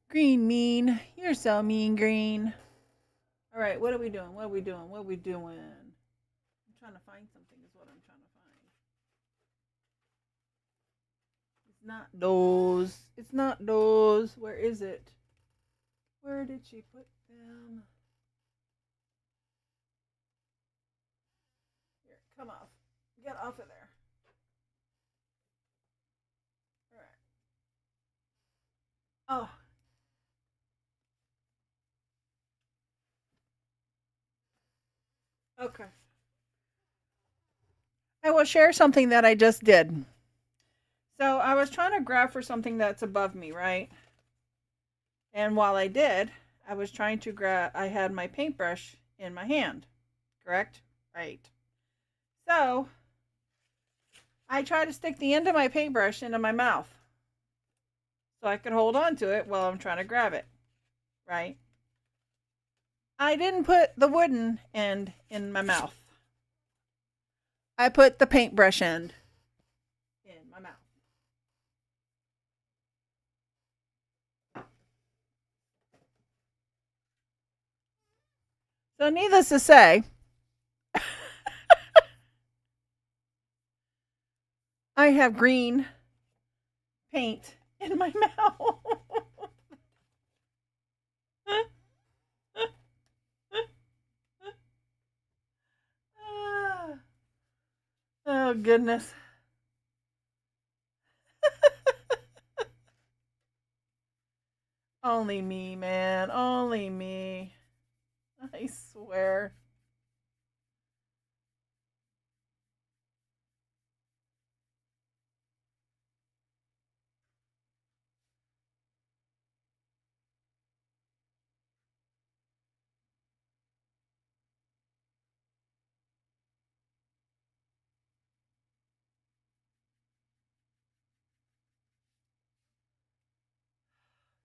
Green mean. You're so mean, green. All right, what are we doing? What are we doing? What are we doing? I'm trying to find something is what I'm trying to find. It's not those. It's not those. Where is it? Where did she put them? Here, come off. Get off of there. All right. Oh. Okay. I will share something that I just did. So I was trying to grab for something that's above me, right? And while I did, I was trying to grab, I had my paintbrush in my hand, correct? Right. So I tried to stick the end of my paintbrush into my mouth so I could hold on to it while I'm trying to grab it, right? I didn't put the wooden end in my mouth. I put the paintbrush end in my mouth. So, needless to say, I have green paint in my mouth. Oh, goodness. Only me, man. Only me. I swear.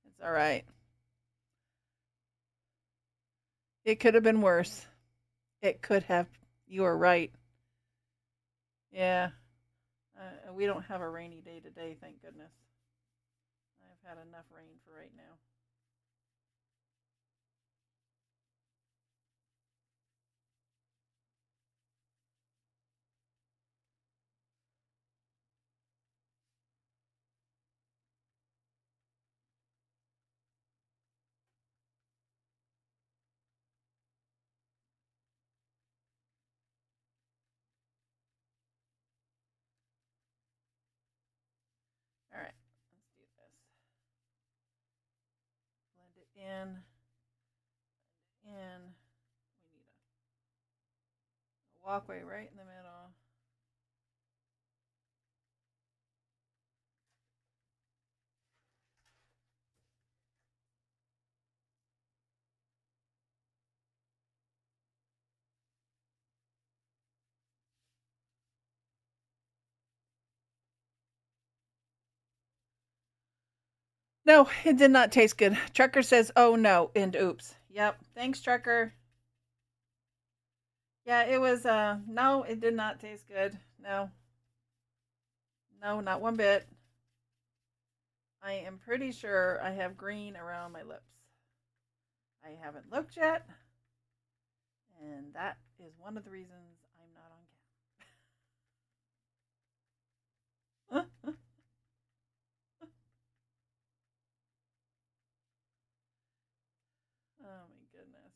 It's all right. It could have been worse. It could have. You were right. Yeah. We don't have a rainy day today, thank goodness. I've had enough rain for right now. All right, let's do this. Blend it in. In. We need a walkway right in the middle. No, it did not taste good. Trucker says, oh no, and oops. Yep. Thanks, Trucker. Yeah, it was, no, it did not taste good. No. No, not one bit. I am pretty sure I have green around my lips. I haven't looked yet, and that is one of the reasons I'm not on camera. Oh my goodness.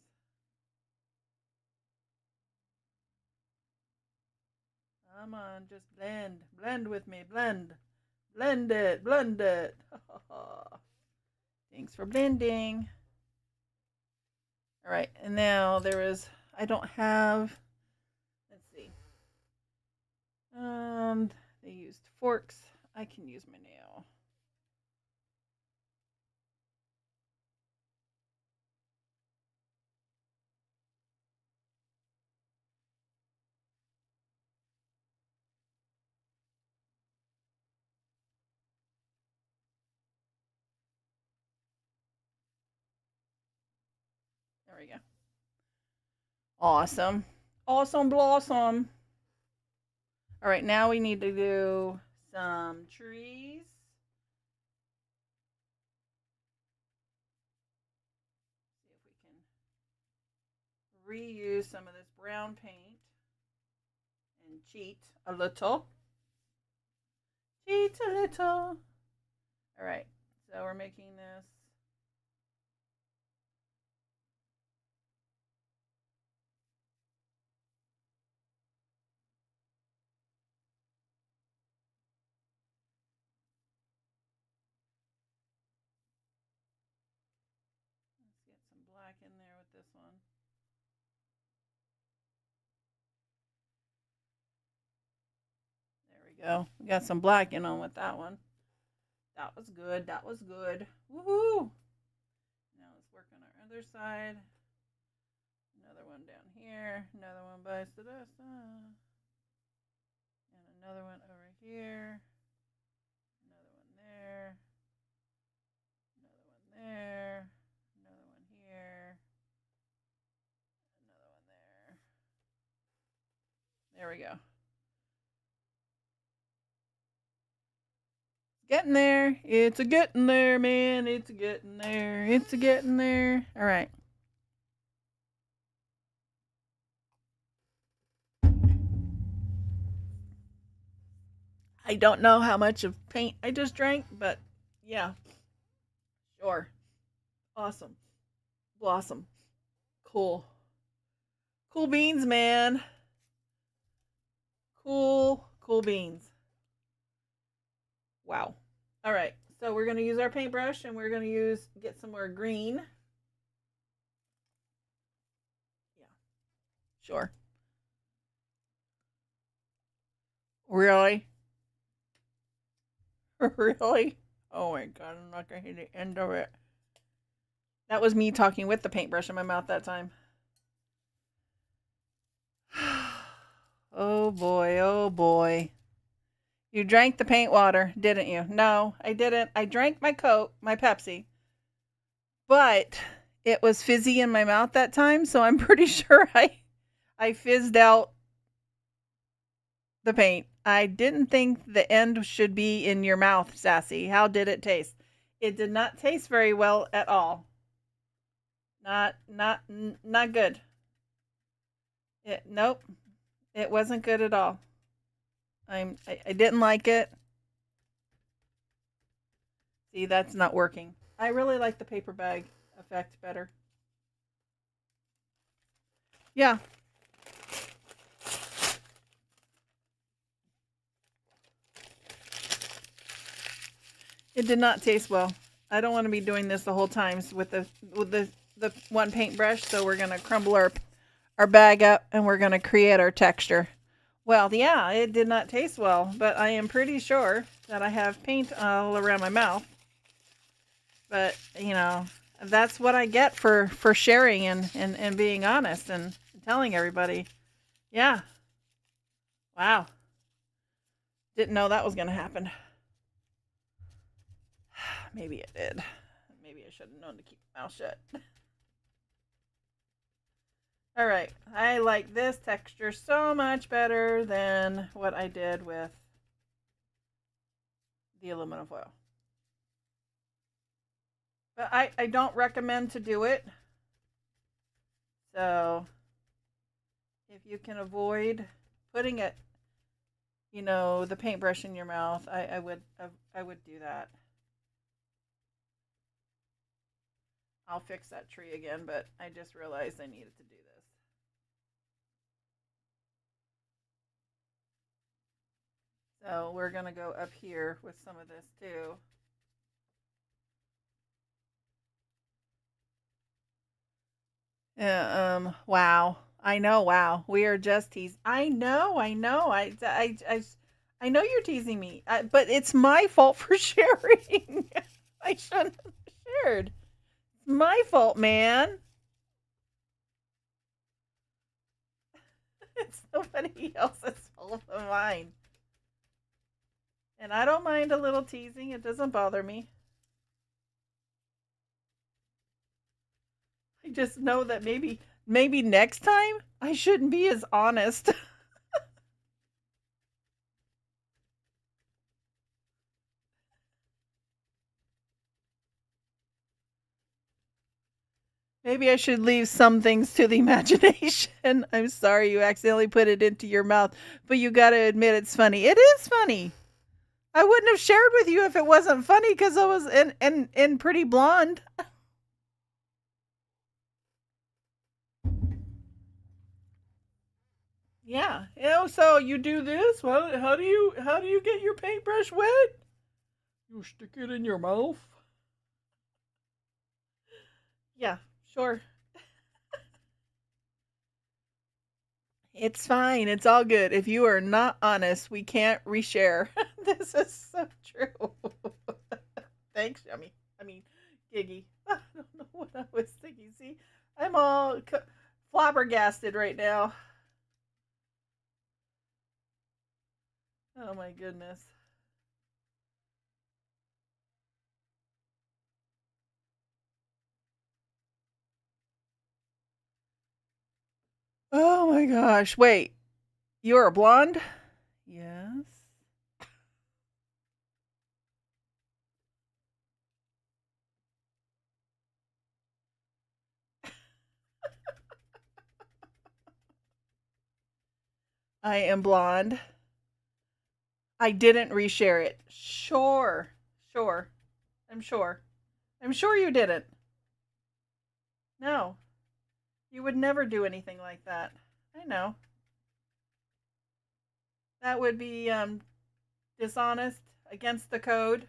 Come on, just blend. Blend with me. Blend. Blend it. Blend it. Thanks for blending. All right, and now there is, I don't have, let's see. They used forks. I can use my nail. There we go. Awesome. Awesome blossom. All right, now we need to do some trees. See if we can reuse some of this brown paint and cheat a little. Cheat a little. All right, so we're making this. Let's get some black in there with this one. There we go. We got some black in on with that one. That was good. That was good. Woohoo! Now let's work on our other side. Another one down here. Another one by Sedesta. And another one over here. Another one there. Another one there. Another one here. Another one there. There we go. Getting there. It's a getting there, man. It's a getting there. It's a getting there. All right. I don't know how much of paint I just drank, but yeah. Sure. Awesome. Blossom. Cool. Cool beans, man. Cool beans. Wow. All right. So we're going to use our paintbrush and we're going to get some more green. Yeah. Sure. Really? Really? Oh my god, I'm not going to hit the end of it. That was me talking with the paintbrush in my mouth that time. Oh boy, oh boy. You drank the paint water, didn't you? No, I didn't. I drank my Coke, my Pepsi. But it was fizzy in my mouth that time, so I'm pretty sure I fizzed out the paint. I didn't think the end should be in your mouth, Sassy. How did it taste? It did not taste very well at all. Not good. Nope. It wasn't good at all. I didn't like it. See, that's not working. I really like the paper bag effect better. Yeah. It did not taste well. I don't want to be doing this the whole time with the one paintbrush, so we're going to crumble our bag up and we're going to create our texture. Well, yeah, it did not taste well, but I am pretty sure that I have paint all around my mouth. But, you know, that's what I get for sharing and being honest and telling everybody. Yeah. Wow. Didn't know that was going to happen. maybe I did. Maybe I should have known to keep my mouth shut. All right, I like this texture so much better than what I did with the aluminum foil. But I don't recommend to do it. So if you can avoid putting it, the paintbrush in your mouth, I would do that. I'll fix that tree again, but I just realized I needed to do this. So we're going to go up here with some of this too. Wow. I know, wow. We are just teasing. I know. I know you're teasing me, but it's my fault for sharing. I shouldn't have shared. It's my fault, man. It's nobody else's fault but mine. And I don't mind a little teasing. It doesn't bother me. I just know that maybe next time I shouldn't be as honest. Maybe I should leave some things to the imagination. I'm sorry you accidentally put it into your mouth, but you got to admit it's funny. It is funny. I wouldn't have shared with you if it wasn't funny because I was in Pretty Blonde. Yeah. So you do this? Well, how do you get your paintbrush wet? You stick it in your mouth. Yeah, sure. It's fine. It's all good. If you are not honest, we can't reshare. This is so true. Thanks, Yummy. I mean, Giggy. I don't know what I was thinking. See, I'm all flabbergasted right now. Oh my goodness. Oh my gosh. Wait, you're a blonde? Yes. I am blonde. I didn't reshare it. Sure. Sure. I'm sure. I'm sure you didn't. No. You would never do anything like that. I know. That would be dishonest, against the code.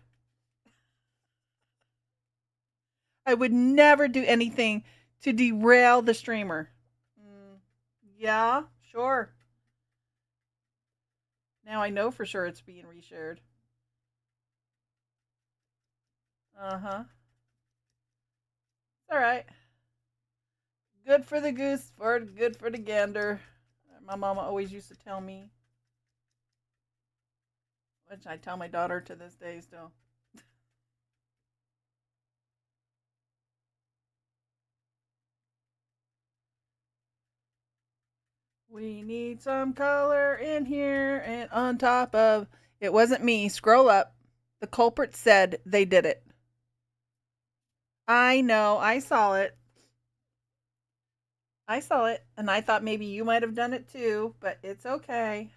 I would never do anything to derail the streamer. Mm, yeah, sure. Now I know for sure it's being reshared. Uh huh. All right. Good for the goose, for good for the gander. My mama always used to tell me, which I tell my daughter to this day still. We need some color in here and on top of. It wasn't me. Scroll up. The culprit said they did it. I know. I saw it. I saw it. And I thought maybe you might have done it too, but it's okay.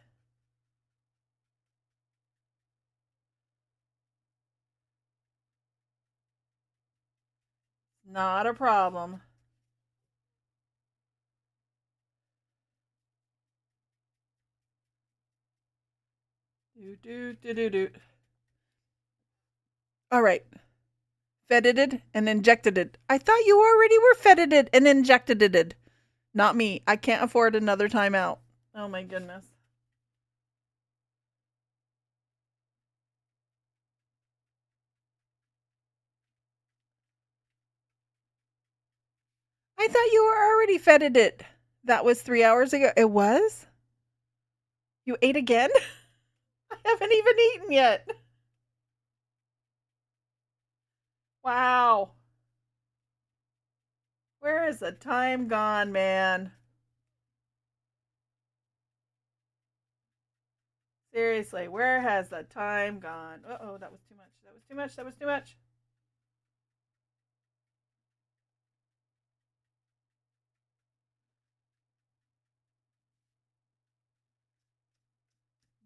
Not a problem. Do, do, do, do, do. All right. Fetted it and injected it. I thought you already were fetted it and injected it. Not me. I can't afford another timeout. Oh my goodness. I thought you were already fetted it. That was 3 hours ago. It was? You ate again? I haven't even eaten yet. Wow. Where is the time gone, man? Seriously, where has the time gone? Uh-oh, that was too much. That was too much. That was too much.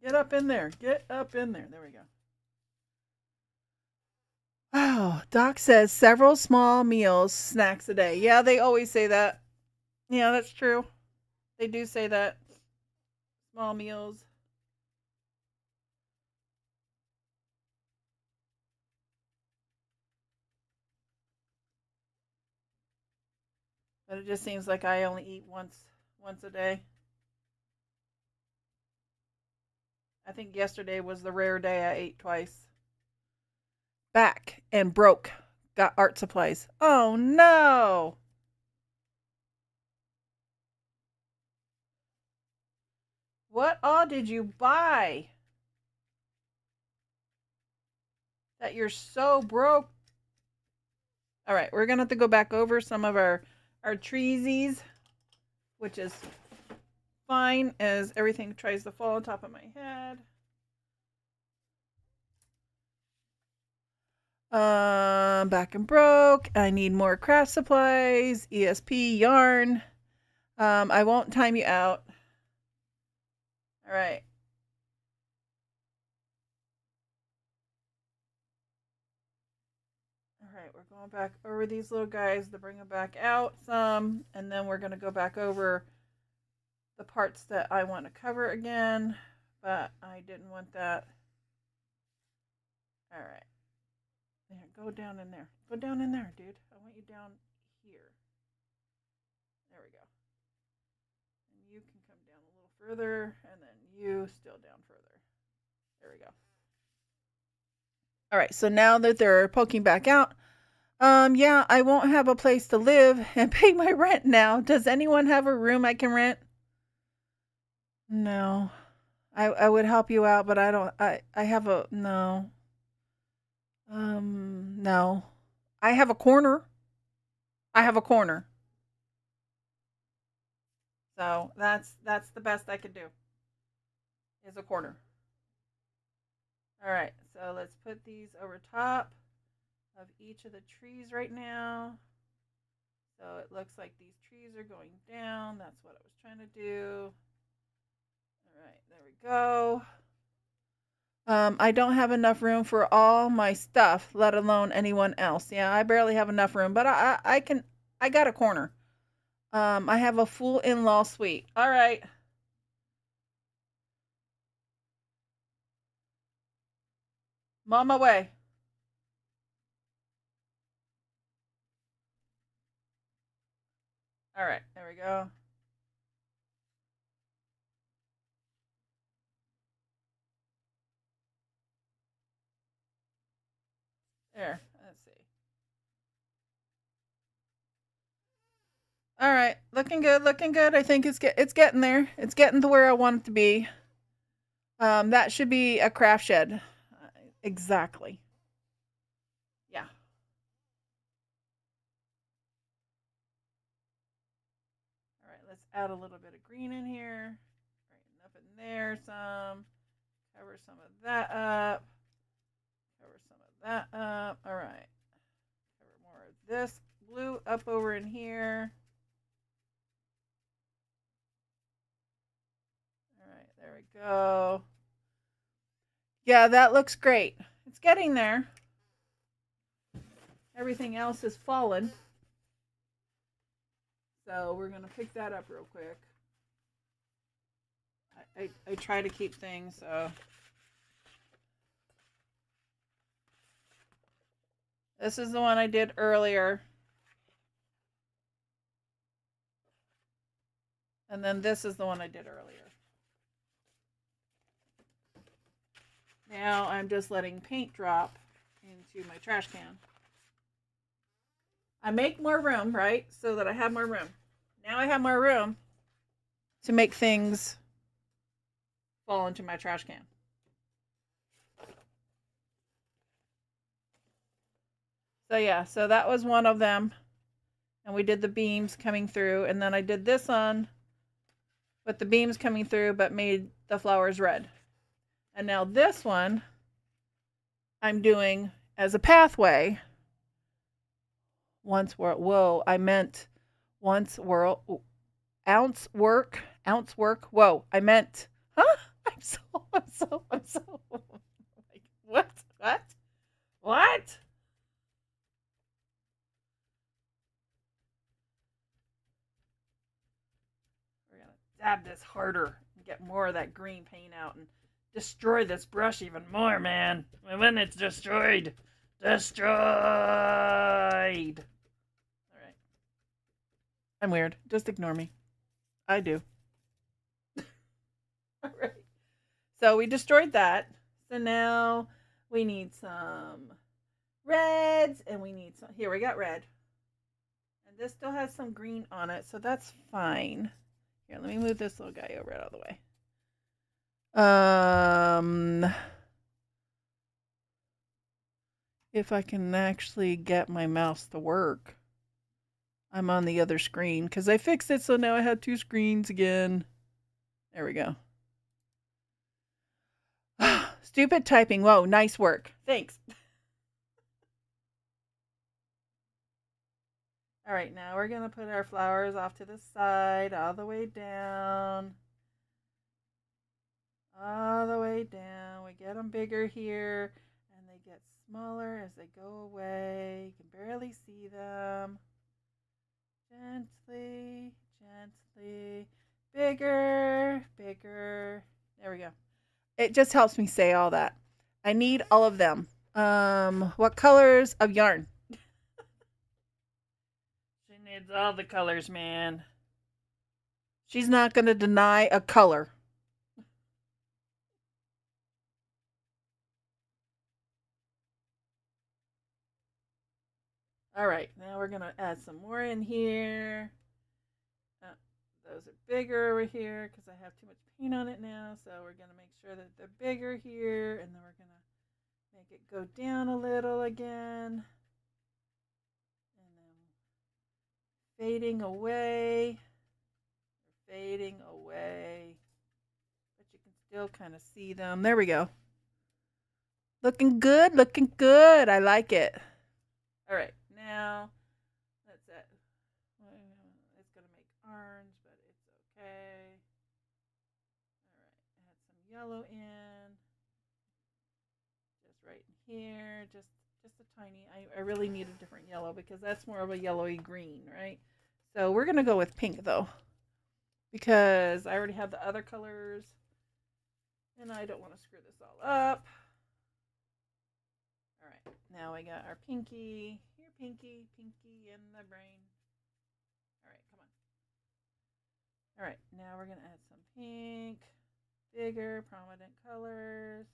Get up in there. Get up in there. There we go. Wow. Doc says several small meals, snacks a day. Yeah, they always say that. Yeah, that's true. They do say that. Small meals. But it just seems like I only eat once a day. I think yesterday was the rare day I ate twice. Back and broke. Got art supplies. Oh no. What all did you buy? That you're so broke. All right, we're gonna have to go back over some of our treesies, which is fine as everything tries to fall on top of my head. Back and broke. I need more craft supplies, ESP, yarn. I won't time you out. All right. All right, we're going back over these little guys to bring them back out some, and then we're going to go back over the parts that I want to cover again, but I didn't want that. All right. There, go down in there. Go down in there, dude. I want you down here. There we go. And you can come down a little further, and then you still down further. There we go. All right, so now that they're poking back out, yeah, I won't have a place to live and pay my rent now. Does anyone have a room I can rent? No. I would help you out, but I don't I have a no. No. I have a corner. I have a corner. So that's the best I could do. Is a corner. All right. So let's put these over top of each of the trees right now. So it looks like these trees are going down. That's what I was trying to do. All right, there we go. I don't have enough room for all my stuff, let alone anyone else. Yeah, I barely have enough room, but I got a corner. I have a full in-law suite. All right. I'm on my way. All right, there we go. There, let's see. All right, looking good, looking good. I think it's getting there. It's getting to where I want it to be. That should be a craft shed. Exactly. Yeah. All right, let's add a little bit of green in here. Right, enough in there. Some. Cover some of that up. Cover some of that up. All right. Cover more of this blue up over in here. All right, there we go. Yeah, that looks great. It's getting there. Everything else is fallen. So we're going to pick that up real quick. I try to keep things. This is the one I did earlier. And then this is the one I did earlier. Now I'm just letting paint drop into my trash can. I make more room, right? So that I have more room. Now I have more room to make things fall into my trash can. So yeah, so that was one of them. And we did the beams coming through. And then I did this one with the beams coming through, but made the flowers red. And now this one I'm doing as a pathway. Once world. Whoa, I meant once world. Ounce work. Ounce work. Whoa, I meant. Huh? I'm so. Like, what? What? What? We're gonna dab this harder and get more of that green paint out and destroy this brush even more, man. And when it's destroyed. Destroyed. All right. I'm weird. Just ignore me. I do. All right. So we destroyed that. So now we need some reds and we need some. Here, we got red. And this still has some green on it, so that's fine. Here, let me move this little guy over out of the way. If I can actually get my mouse to work. I'm on the other screen because I fixed it, so now I have two screens again. There we go. Stupid typing. Whoa, nice work. Thanks. All right, now we're going to put our flowers off to the side, all the way down. All the way down. We get them bigger here, and they get smaller as they go away. You can barely see them. Gently, gently. Bigger, bigger. There we go. It just helps me say all that. I need all of them. What colors of yarn? She needs all the colors, man. She's not going to deny a color. All right, now we're going to add some more in here. Those are bigger over here because I have too much paint on it now. So we're going to make sure that they're bigger here. And then we're going to make it go down a little again. And then fading away. Fading away. But you can still kind of see them. There we go. Looking good, looking good. I like it. All right, now that's it. It's going to make orange, but it's okay. All right, add some yellow in. Just right in here, just a tiny. I really need a different yellow because that's more of a yellowy green, right? So we're going to go with pink though because I already have the other colors and I don't want to screw this all up. All right, now we got our pinky. Here, pinky, pinky in the brain. All right, come on. All right, now we're going to add some pink, bigger, prominent colors.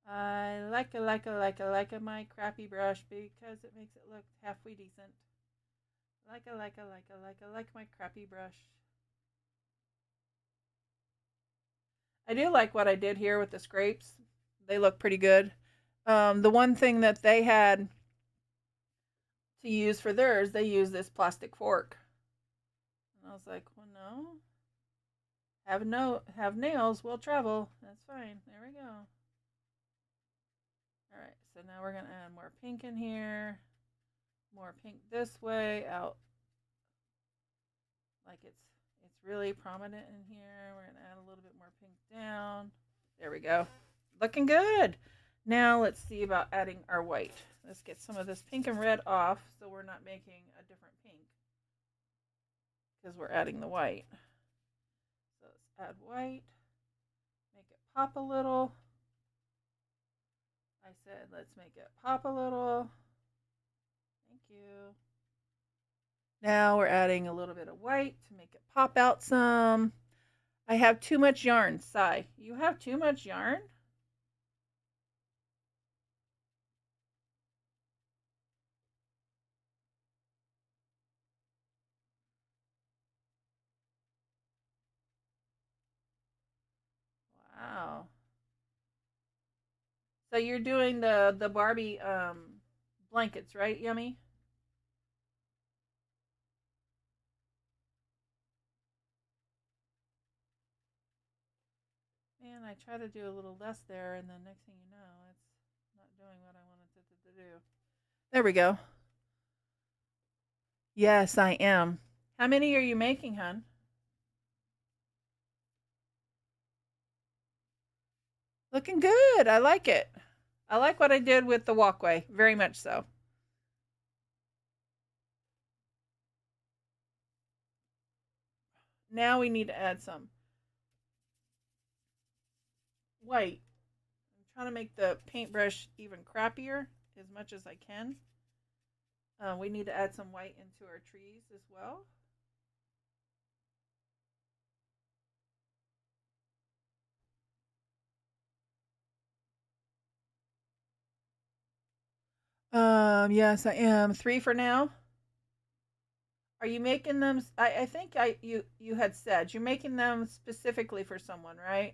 I like my crappy brush because it makes it look halfway decent. Like my crappy brush. I do like what I did here with the scrapes. They look pretty good. The one thing that they had to use for theirs, they used this plastic fork. And I was like, well, no. Have nails will travel. That's fine. There we go. All right, so now we're going to add more pink in here. More pink this way, out like it's really prominent in here. We're going to add a little bit more pink down. There we go. Looking good. Now let's see about adding our white. Let's get some of this pink and red off so we're not making a different pink because we're adding the white. So let's add white. Make it pop a little. I said let's make it pop a little. Thank you. Now we're adding a little bit of white to make it pop out some. I have too much yarn. Sigh. You have too much yarn? Wow. So you're doing the Barbie blankets, right? Yummy. Man, I try to do a little less there, and then next thing you know, it's not doing what I wanted it to do. There we go. Yes, I am. How many are you making, hon? Looking good. I like it. I like what I did with the walkway, very much so. Now we need to add some white. I'm trying to make the paintbrush even crappier as much as I can. We need to add some white into our trees as well. Yes, I am. 3 for now. Are you making them? I think you had said you're making them specifically for someone, right?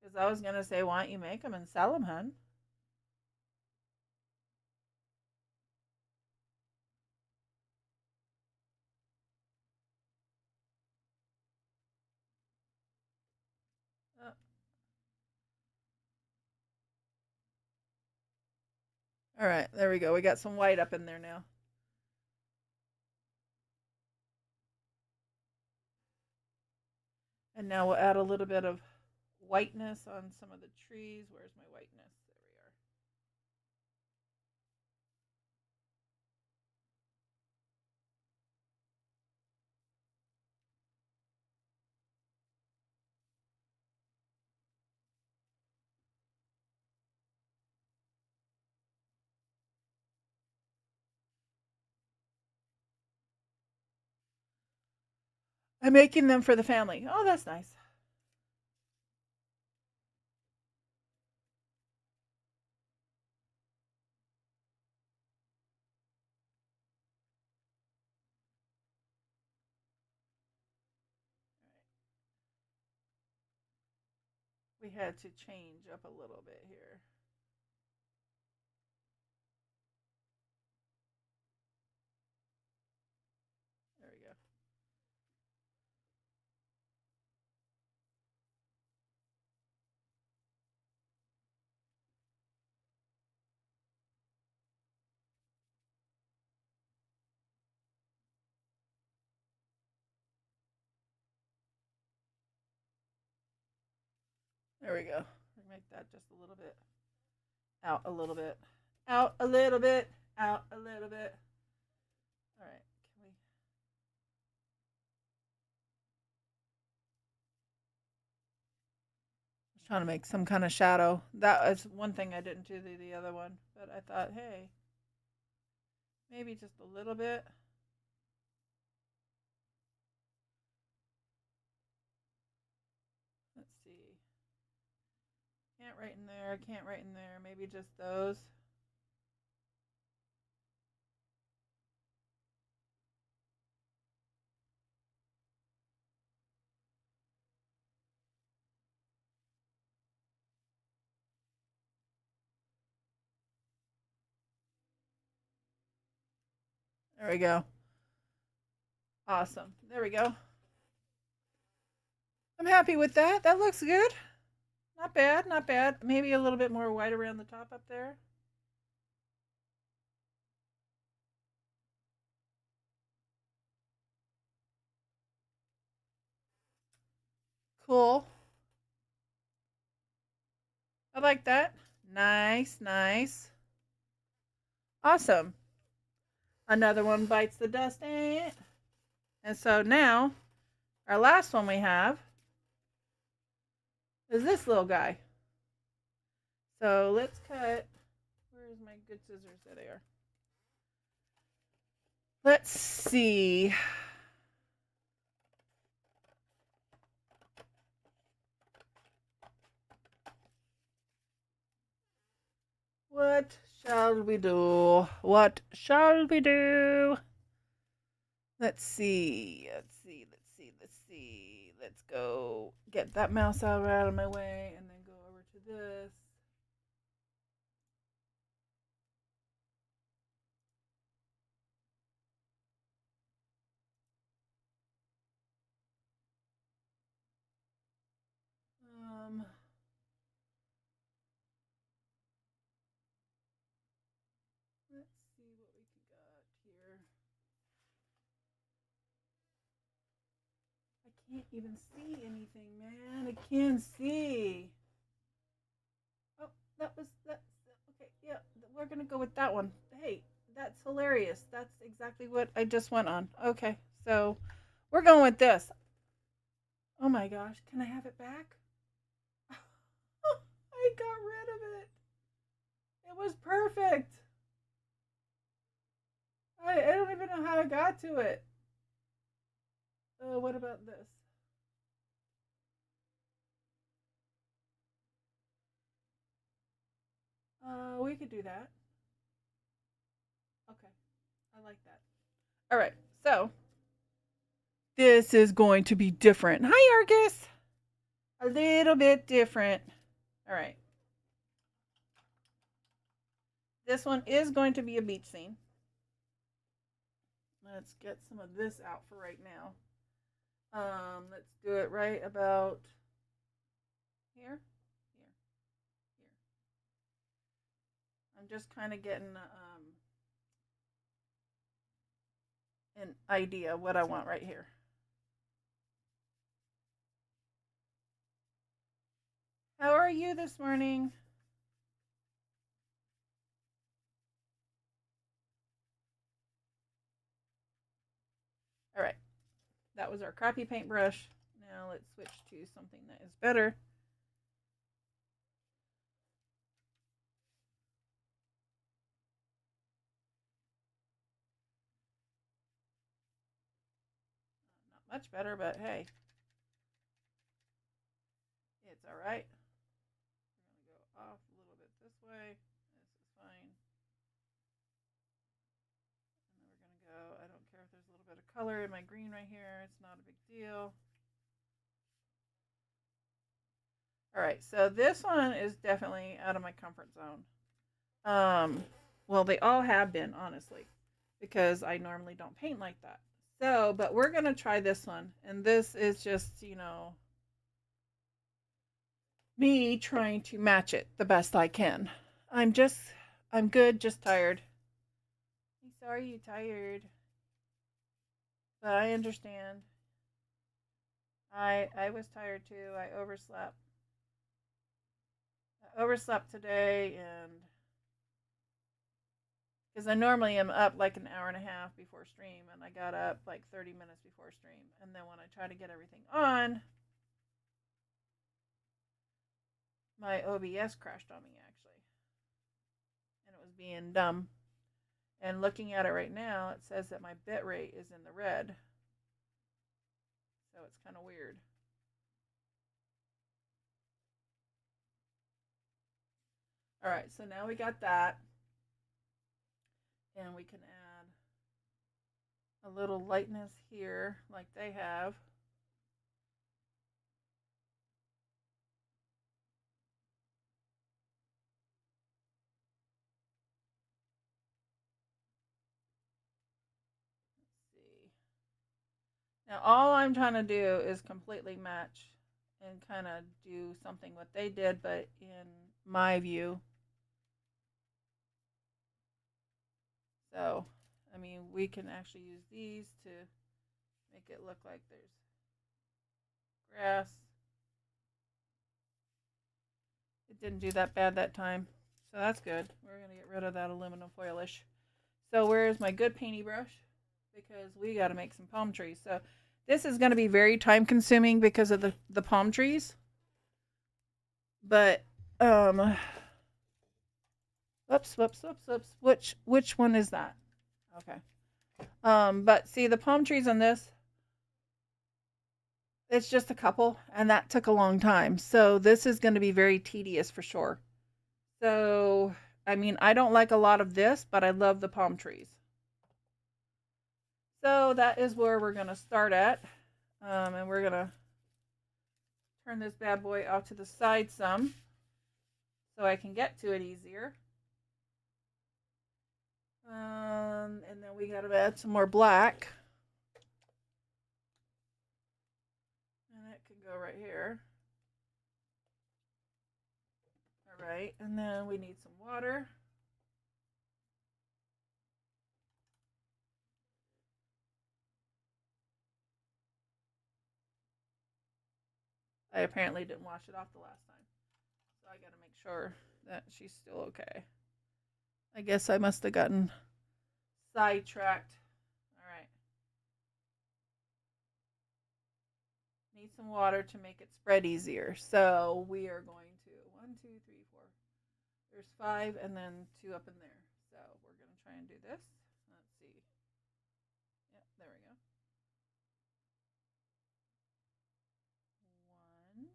Because I was gonna say, why don't you make them and sell them, hun? Uh, all right, there we go. We got some white up in there now. And now we'll add a little bit of whiteness on some of the trees. Where's my whiteness? There we are. I'm making them for the family. Oh, that's nice. We had to change up a little bit here. There we go. There we go. Make that just a little bit out a little bit. Out a little bit. Out a little bit. All right. Can we I was trying to make some kind of shadow. That was one thing I didn't do the other one, but I thought, hey, maybe just a little bit. Let's see. Can't write in there. Can't write in there. Maybe just those. There we go. Awesome. There we go. I'm happy with that. That looks good. Not bad. Not bad. Maybe a little bit more white around the top up there. Cool. I like that. Nice, nice. Awesome. Another one bites the dust, ain't it? And so now, our last one we have is this little guy. So let's cut. Where's my good scissors? There they are. Let's see. What shall we do? What shall we do? Let's see. Let's see. Let's see. Let's see. Let's go get that mouse out of my way and then go over to this. Um, let's see what we got here. I can't even see anything, man. I can't see. Oh, that was that. Okay, yeah, we're gonna go with that one. Hey, that's hilarious. That's exactly what I just went on. Okay, so we're going with this. Oh my gosh, can I have it back? I got rid of it. It was perfect. I don't even know how I got to it. What about this? We could do that. Okay, I like that. All right, so this is going to be different. Hi, Argus. A little bit different. All right. This one is going to be a beach scene. Let's get some of this out for right now. Let's do it right about here. Here. Here. I'm just kind of getting an idea what I want right here. How are you this morning? All right. That was our crappy paintbrush. Now let's switch to something that is better. Not much better, but hey, it's all right. We're going to go off a little bit this way. This is fine. And then we're going to go, I don't care if there's a little bit of color in my green right here. It's not a big deal. All right, so this one is definitely out of my comfort zone. Well, they all have been, honestly, because I normally don't paint like that. So, but we're going to try this one. And this is just, me trying to match it the best I can. I'm good, just tired. I'm sorry you tired. But I understand. I was tired too. I overslept. I overslept today and because I normally am up like an hour and a half before stream and I got up like 30 minutes before stream. And then when I try to get everything on, my OBS crashed on me actually. And it was being dumb. And looking at it right now, it says that my bit rate is in the red. So it's kind of weird. All right, so now we got that. And we can add a little lightness here like they have. Let's see. Now all I'm trying to do is completely match and kind of do something what they did, but in my view. So, I mean, we can actually use these to make it look like there's grass. It didn't do that bad that time. So that's good. We're going to get rid of that aluminum foilish. So where's my good painty brush? Because we got to make some palm trees. So this is going to be very time consuming because of the palm trees. But whoops. Which one is that? Okay. But see the palm trees on this, it's just a couple and that took a long time. So this is going to be very tedious for sure. So, I mean, I don't like a lot of this, but I love the palm trees. So that is where we're going to start at. And we're going to turn this bad boy off to the side some so I can get to it easier. And then we got to add some more black. And it can go right here. All right, and then we need some water. I apparently didn't wash it off the last time, so I gotta make sure that she's still okay. I guess I must have gotten sidetracked. All right. Need some water to make it spread easier. So we are going to 1, 2, 3, 4. There's 5 and then 2 up in there. So we're gonna try and do this. Let's see. Yep, there we go. 1.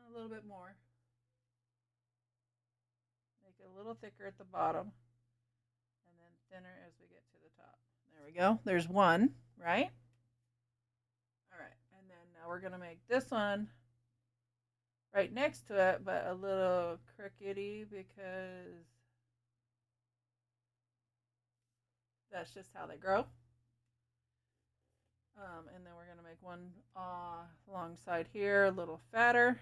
A little bit more. Make it a little thicker at the bottom. And then thinner as we get to the top. There we go. There's 1, right? All right. And then now we're going to make this one right next to it, but a little crookedy because that's just how they grow. And then we're going to make one alongside here, a little fatter.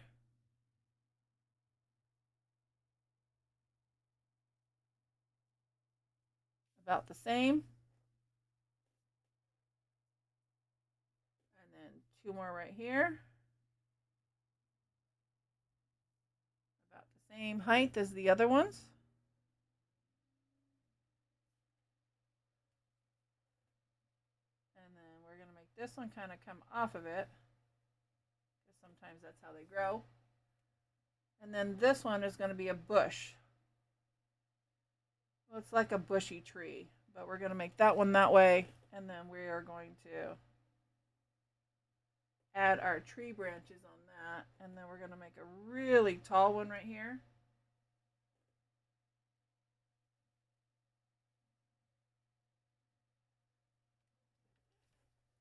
About the same. And then 2 more right here. About the same height as the other ones. And then we're going to make this one kind of come off of it, because sometimes that's how they grow. And then this one is going to be a bush. Well, it's like a bushy tree, but we're going to make that one that way, and then we are going to add our tree branches on that, and then we're going to make a really tall one right here.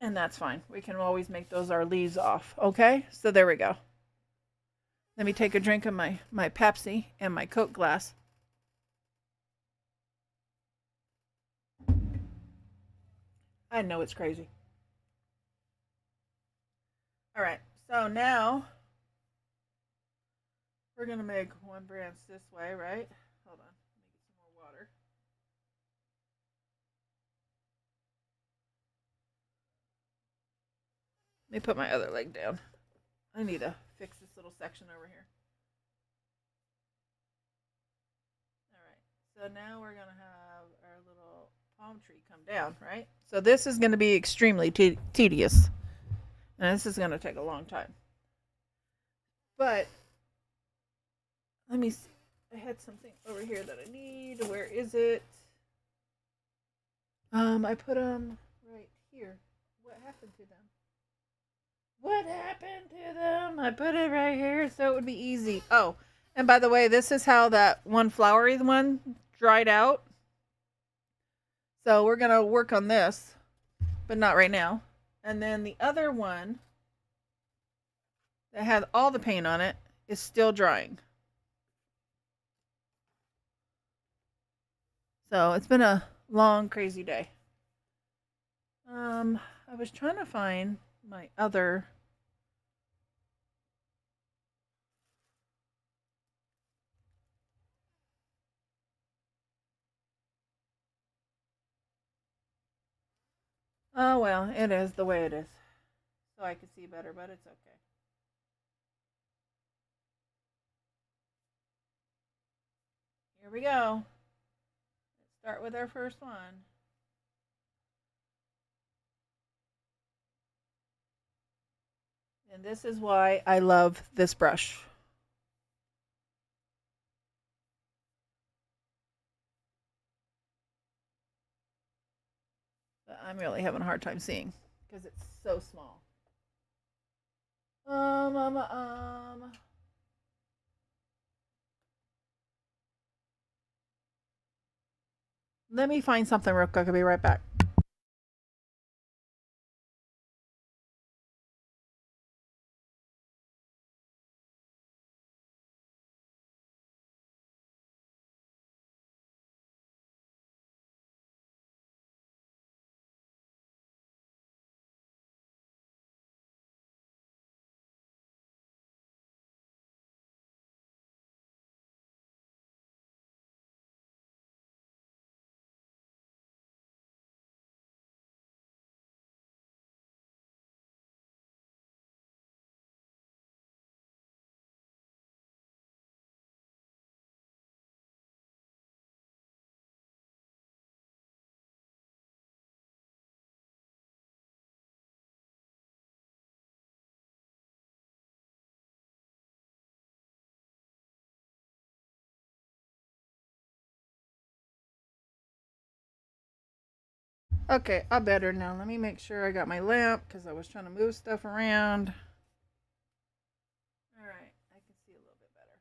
And that's fine. We can always make those our leaves off, okay? So there we go. Let me take a drink of my Pepsi and my Coke glass. I know it's crazy. All right, so now we're going to make one branch this way, right? Hold on, let me get some more water. Let me put my other leg down. I need to fix this little section over here. All right, so now we're going to have our little palm tree come down, right? So this is going to be extremely tedious. And this is going to take a long time. But let me see. I had something over here that I need. Where is it? I put them right here. What happened to them? What happened to them? I put it right here so it would be easy. Oh, and by the way, this is how that one flowery one dried out. So we're going to work on this, but not right now. And then the other one that had all the paint on it is still drying. So it's been a long, crazy day. I was trying to find my other. Oh, well, it is the way it is. So I can see better, but it's okay. Here we go. Let's start with our first one. And this is why I love this brush. But I'm really having a hard time seeing because it's so small. Let me find something real quick. I'll be right back. Okay, I'm better now. Let me make sure I got my lamp because I was trying to move stuff around. All right, I can see a little bit better.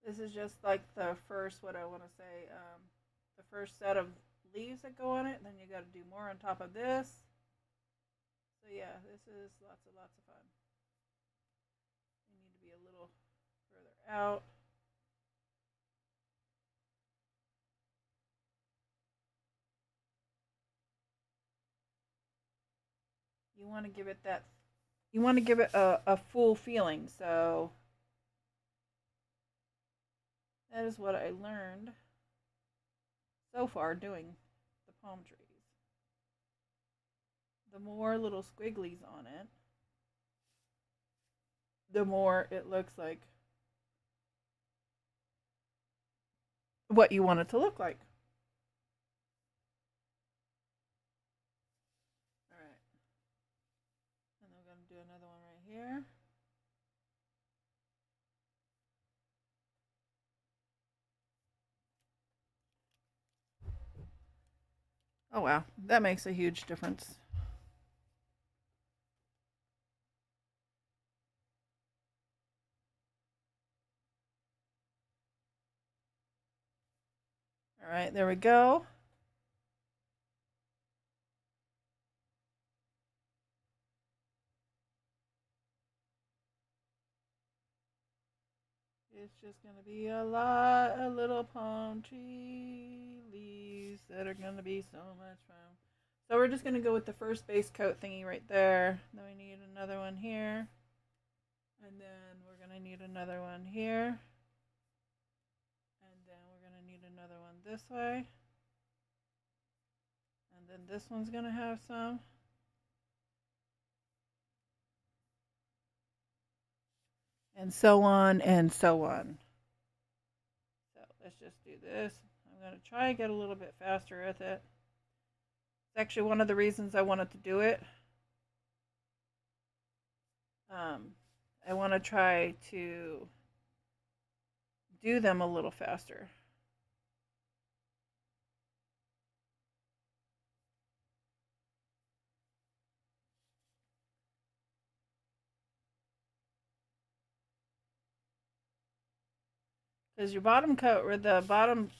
This is just like the first, what I want to say, the first set of leaves that go on it. Then you got to do more on top of this. So yeah, this is lots of fun. You need to be a little further out. You want to give it that. You want to give it a full feeling. So that is what I learned so far doing the palm trees. The more little squigglies on it, the more it looks like what you want it to look like. All right. And I'm going to do another one right here. Oh, wow. That makes a huge difference. All right, there we go. It's just going to be a lot of little palm tree leaves that are going to be so much fun. So we're just going to go with the first base coat thingy right there. Then we need another one here. And then we're going to need another one here. And then we're going to need another one this way. And then this one's going to have some. And so on and so on. So let's just do this. I'm going to try to get a little bit faster with it. It's actually one of the reasons I wanted to do it. I want to try to do them a little faster. Because your bottom coat or the bottom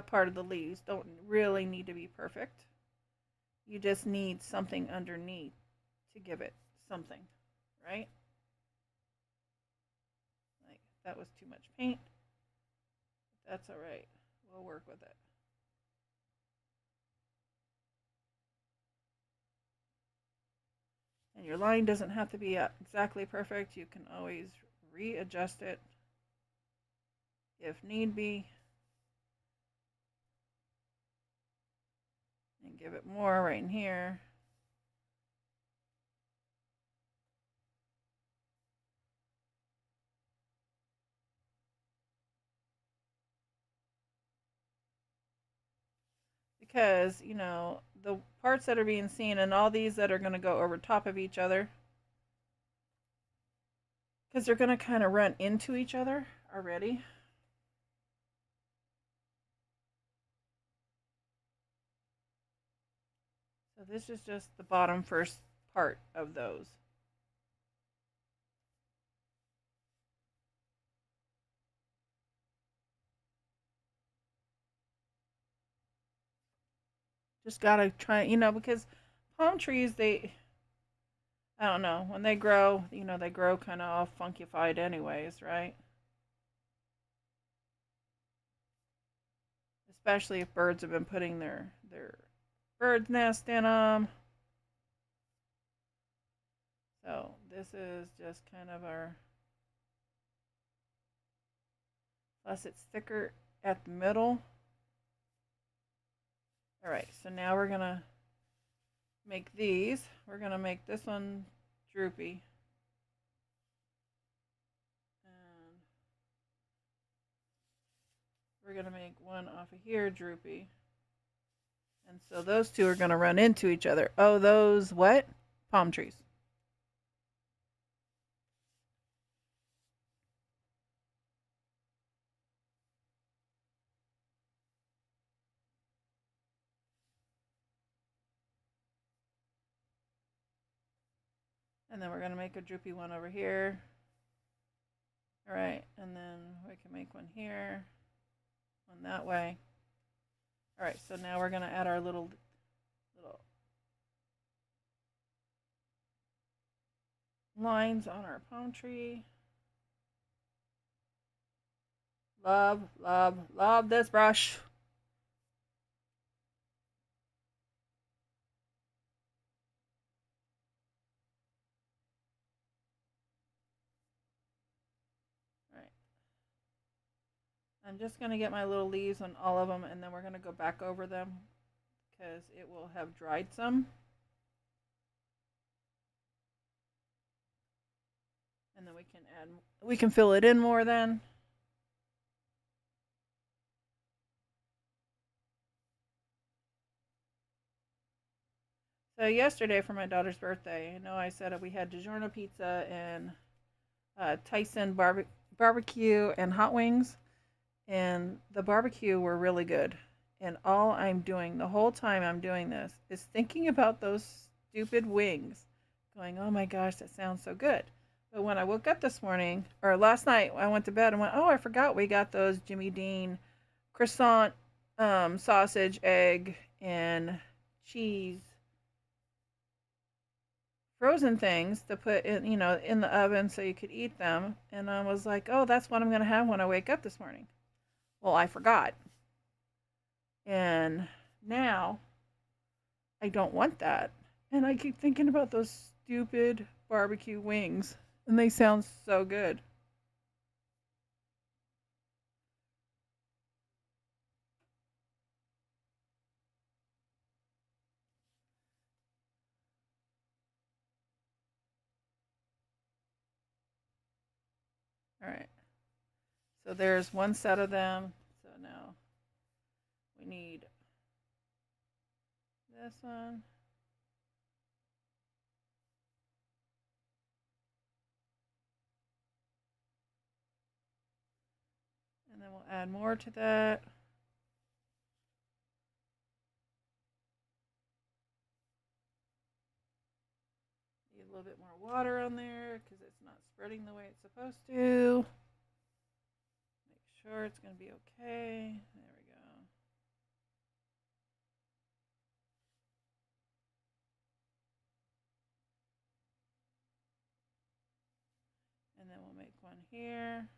part of the leaves don't really need to be perfect. You just need something underneath to give it something, right? Like that was too much paint. That's all right. We'll work with it. And your line doesn't have to be exactly perfect. You can always readjust it if need be. And give it more right in here. Because, you know, the parts that are being seen and all these that are going to go over top of each other, because they're going to kind of run into each other already. So this is just the bottom first part of those. Just gotta try, because palm trees, I don't know, when they grow, they grow kind of all funkified anyways, right? Especially if birds have been putting their bird's nest in them. So this is just kind of our, plus it's thicker at the middle. All right, so now we're gonna make these. We're gonna make this one droopy. And we're gonna make one off of here droopy. And so those two are gonna run into each other. Oh, those what? Palm trees. And then we're gonna make a droopy one over here. All right, and then we can make one here, one that way. All right, so now we're gonna add our little lines on our palm tree. Love, love, love this brush. I'm just going to get my little leaves on all of them, and then we're going to go back over them because it will have dried some. And then we can fill it in more then. So yesterday for my daughter's birthday, I said we had DiGiorno pizza and Tyson barbecue and hot wings. And the barbecue were really good. And all I'm doing the whole time I'm doing this is thinking about those stupid wings, going, oh my gosh, that sounds so good. But when I woke up this morning, or last night, I went to bed and went, oh, I forgot we got those Jimmy Dean croissant, sausage, egg, and cheese frozen things to put in, in the oven so you could eat them. And I was like, oh, that's what I'm going to have when I wake up this morning. Well, I forgot. And now I don't want that. And I keep thinking about those stupid barbecue wings. And they sound so good. All right. So there's one set of them. So now we need this one. And then we'll add more to that. Need a little bit more water on there because it's not spreading the way it's supposed to. Make sure it's going to be okay. There we go. And then we'll make one here.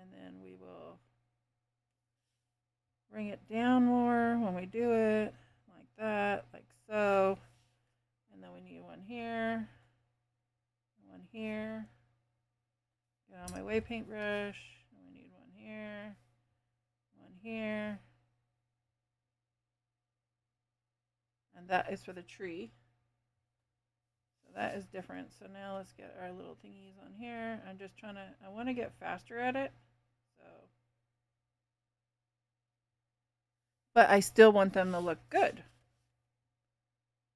And then we will bring it down more when we do it, like that, like so. And then we need one here, one here. Get on my wave paintbrush. And we need one here, one here. And that is for the tree. So that is different. So now let's get our little thingies on here. I'm just trying to, I want to get faster at it. So But I still want them to look good.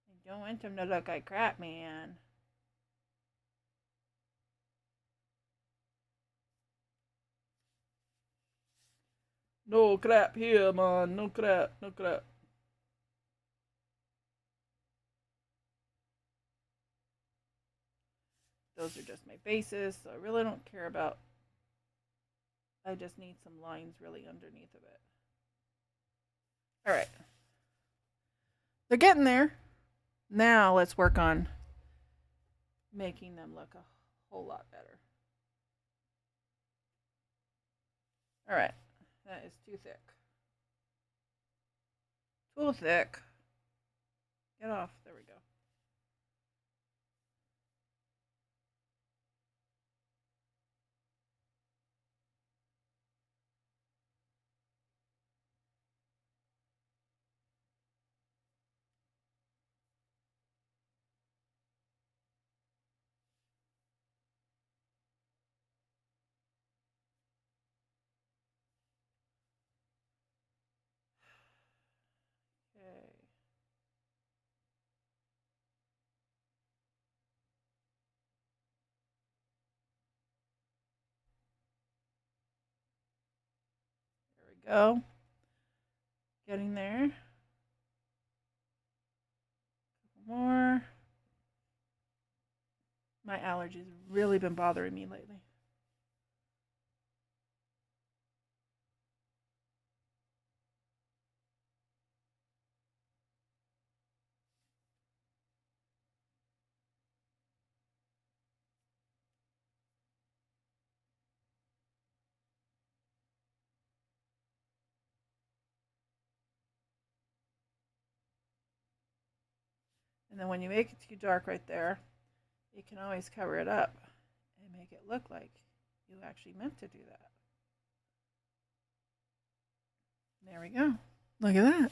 I don't want them to look like crap, man. No crap here, man. No crap. No crap. Those are just my bases, so I really don't care about. I just need some lines really underneath of it. All right. They're getting there. Now let's work on making them look a whole lot better. All right. That is too thick. Too thick. Get off. There we go. Okay. There we go. Getting there. More. My allergies have really been bothering me lately. And then when you make it too dark right there, you can always cover it up and make it look like you actually meant to do that. There we go. Look at that.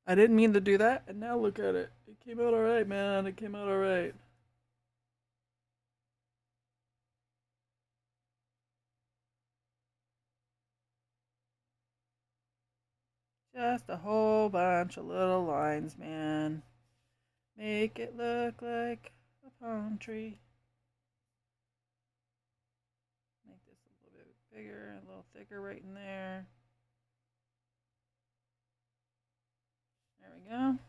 I didn't mean to do that, and now look at it. It came out all right, man. It came out all right. Just a whole bunch of little lines, man. Make it look like a palm tree. Make this a little bit bigger, a little thicker right in there. There we go.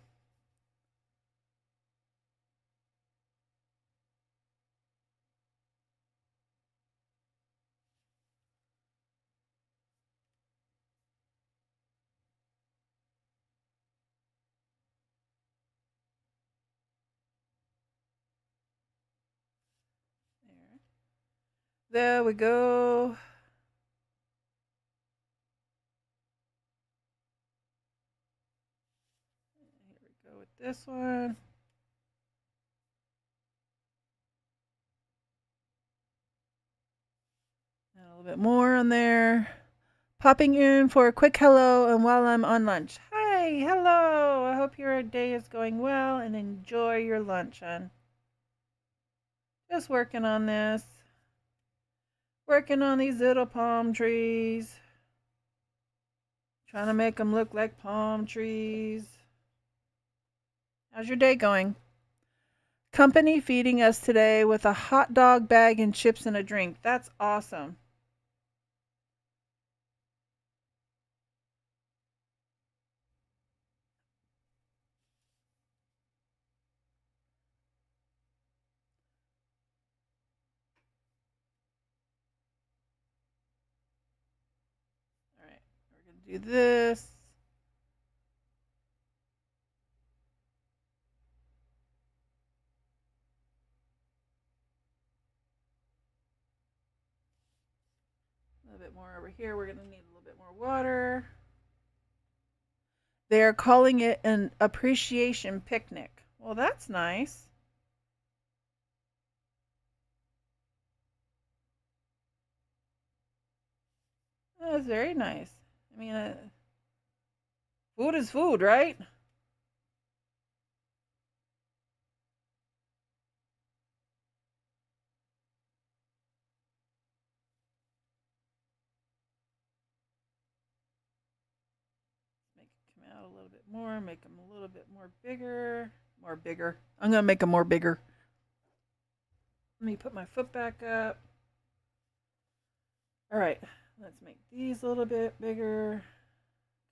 There we go. Here we go with this one. And a little bit more on there. Popping in for a quick hello and while I'm on lunch. Hi, hello. I hope your day is going well and enjoy your lunch, hon. Just working on this. Working on these little palm trees. Trying to make them look like palm trees. How's your day going? Company feeding us today with a hot dog bag and chips and a drink. That's awesome. All right, we're going to do this. A little bit more over here. We're going to need a little bit more water. They're calling it an appreciation picnic. Well, that's nice. That's very nice. I mean, food is food, right? little bit more, make them a little bit more bigger. More bigger. I'm going to make them more bigger. Let me put my foot back up. All right, let's make these a little bit bigger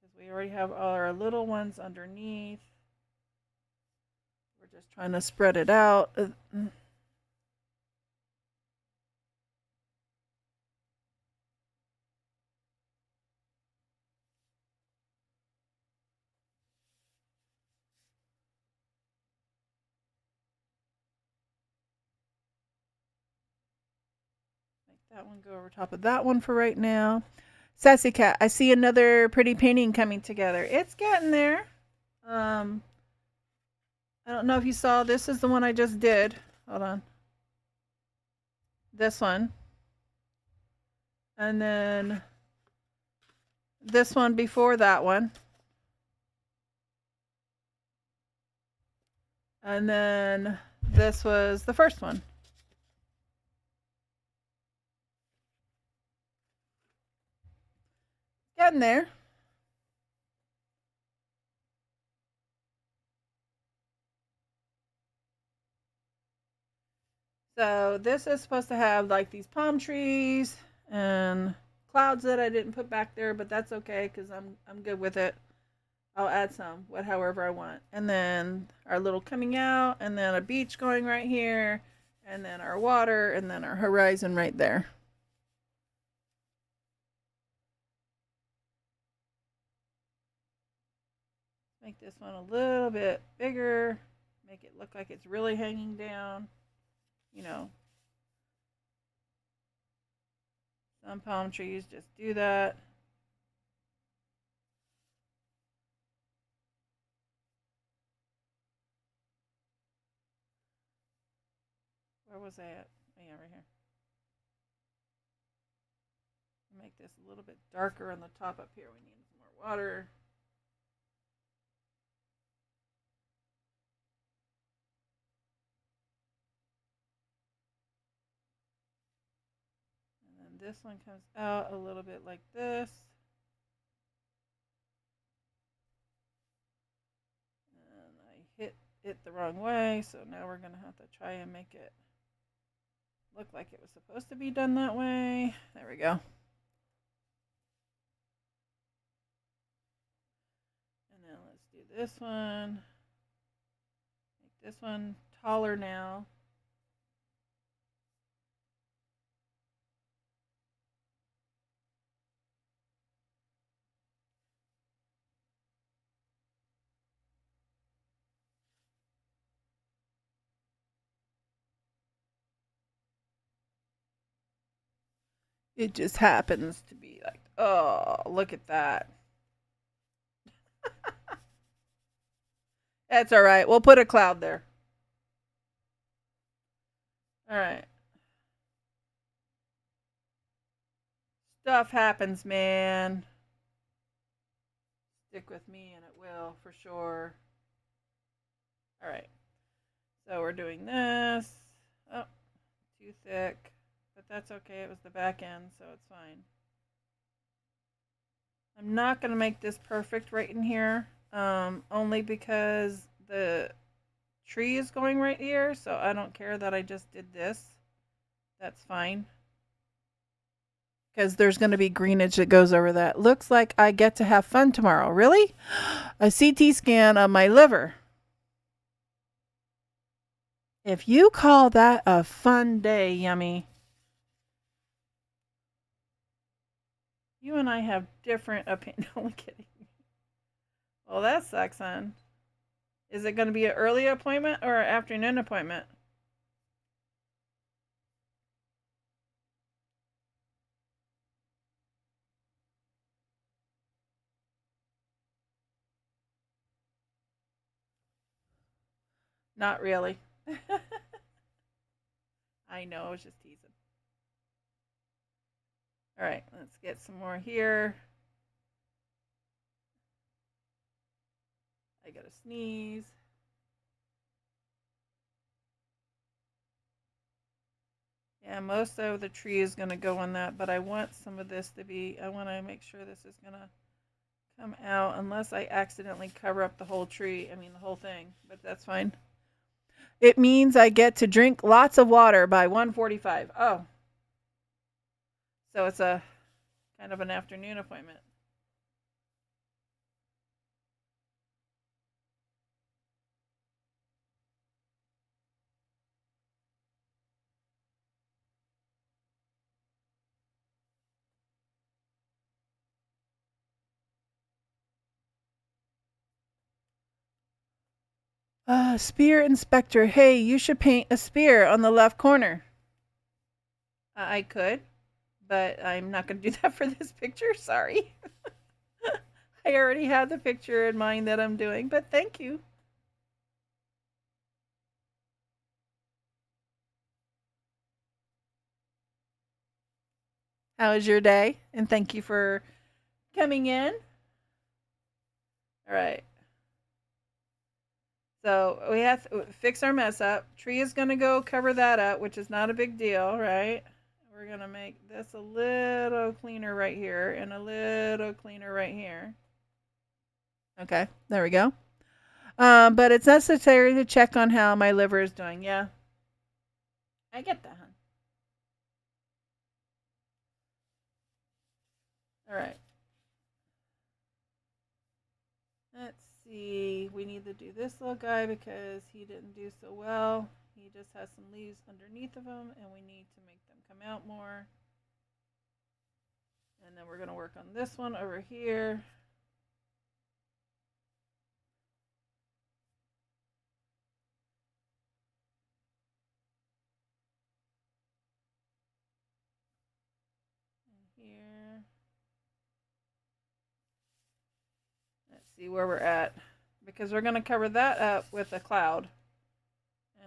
because we already have all our little ones underneath. We're just trying to spread it out. That one go over top of that one for right now. Sassy Cat, I see another pretty painting coming together. It's getting there. I don't know if you saw, this is the one I just did. Hold on. This one. And then this one before that one. And then this was the first one. Getting there. So this is supposed to have like these palm trees and clouds that I didn't put back there, but that's okay because I'm good with it. I'll add some, however I want. And then our little coming out, and then a beach going right here, and then our water, and then our horizon right there. Make this one a little bit bigger. Make it look like it's really hanging down. You know, some palm trees just do that. Where was I at? Oh, yeah, right here. Make this a little bit darker on the top up here. We need some more water. And then this one comes out a little bit like this. And I hit it the wrong way, so now we're going to have to try and make it look like it was supposed to be done that way. There we go. And then let's do this one. Make this one taller now. It just happens to be like, oh, look at that. That's all right. We'll put a cloud there. All right. Stuff happens, man. Stick with me and it will for sure. All right. So we're doing this. Oh, too thick. But that's okay. It was the back end, so it's fine. I'm not going to make this perfect right in here. Only because the tree is going right here, so I don't care that I just did this. That's fine. Because there's going to be greenage that goes over that. Looks like I get to have fun tomorrow. Really? A CT scan of my liver. If you call that a fun day, Yummy. You and I have different opinions. Only kidding. Well, that sucks, hon. Is it going to be an early appointment or an afternoon appointment? Not really. I know, I was just teasing. All right, let's get some more here. I gotta sneeze. Yeah, most of the tree is gonna go on that, but I want some of this to be, I wanna make sure this is gonna come out unless I accidentally cover up the whole tree. I mean, the whole thing, but that's fine. It means I get to drink lots of water by 1:45. Oh. So it's a kind of an afternoon appointment. Spear inspector. Hey, you should paint a spear on the left corner. I could, but I'm not going to do that for this picture. Sorry. I already have the picture in mind that I'm doing, but thank you. How was your day? And thank you for coming in. All right. So we have to fix our mess up. Tree is going to go cover that up, which is not a big deal, right? We're going to make this a little cleaner right here and a little cleaner right here. Okay, there we go. But it's necessary to check on how my liver is doing. Yeah, I get that, hon. All right. Let's see. We need to do this little guy because he didn't do so well. He just has some leaves underneath of him, and we need to make them come out more. And then we're going to work on this one over here. And here. Let's see where we're at. Because we're going to cover that up with a cloud.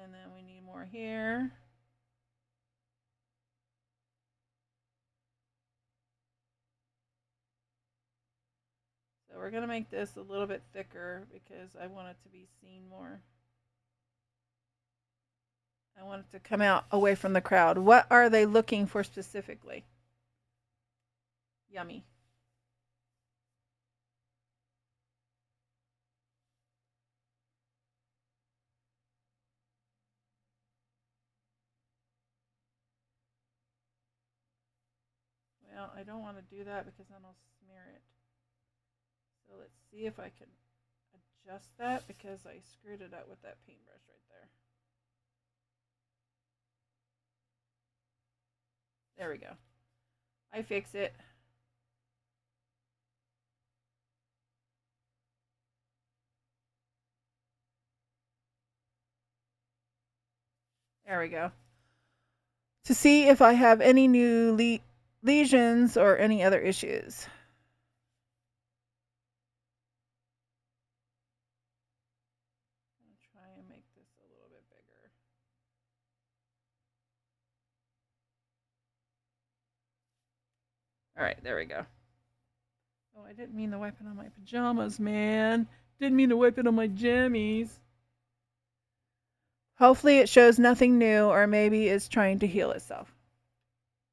And then we need more here. So we're going to make this a little bit thicker because I want it to be seen more. I want it to come out away from the crowd. What are they looking for specifically? Yummy. Well, I don't want to do that because then I'll smear it. So let's see if I can adjust that because I screwed it up with that paintbrush right there. There we go. I fix it. There we go. To see if I have any new lesions or any other issues. I'm going to try and make this a little bit bigger. All right, there we go. Oh, I didn't mean to wipe it on my pajamas, man. Didn't mean to wipe it on my jammies. Hopefully it shows nothing new, or maybe it's trying to heal itself.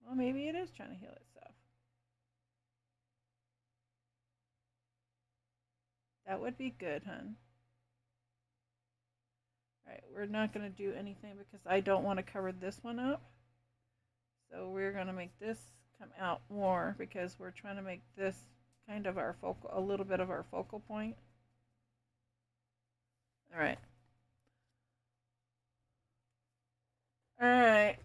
Well, maybe it is trying to heal itself. That would be good, hun. All right, we're not going to do anything because I don't want to cover this one up. So we're going to make this come out more because we're trying to make this kind of our focal, a little bit of our focal point. All right. All right.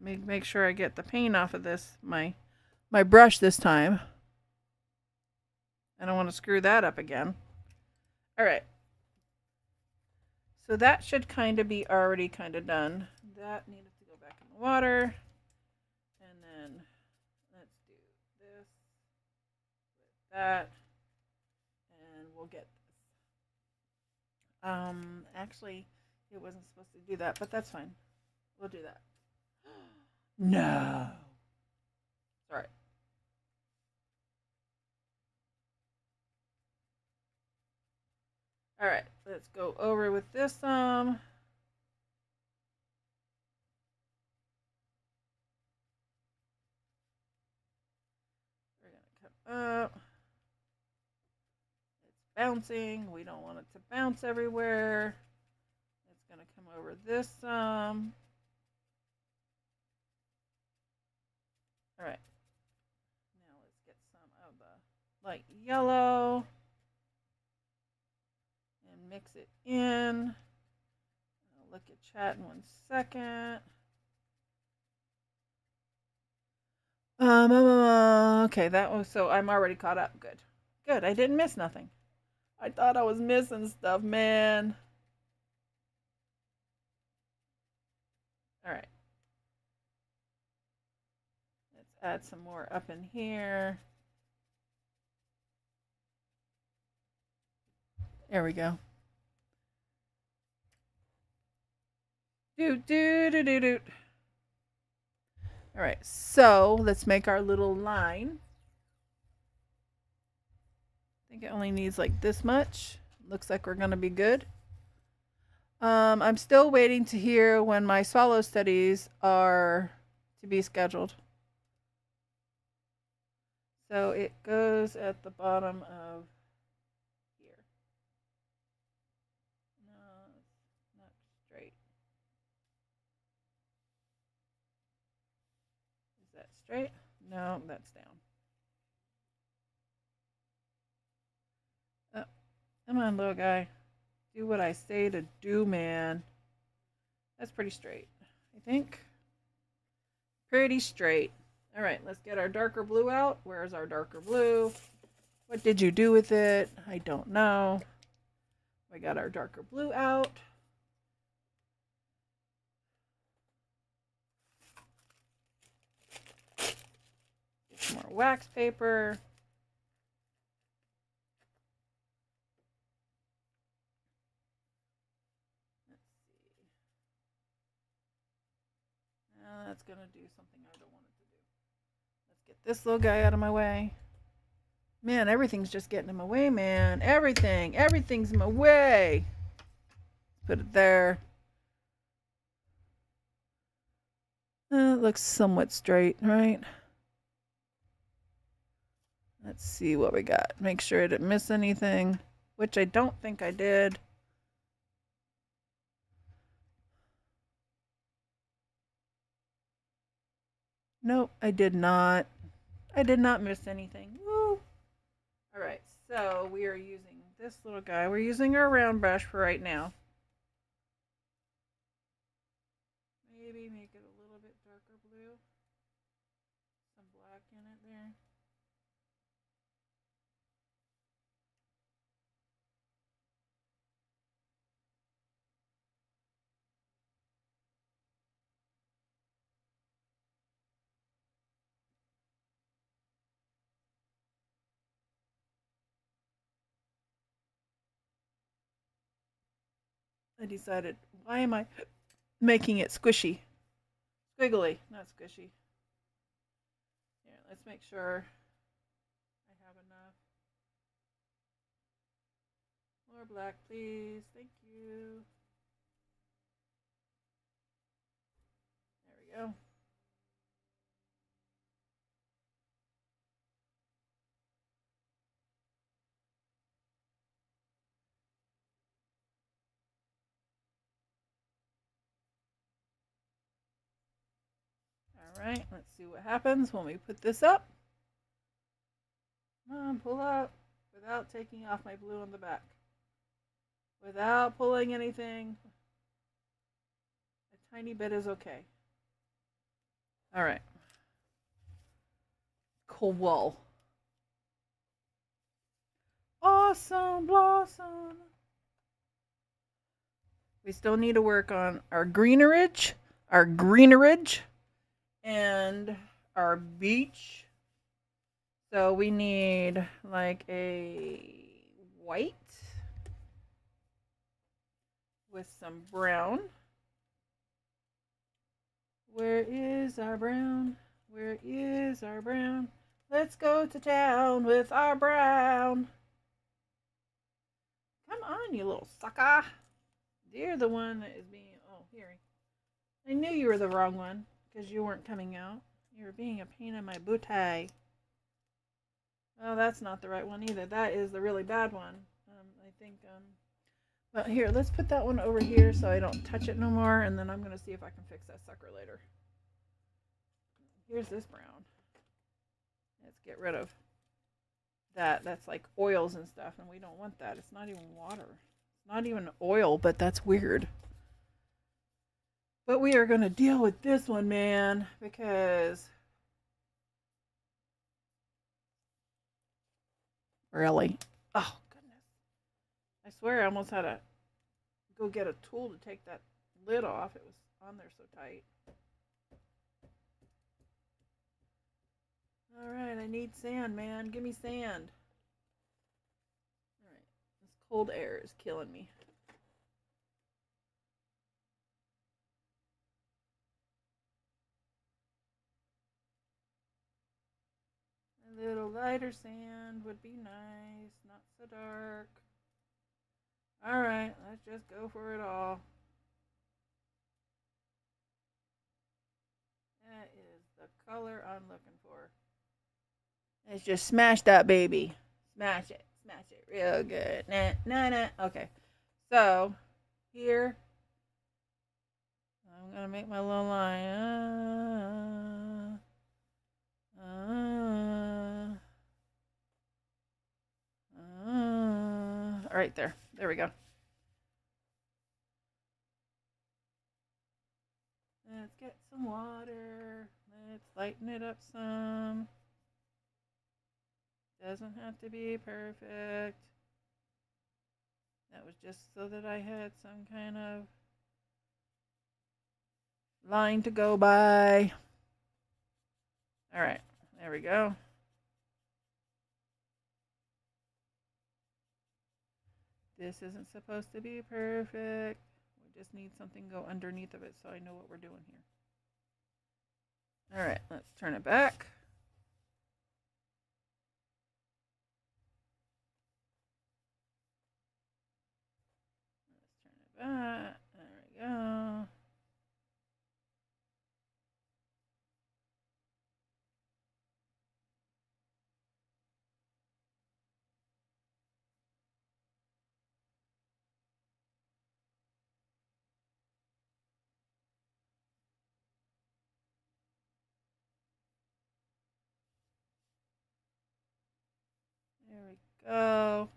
Make sure I get the paint off of this, my brush this time. I don't want to screw that up again. All right. So that should kind of be already kind of done. That needed to go back in the water. And then let's do this with that. And we'll get this. Actually, it wasn't supposed to do that, but that's fine. We'll do that. No. All right. All right, let's go over with this. We're gonna come up. It's bouncing. We don't want it to bounce everywhere. It's going to come over this some. All right. Now let's get some of the light yellow and mix it in. I'll look at chat in 1 second. Okay, that was, so I'm already caught up. Good. Good. I didn't miss nothing. I thought I was missing stuff, man. All right. Let's add some more up in here. There we go. Doot, doot, doot, doot, doot. All right, so let's make our little line. I think it only needs like this much. Looks like we're gonna be good. I'm still waiting to hear when my swallow studies are to be scheduled. So it goes at the bottom of here. No, it's not straight. Is that straight? No, that's down. Oh, come on, little guy. Do what I say to do, man. That's pretty straight, I think. Pretty straight. All right, let's get our darker blue out. Where's our darker blue? What did you do with it? I don't know. We got our darker blue out. Get some more wax paper. That's going to do something I don't want it to do. Let's get this little guy out of my way. Man, everything's just getting in my way, man. Everything's in my way. Put it there. It looks somewhat straight, right? Let's see what we got. Make sure I didn't miss anything, which I don't think I did. Nope, I did not. I did not miss anything. Woo! All right, so we are using this little guy. We're using our round brush for right now. Maybe make it a little bit darker blue. Some black in it there. I decided, why am I making it squishy? Squiggly, not squishy. Here, let's make sure I have enough. More black, please. Thank you. There we go. All right, let's see what happens when we put this up. Come on, pull up without taking off my blue on the back. Without pulling anything. A tiny bit is okay. All right. Cool. Awesome blossom. We still need to work on our greenerage, and our beach. So we need like a white with some brown. Where is our brown? Where is our brown? Let's go to town with our brown. Come on, you little sucker. You're the one that is being... Oh, here. I knew you were the wrong one because you weren't coming out. You were being a pain in my booty. Oh, that's not the right one either. That is the really bad one. I think. But here, let's put that one over here so I don't touch it no more, and then I'm gonna see if I can fix that sucker later. Here's this brown. Let's get rid of that. That's like oils and stuff, and we don't want that. It's not even water. It's not even oil, but that's weird. But we are gonna deal with this one, man, because really, oh goodness, I swear I almost had to go get a tool to take that lid off. It was on there so tight. All right, I need sand, man. Give me sand. All right, this cold air is killing me. A little lighter sand would be nice, not so dark. All right, let's just go for it all. That is the color I'm looking for. Let's just smash that baby. Smash it real good. Nah, nah, nah. Okay, so here I'm gonna make my little line. Right there. There we go. Let's get some water. Let's lighten it up some. Doesn't have to be perfect. That was just so that I had some kind of line to go by. All right, there we go. This isn't supposed to be perfect. We just need something to go underneath of it so I know what we're doing here. All right, let's turn it back. Let's turn it back. There we go. There we go.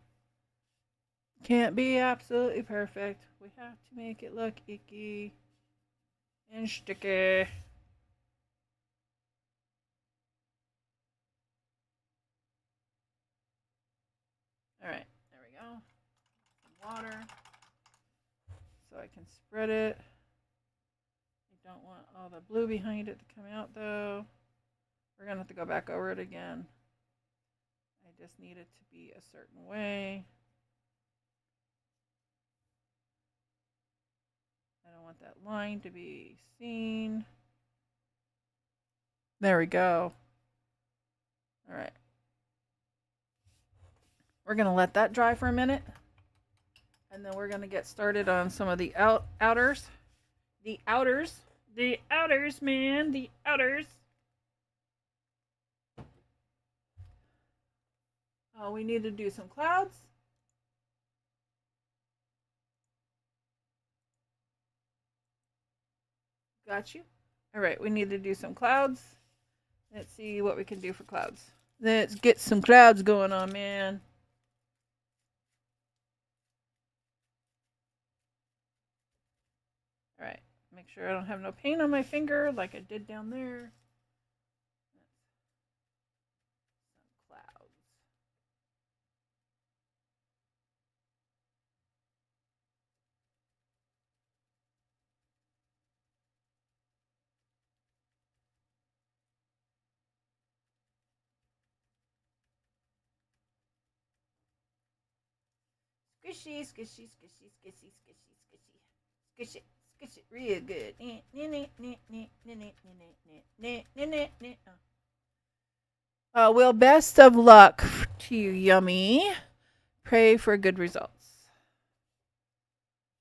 Can't be absolutely perfect. We have to make it look icky and sticky. All right, there we go. Some water so I can spread it. I don't want all the blue behind it to come out though. We're gonna have to go back over it again. I just need it to be a certain way. I don't want that line to be seen. There we go. All right. We're going to let that dry for a minute. And then we're going to get started on some of the outers. The outers. The outers, man. The outers. Oh, we need to do some clouds. Got you. All right, we need to do some clouds. Let's see what we can do for clouds. Let's get some clouds going on, man. All right, make sure I don't have no paint on my finger like I did down there. Some clouds. Squishy, squishy, squishy, squishy, squishy, squishy. Squish it, squish it real good. Well, best of luck to you, Yummy. Pray for good results.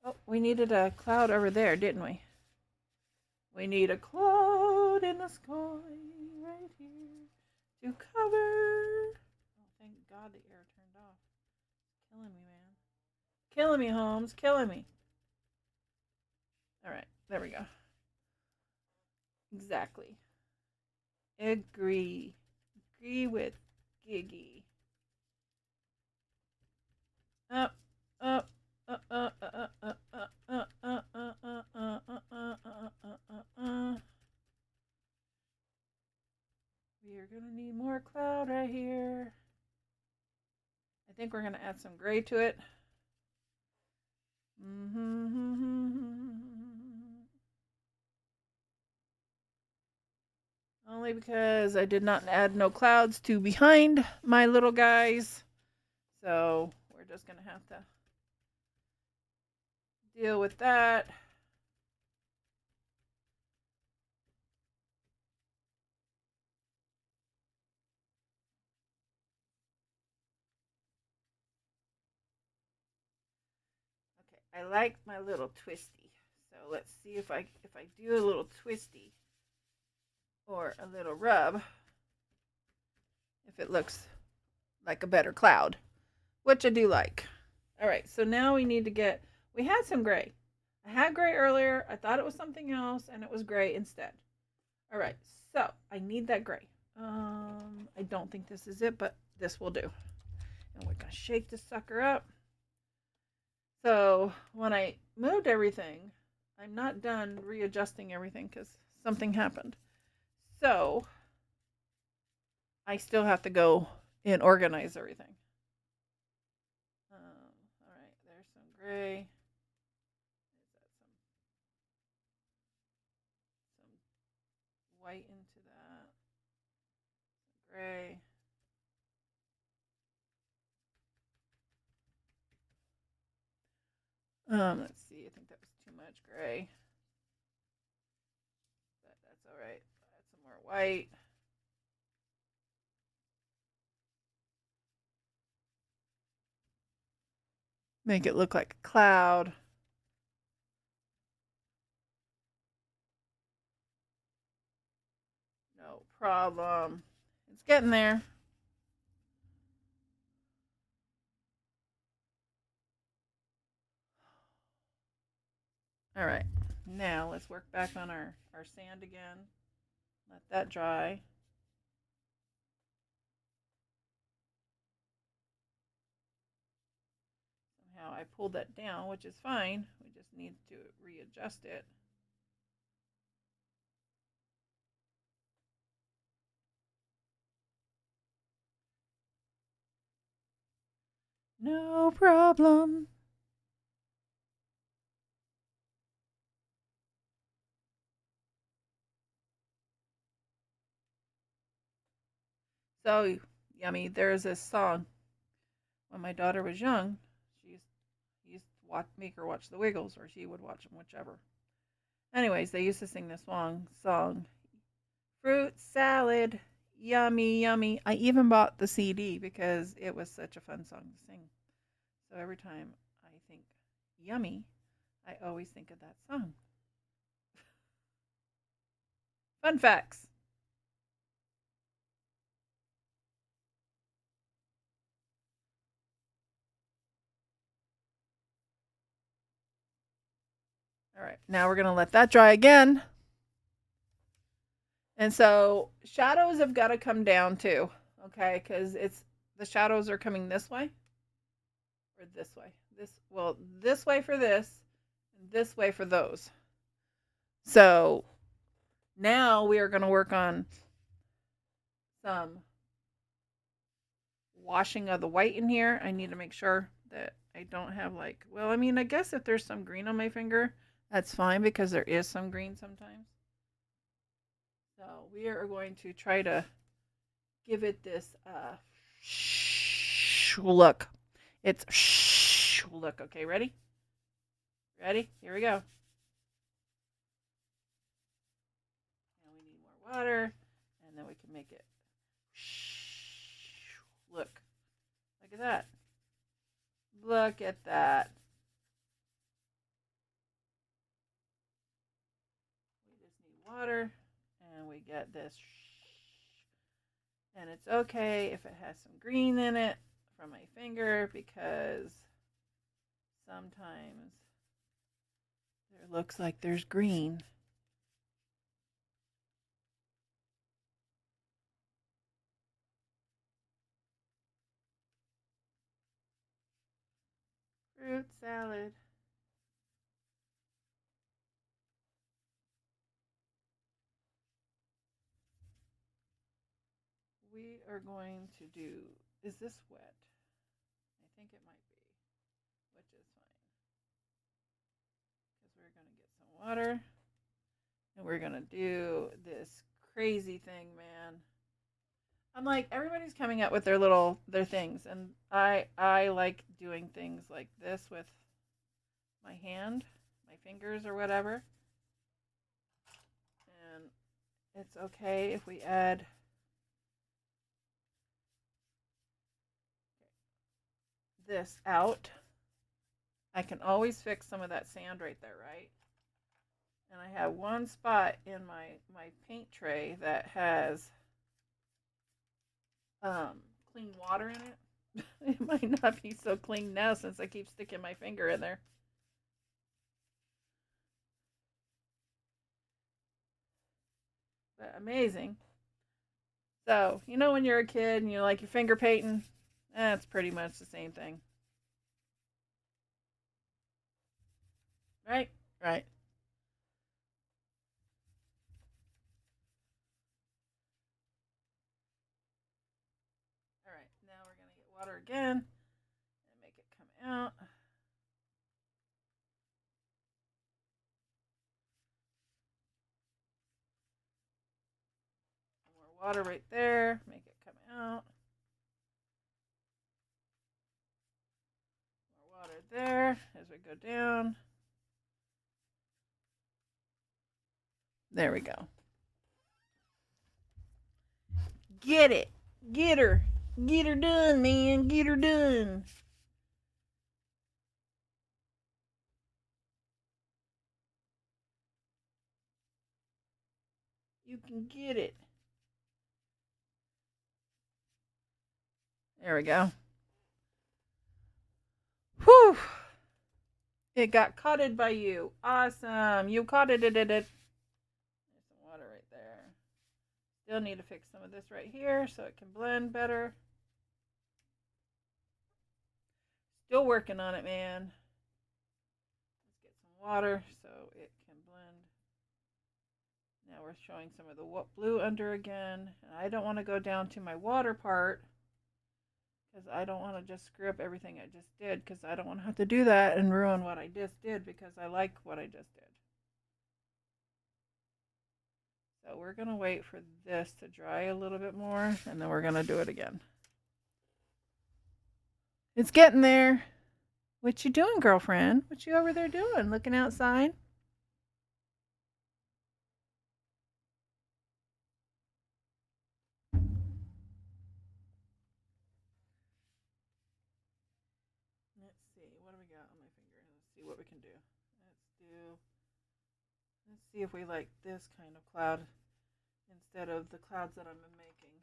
Oh, we needed a cloud over there, didn't we? We need a cloud in the sky right here to cover. God, the air turned off. Killing me, man. Killing me, Holmes. Killing me. All right, there we go. Exactly. Agree. Agree with Giggy. Up, up, We are gonna need more cloud right here. I think we're gonna add some gray to it. Only because I did not add no clouds to behind my little guys. So we're just gonna have to deal with that. Okay, I like my little twisty. So let's see if I do a little twisty or a little rub, if it looks like a better cloud, which I do like. All right, so now we need to get, we had some gray. I had gray earlier. I thought it was something else, and it was gray instead. All right, so I need that gray. I don't think this is it, but this will do. And we're going to shake this sucker up. So when I moved everything, I'm not done readjusting everything because something happened. So I still have to go and organize everything. All right, there's some gray. Some white into that. Some gray. Let's see. I think that was too much gray, but that's all right. Add some more white. Make it look like a cloud. No problem. It's getting there. All right. Now let's work back on our sand again. Let that dry. Somehow I pulled that down, which is fine. We just need to readjust it. No problem. So yummy. There's this song. When my daughter was young, she used to make her watch the Wiggles, or she would watch them, whichever. Anyways, they used to sing this song. Fruit salad, yummy, yummy. I even bought the CD because it was such a fun song to sing. So every time I think yummy, I always think of that song. Fun facts. All right, now we're going to let that dry again. And so shadows have got to come down too, okay? Because the shadows are coming this way or this way. This way for this, and this way for those. So now we are going to work on some washing of the white in here. I need to make sure that I don't have I guess if there's some green on my finger, that's fine because there is some green sometimes. So we are going to try to give it this look. It's look. Okay, ready? Ready? Here we go. And we need more water, and then we can make it look. Look at that. Look at that. We just need water, and we get this. And it's okay if it has some green in it from my finger because sometimes there looks like there's green. Fruit salad. We are going to do, is this wet? I think it might be, which is fine. Because we're going to get some water. And we're going to do this crazy thing, man. I'm like, everybody's coming up with their things. And I like doing things like this with my hand, my fingers or whatever. And it's okay if we add this out. I can always fix some of that sand right there, right? And I have one spot in my paint tray that has clean water in it. It might not be so clean now since I keep sticking my finger in there. But amazing. So, you know when you're a kid and you like your finger painting? That's pretty much the same thing. Right? Right. All right, now we're going to get water again and make it come out. More water right there, make it come out. More water there as we go down. There we go. Get it. Get her. Get her done, man. Get her done. You can get it. There we go. Whew. It got caughted by you. Awesome. You caught it. There's some water right there. Still need to fix some of this right here so it can blend better. Still working on it, man. Let's get some water so it can blend. Now we're showing some of the blue under again. And I don't want to go down to my water part because I don't want to just screw up everything I just did because I don't want to have to do that and ruin what I just did because I like what I just did. So we're going to wait for this to dry a little bit more and then we're going to do it again. It's getting there. What you doing, girlfriend? What you over there doing? Looking outside? Let's see. What do we got on my finger? Let's see what we can do. Let's see if we like this kind of cloud instead of the clouds that I'm making.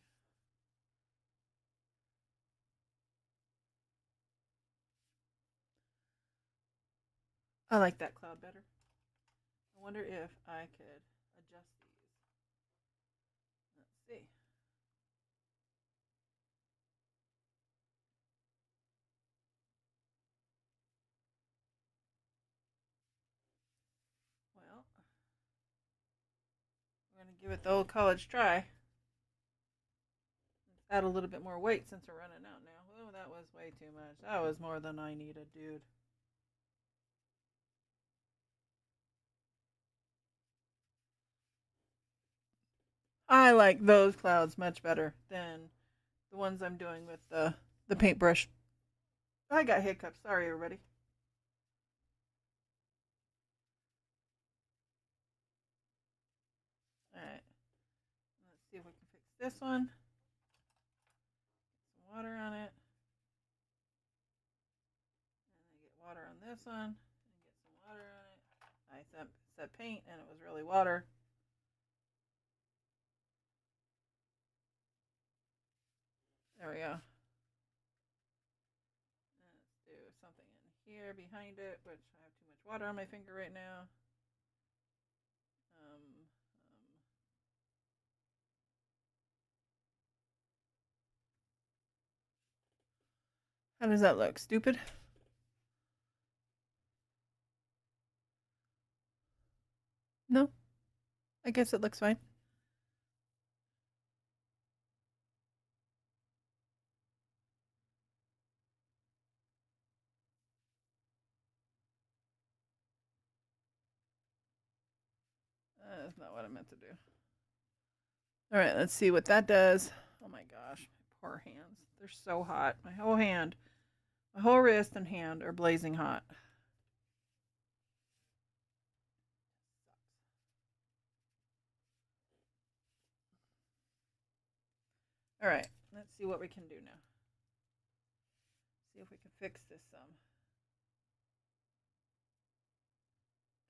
I like that cloud better. I wonder if I could adjust these. Let's see. Well, we're going to give it the old college try. Let's add a little bit more weight since we're running out now. Oh, that was way too much. That was more than I needed, dude. I like those clouds much better than the ones I'm doing with the paintbrush. I got hiccups. Sorry, everybody. All right. Let's see if we can fix this one. Some water on it. And I get water on this one. And get some water on it. I said paint and it was really water. There we go. Let's do something in here behind it, which I have too much water on my finger right now. How does that look? Stupid? No. I guess it looks fine. That's not what I meant to do. All right, let's see what that does. Oh my gosh, my poor hands. They're so hot. My whole hand, my whole wrist and hand are blazing hot. All right, let's see what we can do now. See if we can fix this some.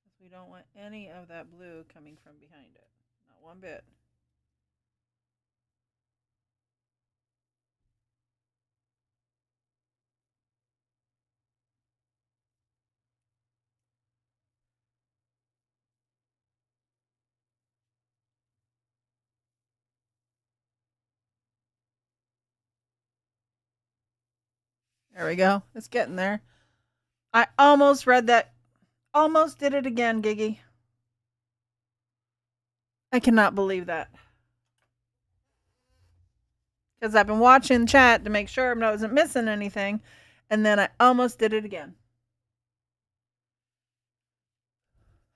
Because we don't want any of that blue coming from behind it. Not one bit. There we go. It's getting there. I almost read that. Almost did it again, Giggy. I cannot believe that. Because I've been watching chat to make sure I wasn't missing anything. And then I almost did it again.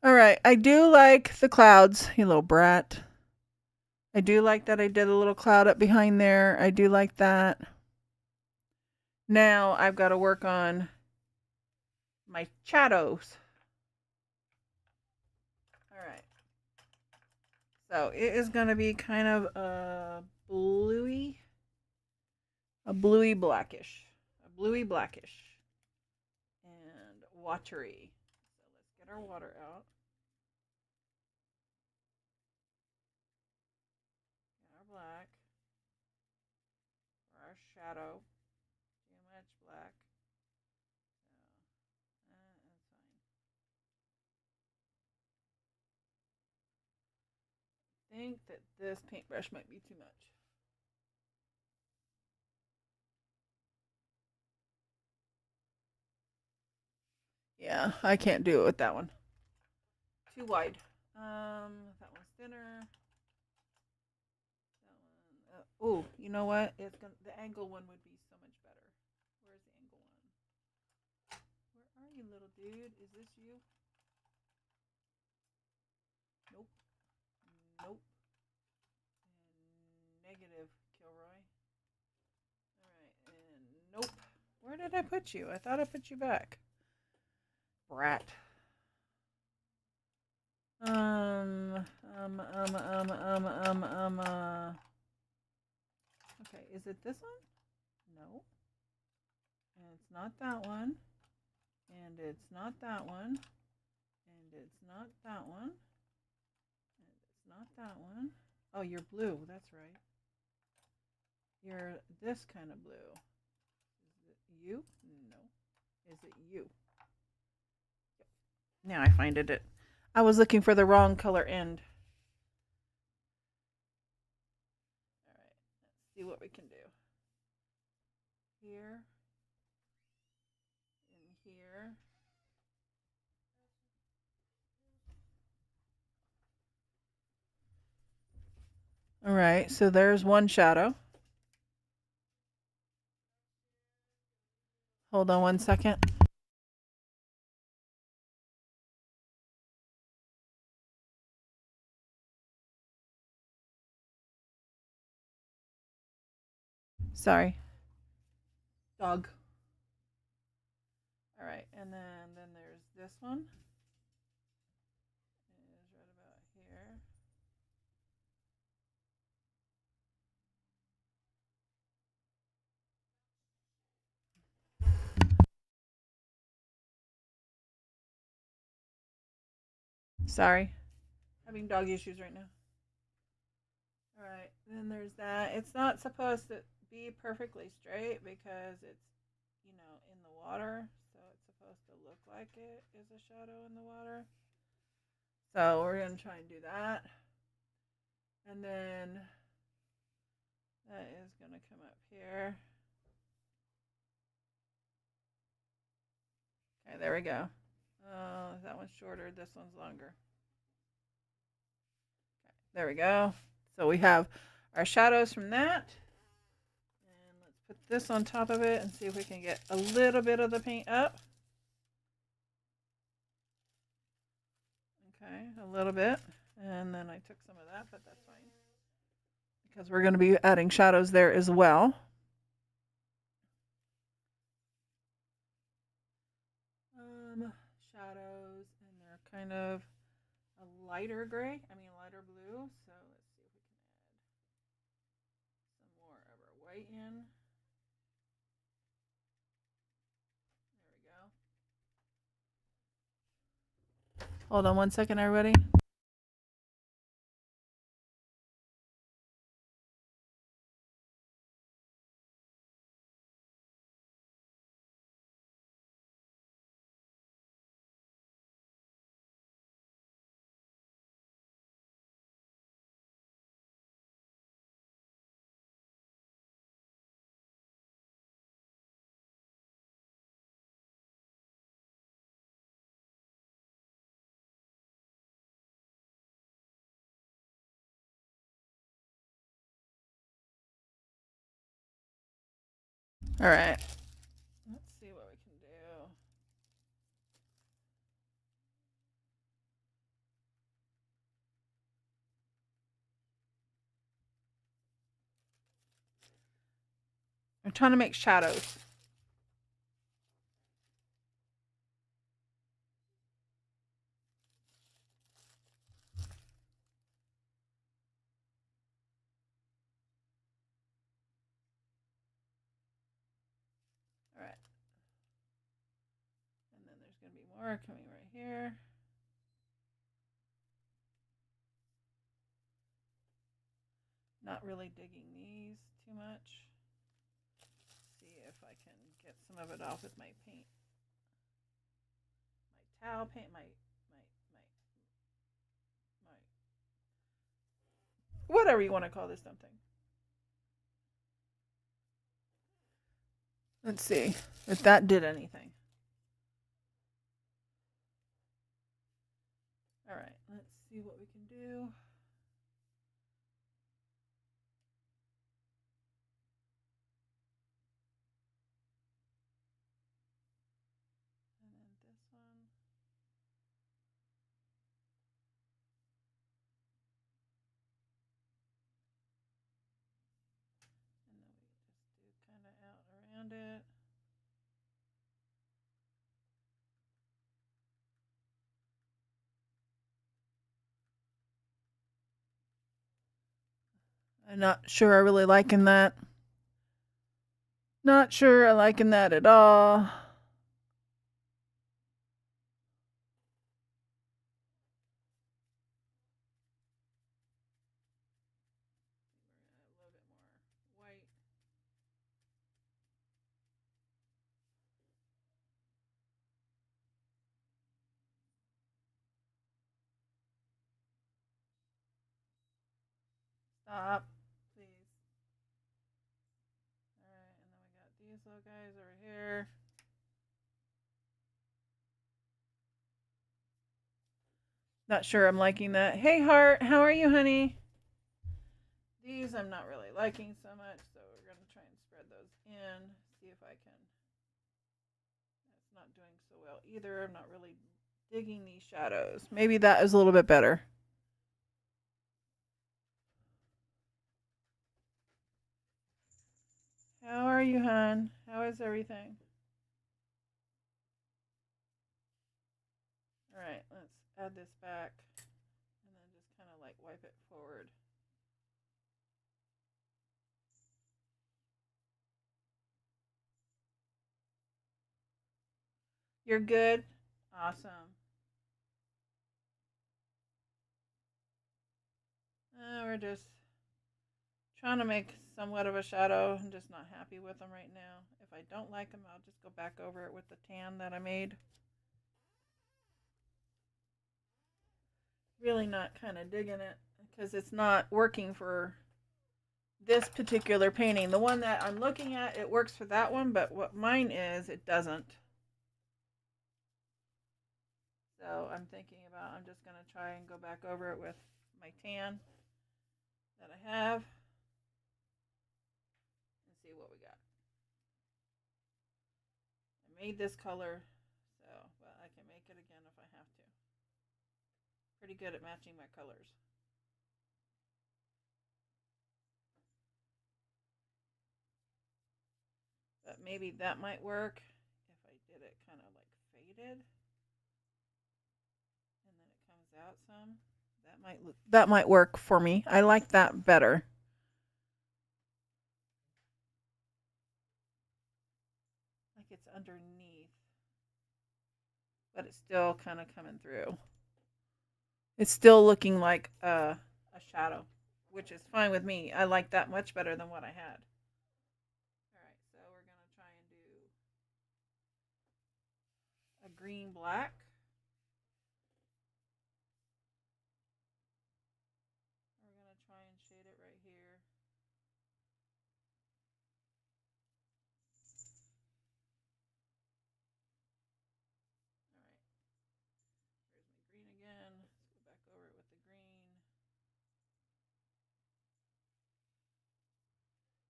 All right. I do like the clouds, you little brat. I do like that I did a little cloud up behind there. I do like that. Now I've got to work on my shadows. All right. So it is going to be kind of a bluey blackish, and watery. So let's get our water out. Get our black for our shadow. Too much black. So, that's fine. I think that this paintbrush might be too much. Yeah, I can't do it with that one. Too wide. That one's thinner. That one. Oh, you know what? The angle one would be so much better. Where's the angle one? Where are you, little dude? Is this you? Nope. Nope. And negative, Kilroy. All right, and nope. Where did I put you? I thought I put you back. Brat. Okay, is it this one? No. And it's not that one. And it's not that one. And it's not that one. And it's not that one. Oh, you're blue. That's right. You're this kind of blue. Is it you? No. Is it you? Yep. Now I find it. I was looking for the wrong color end. All right. Let's see what we can do. Here. And here. All right. So there's one shadow. Hold on one second. Sorry. Dog. All right, and then there's this one. It is right about here. Sorry. Having dog issues right now. All right, then there's that. It's not supposed to be perfectly straight because it's, you know, in the water. So it's supposed to look like it is a shadow in the water. So we're going to try and do that. And then that is going to come up here. Okay, there we go. That one's shorter. This one's longer. Okay, there we go. So we have our shadows from that. And let's put this on top of it and see if we can get a little bit of the paint up. Okay, a little bit. And then I took some of that, but that's fine. Because we're going to be adding shadows there as well. Shadows, and they're kind of a lighter gray, lighter blue. So let's see if we can add some more of our white in. There we go. Hold on one second, everybody. All right. Let's see what we can do. I'm trying to make shadows. All right. And then there's going to be more coming right here. Not really digging these too much. See if I can get some of it off with my paint. My towel paint, my whatever you want to call this something. Let's see if that did anything. All right, let's see what we can do. And then this one. And then we just do kind of out around it. I'm not sure I really liking that. Not sure I liking that at all. A little bit more white. Stop, please. All right, and then we got these little guys over here. Not sure I'm liking that. Hey, Heart, how are you, honey? These I'm not really liking so much, so we're going to try and spread those in. See if I can. That's not doing so well either. I'm not really digging these shadows. Maybe that is a little bit better. How are you, hon? How is everything? All right, let's add this back and then just kind of like wipe it forward. You're good? Awesome. We're just trying to make somewhat of a shadow. I'm just not happy with them right now. If I don't like them, I'll just go back over it with the tan that I made. Really not kind of digging it because it's not working for this particular painting. The one that I'm looking at, it works for that one, but what mine is, it doesn't. So I'm thinking about, I'm just going to try and go back over it with my tan that I have and see what we got. I made this color, so, but I can make it again if I have to. Pretty good at matching my colors. But maybe that might work if I did it kind of like faded. And then it comes out some. That might work for me. I like that better. Like it's underneath, but it's still kind of coming through. It's still looking like a shadow, which is fine with me. I like that much better than what I had. All right, so we're gonna try and do a green black. We're gonna try and shade it right here. All right, here's my green again. Let's go back over it with the green.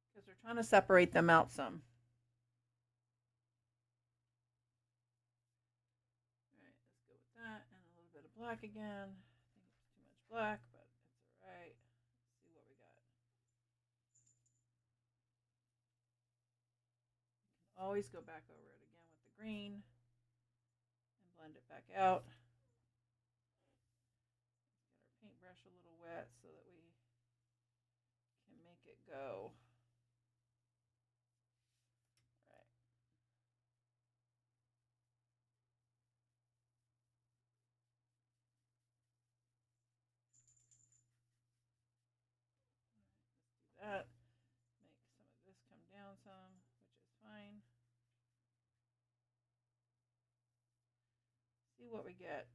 Because we're trying to separate them out some. All right, let's go with that and a little bit of black again. I think it's too much black, but it's all right. Let's see what we got. You can always go back over it again with the green and blend it back out. Get our paintbrush a little wet so that we can make it go. That, make some of this come down some, which is fine. See what we get.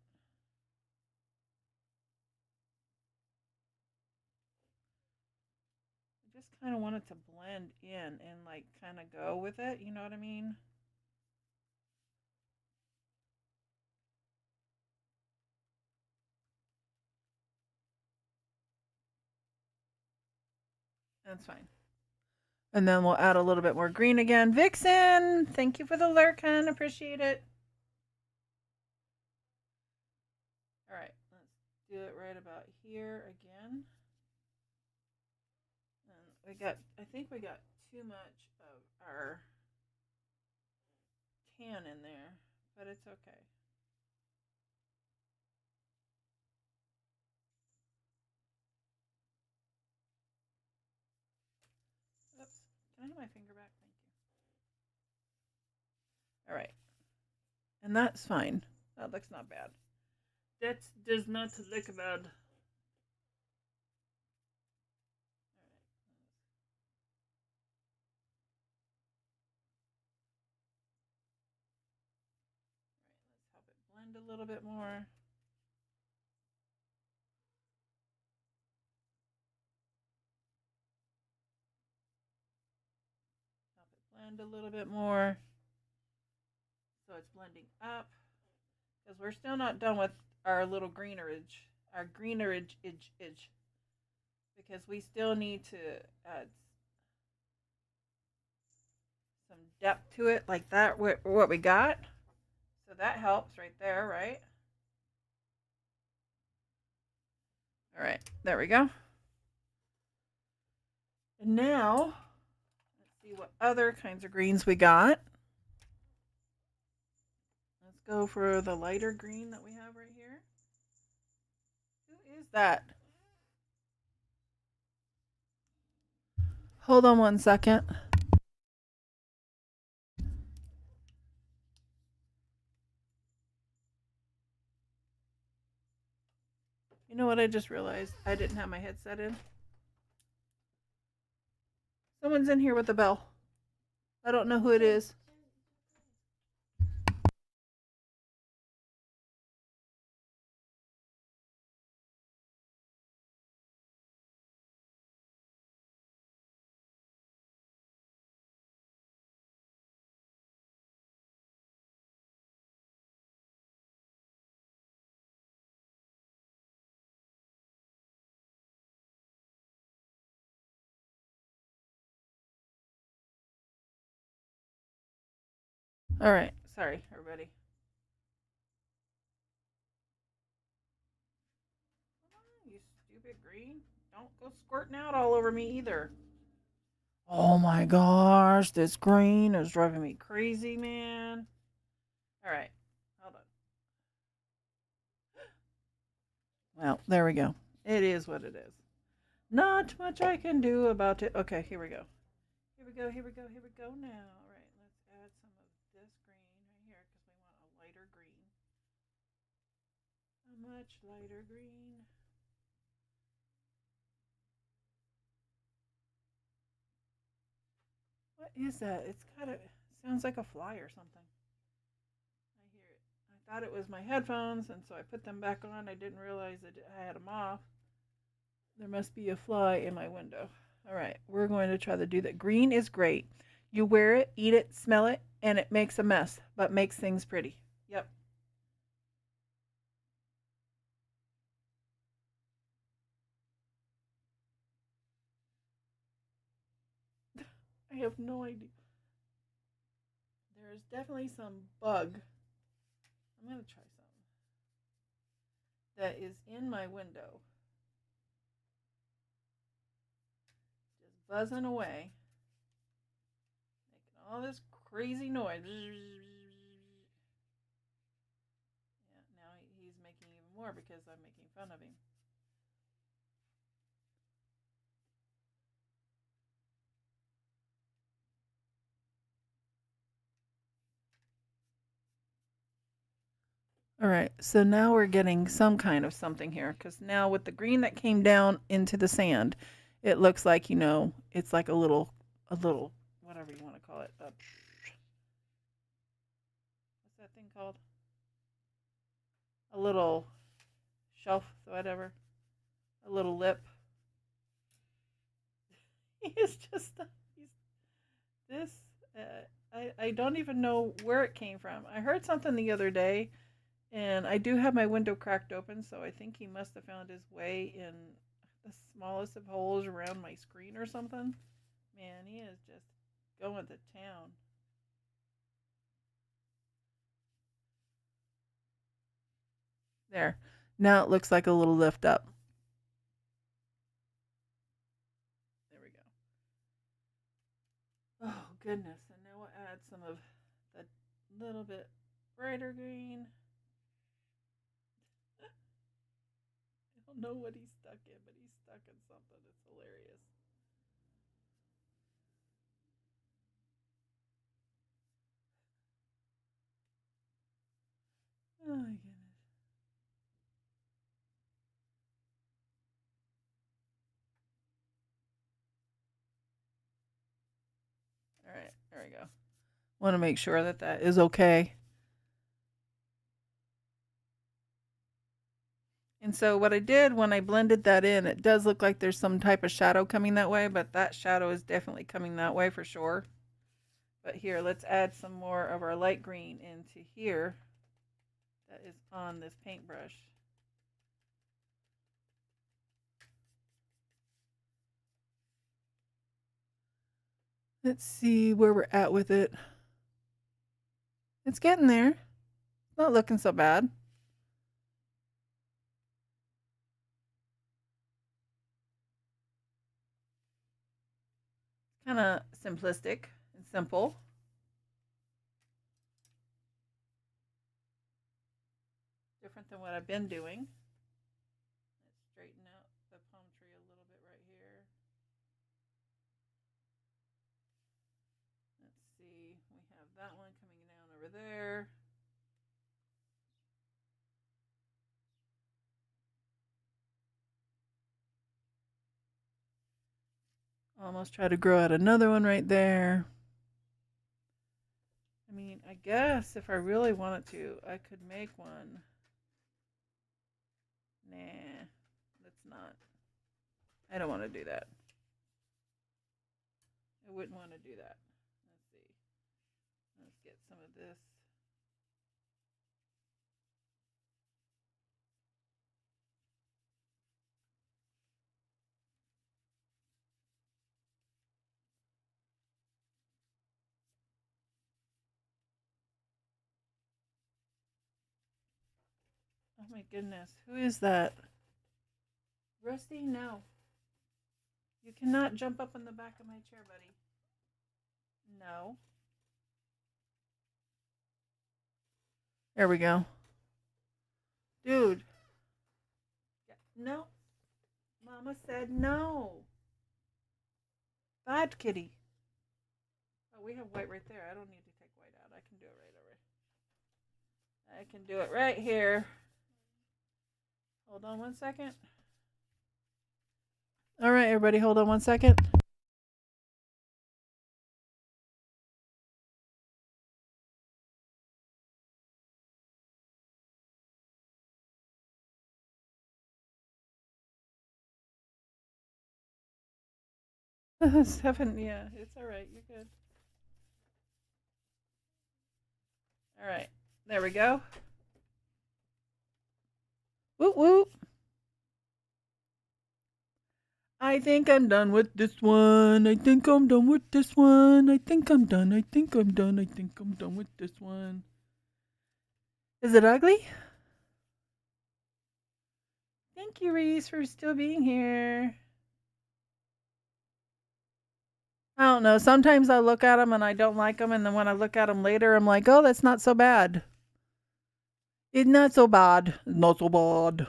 I just kind of want it to blend in and like kind of go with it, you know what I mean? That's fine. And then we'll add a little bit more green again. Vixen, thank you for the lurk, hun. Appreciate it. All right, let's do it right about here again. And I think we got too much of our tan in there, but it's okay. Oops, can I have my finger back? Thank you. All right, and that's fine. That looks not bad. That does not look bad. All right, let's help it blend a little bit more. Help it blend a little bit more. So it's blending up. Because we're still not done with our little greenerage. Our greenerage edge. Because we still need to add some depth to it, like that, what we got. So that helps right there, right? All right, there we go. And now, let's see what other kinds of greens we got. Let's go for the lighter green that we have right here. Who is that? Hold on one second. You know what I just realized? I didn't have my headset in. Someone's in here with a bell. I don't know who it is. All right. Sorry, everybody. You stupid green. Don't go squirting out all over me either. Oh my gosh, this green is driving me crazy, man. All right. Hold on. Well, there we go. It is what it is. Not much I can do about it. Okay, here we go. Here we go, here we go, here we go now. All right, let's add some of this green right here because we want a lighter green. A much lighter green. What is that? It's kind of sounds like a fly or something. I hear it. I thought it was my headphones, and so I put them back on. I didn't realize that I had them off. There must be a fly in my window. All right, we're going to try to do that. Green is great. You wear it, eat it, smell it, and it makes a mess, but makes things pretty. Yep. I have no idea. There is definitely some bug. I'm going to try something that is in my window. Just buzzing away. Making all this crazy noise. Yeah, now he's making even more because I'm making fun of him. All right, so now we're getting some kind of something here because now with the green that came down into the sand, it looks like, it's like a little, whatever you want to call it. What's that thing called? A little shelf, whatever. A little lip. He's just, he's this. I don't even know where it came from. I heard something the other day. And I do have my window cracked open, so I think he must have found his way in the smallest of holes around my screen or something. Man, he is just going to town. There. Now it looks like a little lift up. There we go. Oh, goodness. And now we'll add some of that little bit brighter green. I don't know what he's stuck in, but he's stuck in something. It's hilarious. Oh my goodness. All right, there we go. Want to make sure that that is okay. And so what I did when I blended that in, it does look like there's some type of shadow coming that way, but that shadow is definitely coming that way for sure. But here, let's add some more of our light green into here that is on this paintbrush. Let's see where we're at with it. It's getting there. Not looking so bad. Kind of simplistic and simple. Different than what I've been doing. Let's straighten out the palm tree a little bit right here. Let's see, we have that one coming down over there. Almost try to grow out another one right there. I mean, I guess if I really wanted to, I could make one. Nah, let's not. I don't want to do that. I wouldn't want to do that. Let's see. Let's get some of this. Oh my goodness. Who is that? Rusty, no. You cannot jump up on the back of my chair, buddy. No. There we go. Dude. No. Mama said no. Bad kitty. Oh, we have white right there. I don't need to take white out. I can do it right over. I can do it right here. Hold on 1 second. All right, everybody, hold on 1 second. Seven, yeah, it's all right. You're good. All right, there we go. Whoop whoop. I think I'm done with this one. I think I'm done with this one. I think I'm done. I think I'm done. I think I'm done with this one. Is it ugly? Thank you, Reese, for still being here. I don't know. Sometimes I look at them and I don't like them, and then when I look at them later, I'm like, oh, that's not so bad. It's not so bad. Not so bad.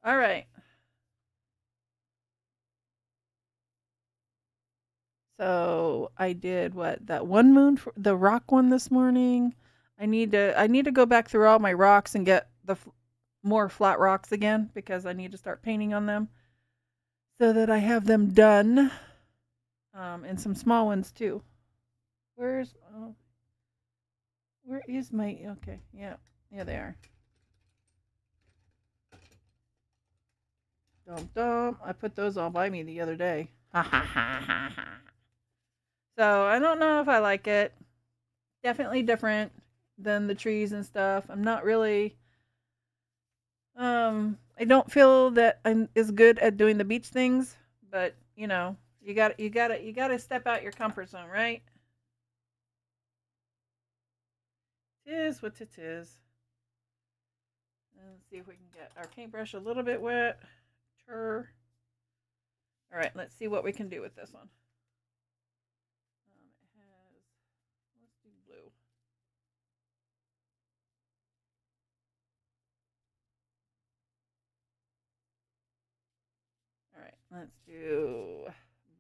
All right. So I did that one moon, the rock one this morning. I need to go back through all my rocks and get the more flat rocks again because I need to start painting on them so that I have them done. And some small ones too. Where is my, okay, yeah, they are. Dum. I put those all by me the other day. Ha ha ha ha ha. So I don't know if I like it. Definitely different than the trees and stuff. I'm not really. I don't feel that I'm as good at doing the beach things, but you know, you gotta step out your comfort zone, right? Tis what it is. And let's see if we can get our paintbrush a little bit wet. Sure. All right, let's see what we can do with this one. It has, let's do blue. All right, let's do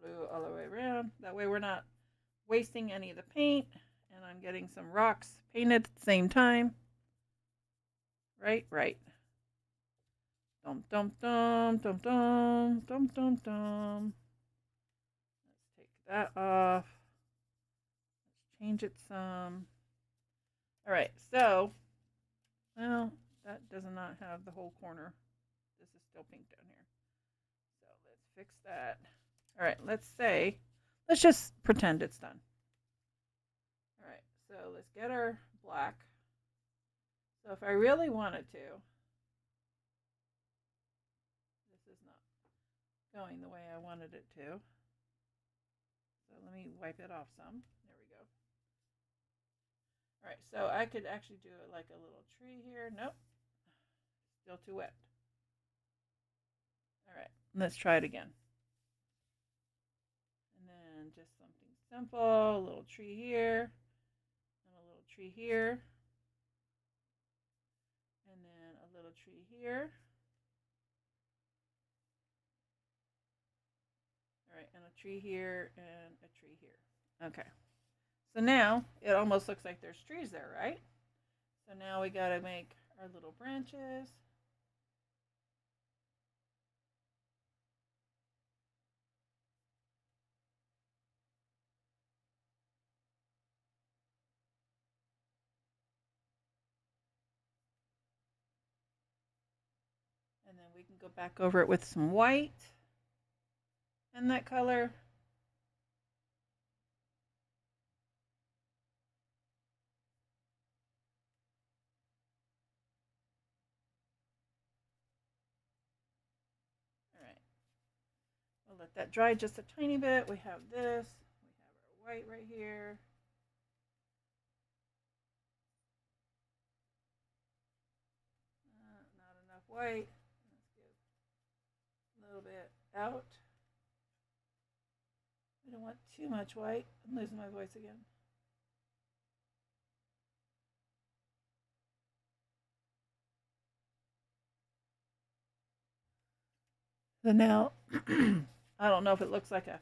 blue all the way around. That way we're not wasting any of the paint, and I'm getting some rocks painted at the same time. Right. Dum. Let's take that off. Let's change it some. All right, so, well, that does not have the whole corner. This is still pink down here. So let's fix that. All right, let's just pretend it's done. All right, so let's get our black. So if I really wanted to, this is not going the way I wanted it to. So let me wipe it off some. There we go. All right, so I could actually do it like a little tree here. Nope, still too wet. All right, let's try it again. And then just something simple, a little tree here, and a little tree here, and then a little tree here. All right, and a tree here, and a tree here. Okay. So now it almost looks like there's trees there, right? So now we gotta make our little branches. we can go back over it with some white and that color. All right. We'll let that dry just a tiny bit. We have this. We have our white right here. Not enough white. Let's get a little bit out. I don't want too much white. I'm losing my voice again. So now, I don't know if it looks like a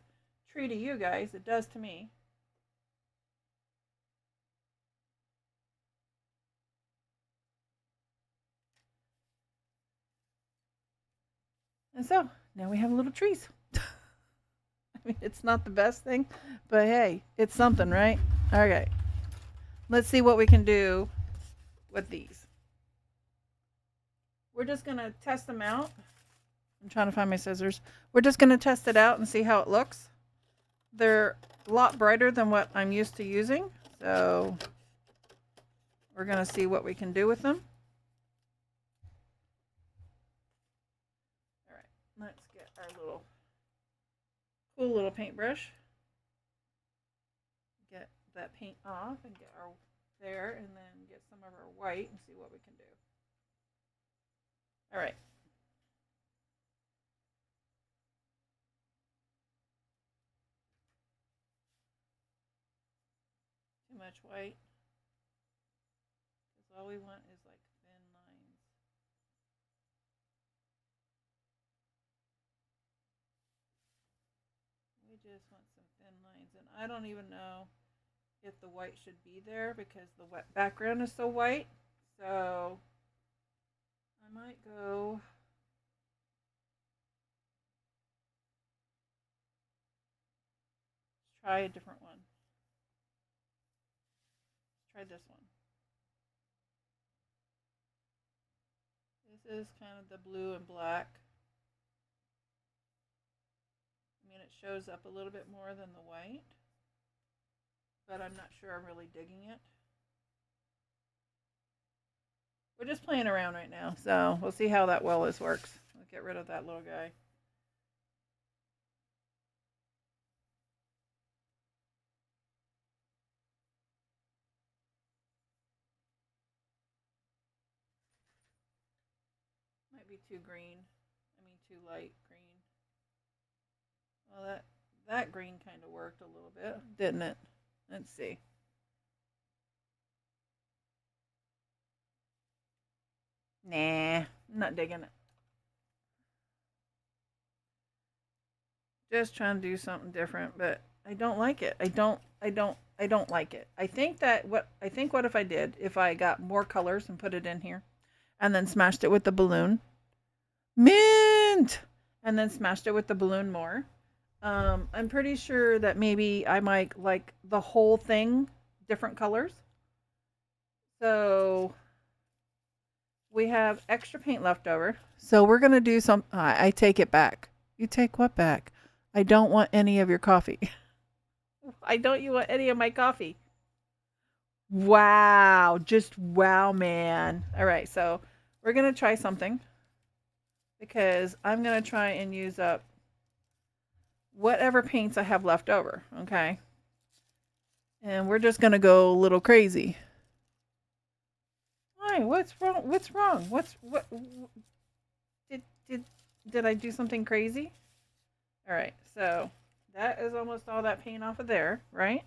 tree to you guys. It does to me. And so, now we have little trees. I mean, it's not the best thing, but hey, it's something, right? Okay. Let's see what we can do with these. We're just going to test them out. I'm trying to find my scissors. We're just going to test it out and see how it looks. They're a lot brighter than what I'm used to using, so we're going to see what we can do with them. All right, let's get our little cool little paintbrush. Get that paint off and get our there, and then get some of our white and see what we can do. All right. Too much white. Because all we want is like thin lines. We just want some thin lines. And I don't even know if the white should be there because the wet background is so white. So I might go try a different one. Try this one. This is kind of the blue and black. I mean, it shows up a little bit more than the white, but I'm not sure I'm really digging it. We're just playing around right now, so we'll see how that Wellis works. We'll get rid of that little guy. Might be too green. I mean, too light green. Well, that green kind of worked a little bit, didn't it? Let's see. Nah, I'm not digging it. Just trying to do something different, but I don't like it. I don't like it. I think what if I did, if I got more colors and put it in here and then smashed it with the balloon. Mint! And then smashed it with the balloon more. I'm pretty sure that maybe I might like the whole thing different colors. So we have extra paint left over. So we're going to do some. I take it back. You take what back? I don't want any of your coffee. I don't you want any of my coffee. Wow. Just wow, man. All right. So we're going to try something because I'm going to try and use up whatever paints I have left over. Okay. And we're just going to go a little crazy. Why? What's wrong? What's wrong? What did I do something crazy? All right. So that is almost all that paint off of there, right?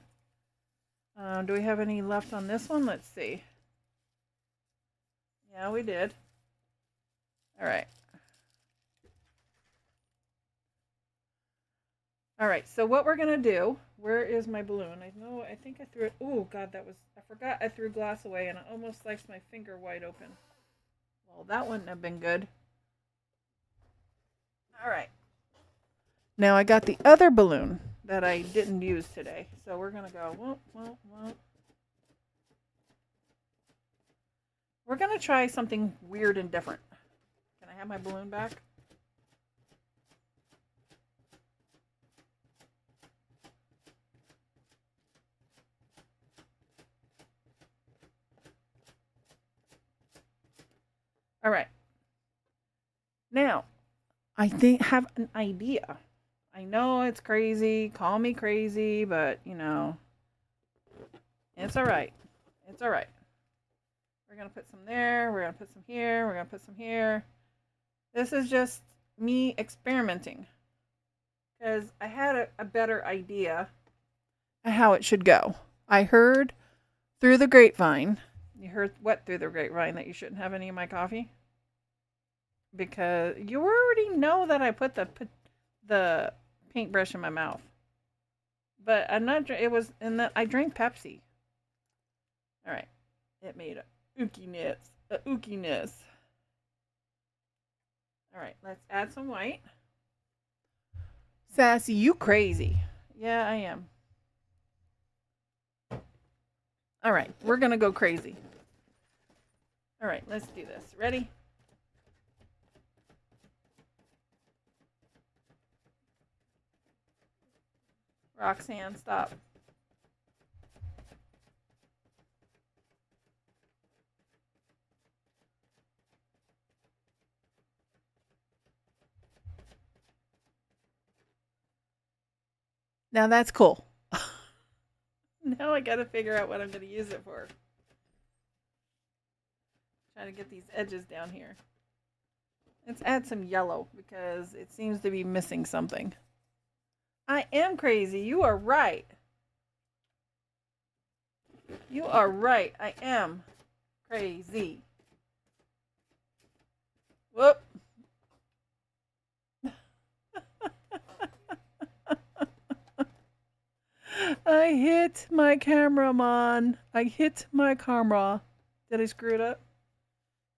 Do we have any left on this one? Let's see. Yeah, we did. All right. All right, so what we're going to do, where is my balloon? I think I threw it. Oh, God, I forgot I threw glass away and I almost sliced my finger wide open. Well, that wouldn't have been good. All right. Now I got the other balloon that I didn't use today. So we're going to go, whoop. We're going to try something weird and different. Can I have my balloon back? All right. Now, I have an idea. I know it's crazy. Call me crazy, but you know, it's all right. It's all right. We're going to put some there. We're going to put some here. We're going to put some here. This is just me experimenting because I had a better idea of how it should go. I heard through the grapevine. You heard what through the grapevine? That you shouldn't have any of my coffee? Because you already know that I put the paintbrush in my mouth. But I'm not, it was, I drank Pepsi. All right. It made a ookiness. All right, let's add some white. Sassy, you crazy. Yeah, I am. All right, we're going to go crazy. All right, let's do this. Ready? Roxanne, stop. Now that's cool. Now I got to figure out what I'm going to use it for. Trying to get these edges down here. Let's add some yellow because it seems to be missing something. I am crazy. You are right. You are right. I am crazy. Whoop. I hit my cameraman. I hit my camera. Did I screw it up?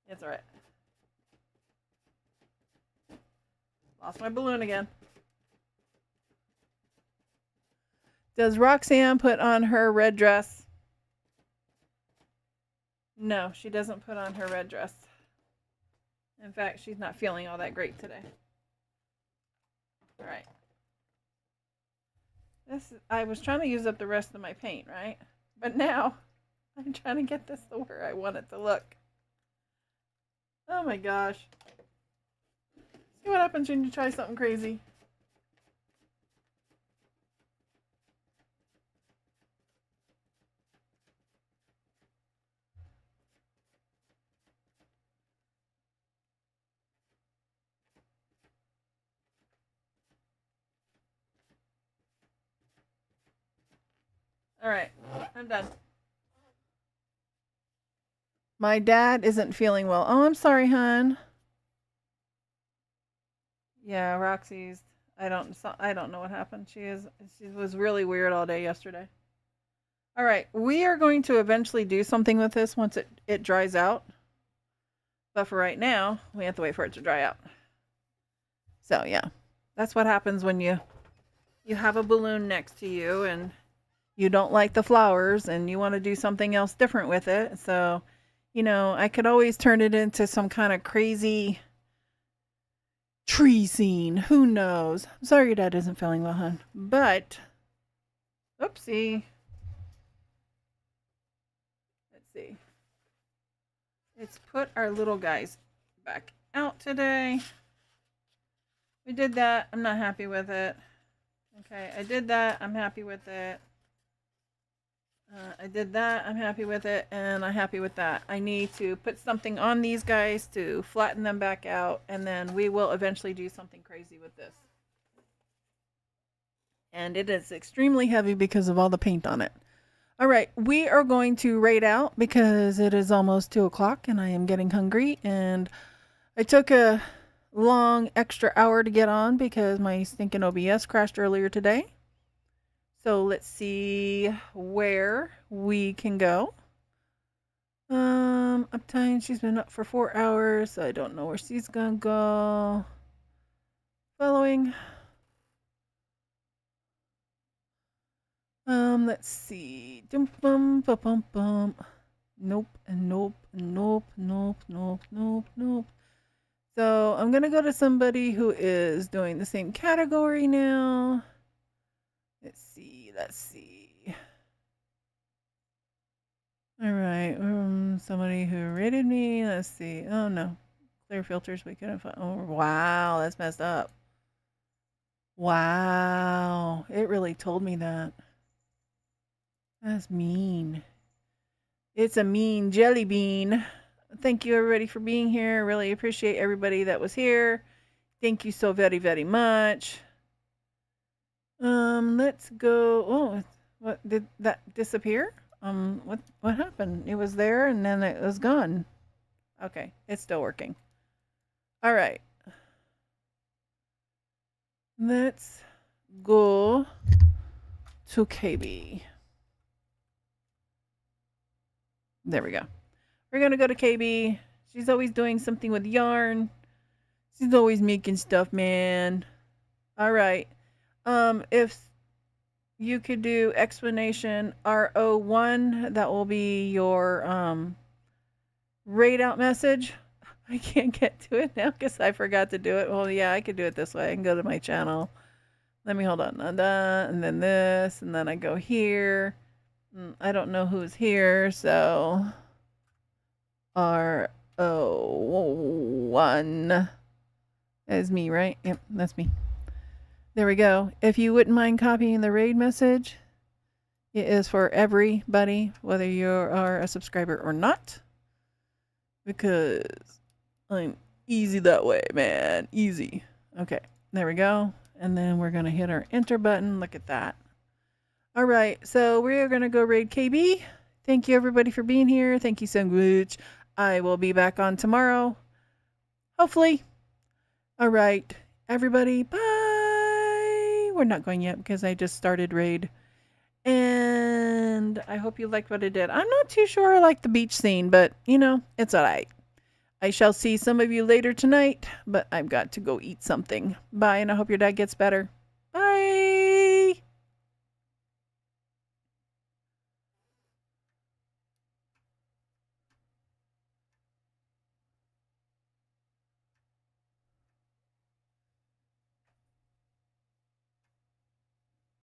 It's alright. Lost my balloon again. Does Roxanne put on her red dress? No, she doesn't put on her red dress. In fact, she's not feeling all that great today. All right. I was trying to use up the rest of my paint, right? But now I'm trying to get this to where I want it to look. Oh my gosh. See what happens when you try something crazy. All right, I'm done. My dad isn't feeling well. Oh, I'm sorry, hon. Yeah, Roxy's. I don't know what happened. She was really weird all day yesterday. All right, we are going to eventually do something with this once it dries out. But for right now, we have to wait for it to dry out. So yeah, that's what happens when you have a balloon next to you and you don't like the flowers and you want to do something else different with it. So, you know, I could always turn it into some kind of crazy tree scene. Who knows? I'm sorry your dad isn't feeling well, hon. But, oopsie. Let's see. Let's put our little guys back out today. We did that. I'm not happy with it. Okay, I did that. I'm happy with it. I did that. I'm happy with it. And I'm happy with that. I need to put something on these guys to flatten them back out. And then we will eventually do something crazy with this. And it is extremely heavy because of all the paint on it. All right. We are going to raid out because it is almost 2 o'clock and I am getting hungry. And I took a long extra hour to get on because my stinking OBS crashed earlier today. So let's see where we can go. Uptime, she's been up for 4 hours. So I don't know where she's gonna go. Following. Let's see. Dum bum bum bum bum. Nope and nope and nope, nope, nope, nope, nope. So I'm going to go to somebody who is doing the same category now. Let's see. All right. Somebody who rated me. Let's see. Oh, no. Clear filters. We couldn't find. Oh, wow. That's messed up. Wow. It really told me that. That's mean. It's a mean jelly bean. Thank you, everybody, for being here. Really appreciate everybody that was here. Thank you so very, very much. Let's go. Oh, what did that disappear? What happened? It was there and then it was gone. Okay, it's still working. All right. Let's go to KB. There we go. We're going to go to KB. She's always doing something with yarn. She's always making stuff, man. All right. If you could do explanation RO1, that will be your raid out message. I can't get to it now because I forgot to do it. Well, yeah, I could do it this way. I can go to my channel. Let me hold on. And then this, and then I go here. I don't know who's here, so RO1 is me, right? Yep, that's me. There we go. If you wouldn't mind copying the raid message, it is for everybody, whether you are a subscriber or not, because I'm easy that way, man. Easy. Okay, there we go. And then we're going to hit our enter button. Look at that. All right, so we're going to go raid KB. Thank you, everybody, for being here. Thank you so much. I will be back on tomorrow, hopefully. All right, everybody, bye. We're not going yet because I just started raid. And I hope you liked what I did. I'm not too sure I like the beach scene, but, you know, it's all right. I shall see some of you later tonight, but I've got to go eat something. Bye, and I hope your dad gets better.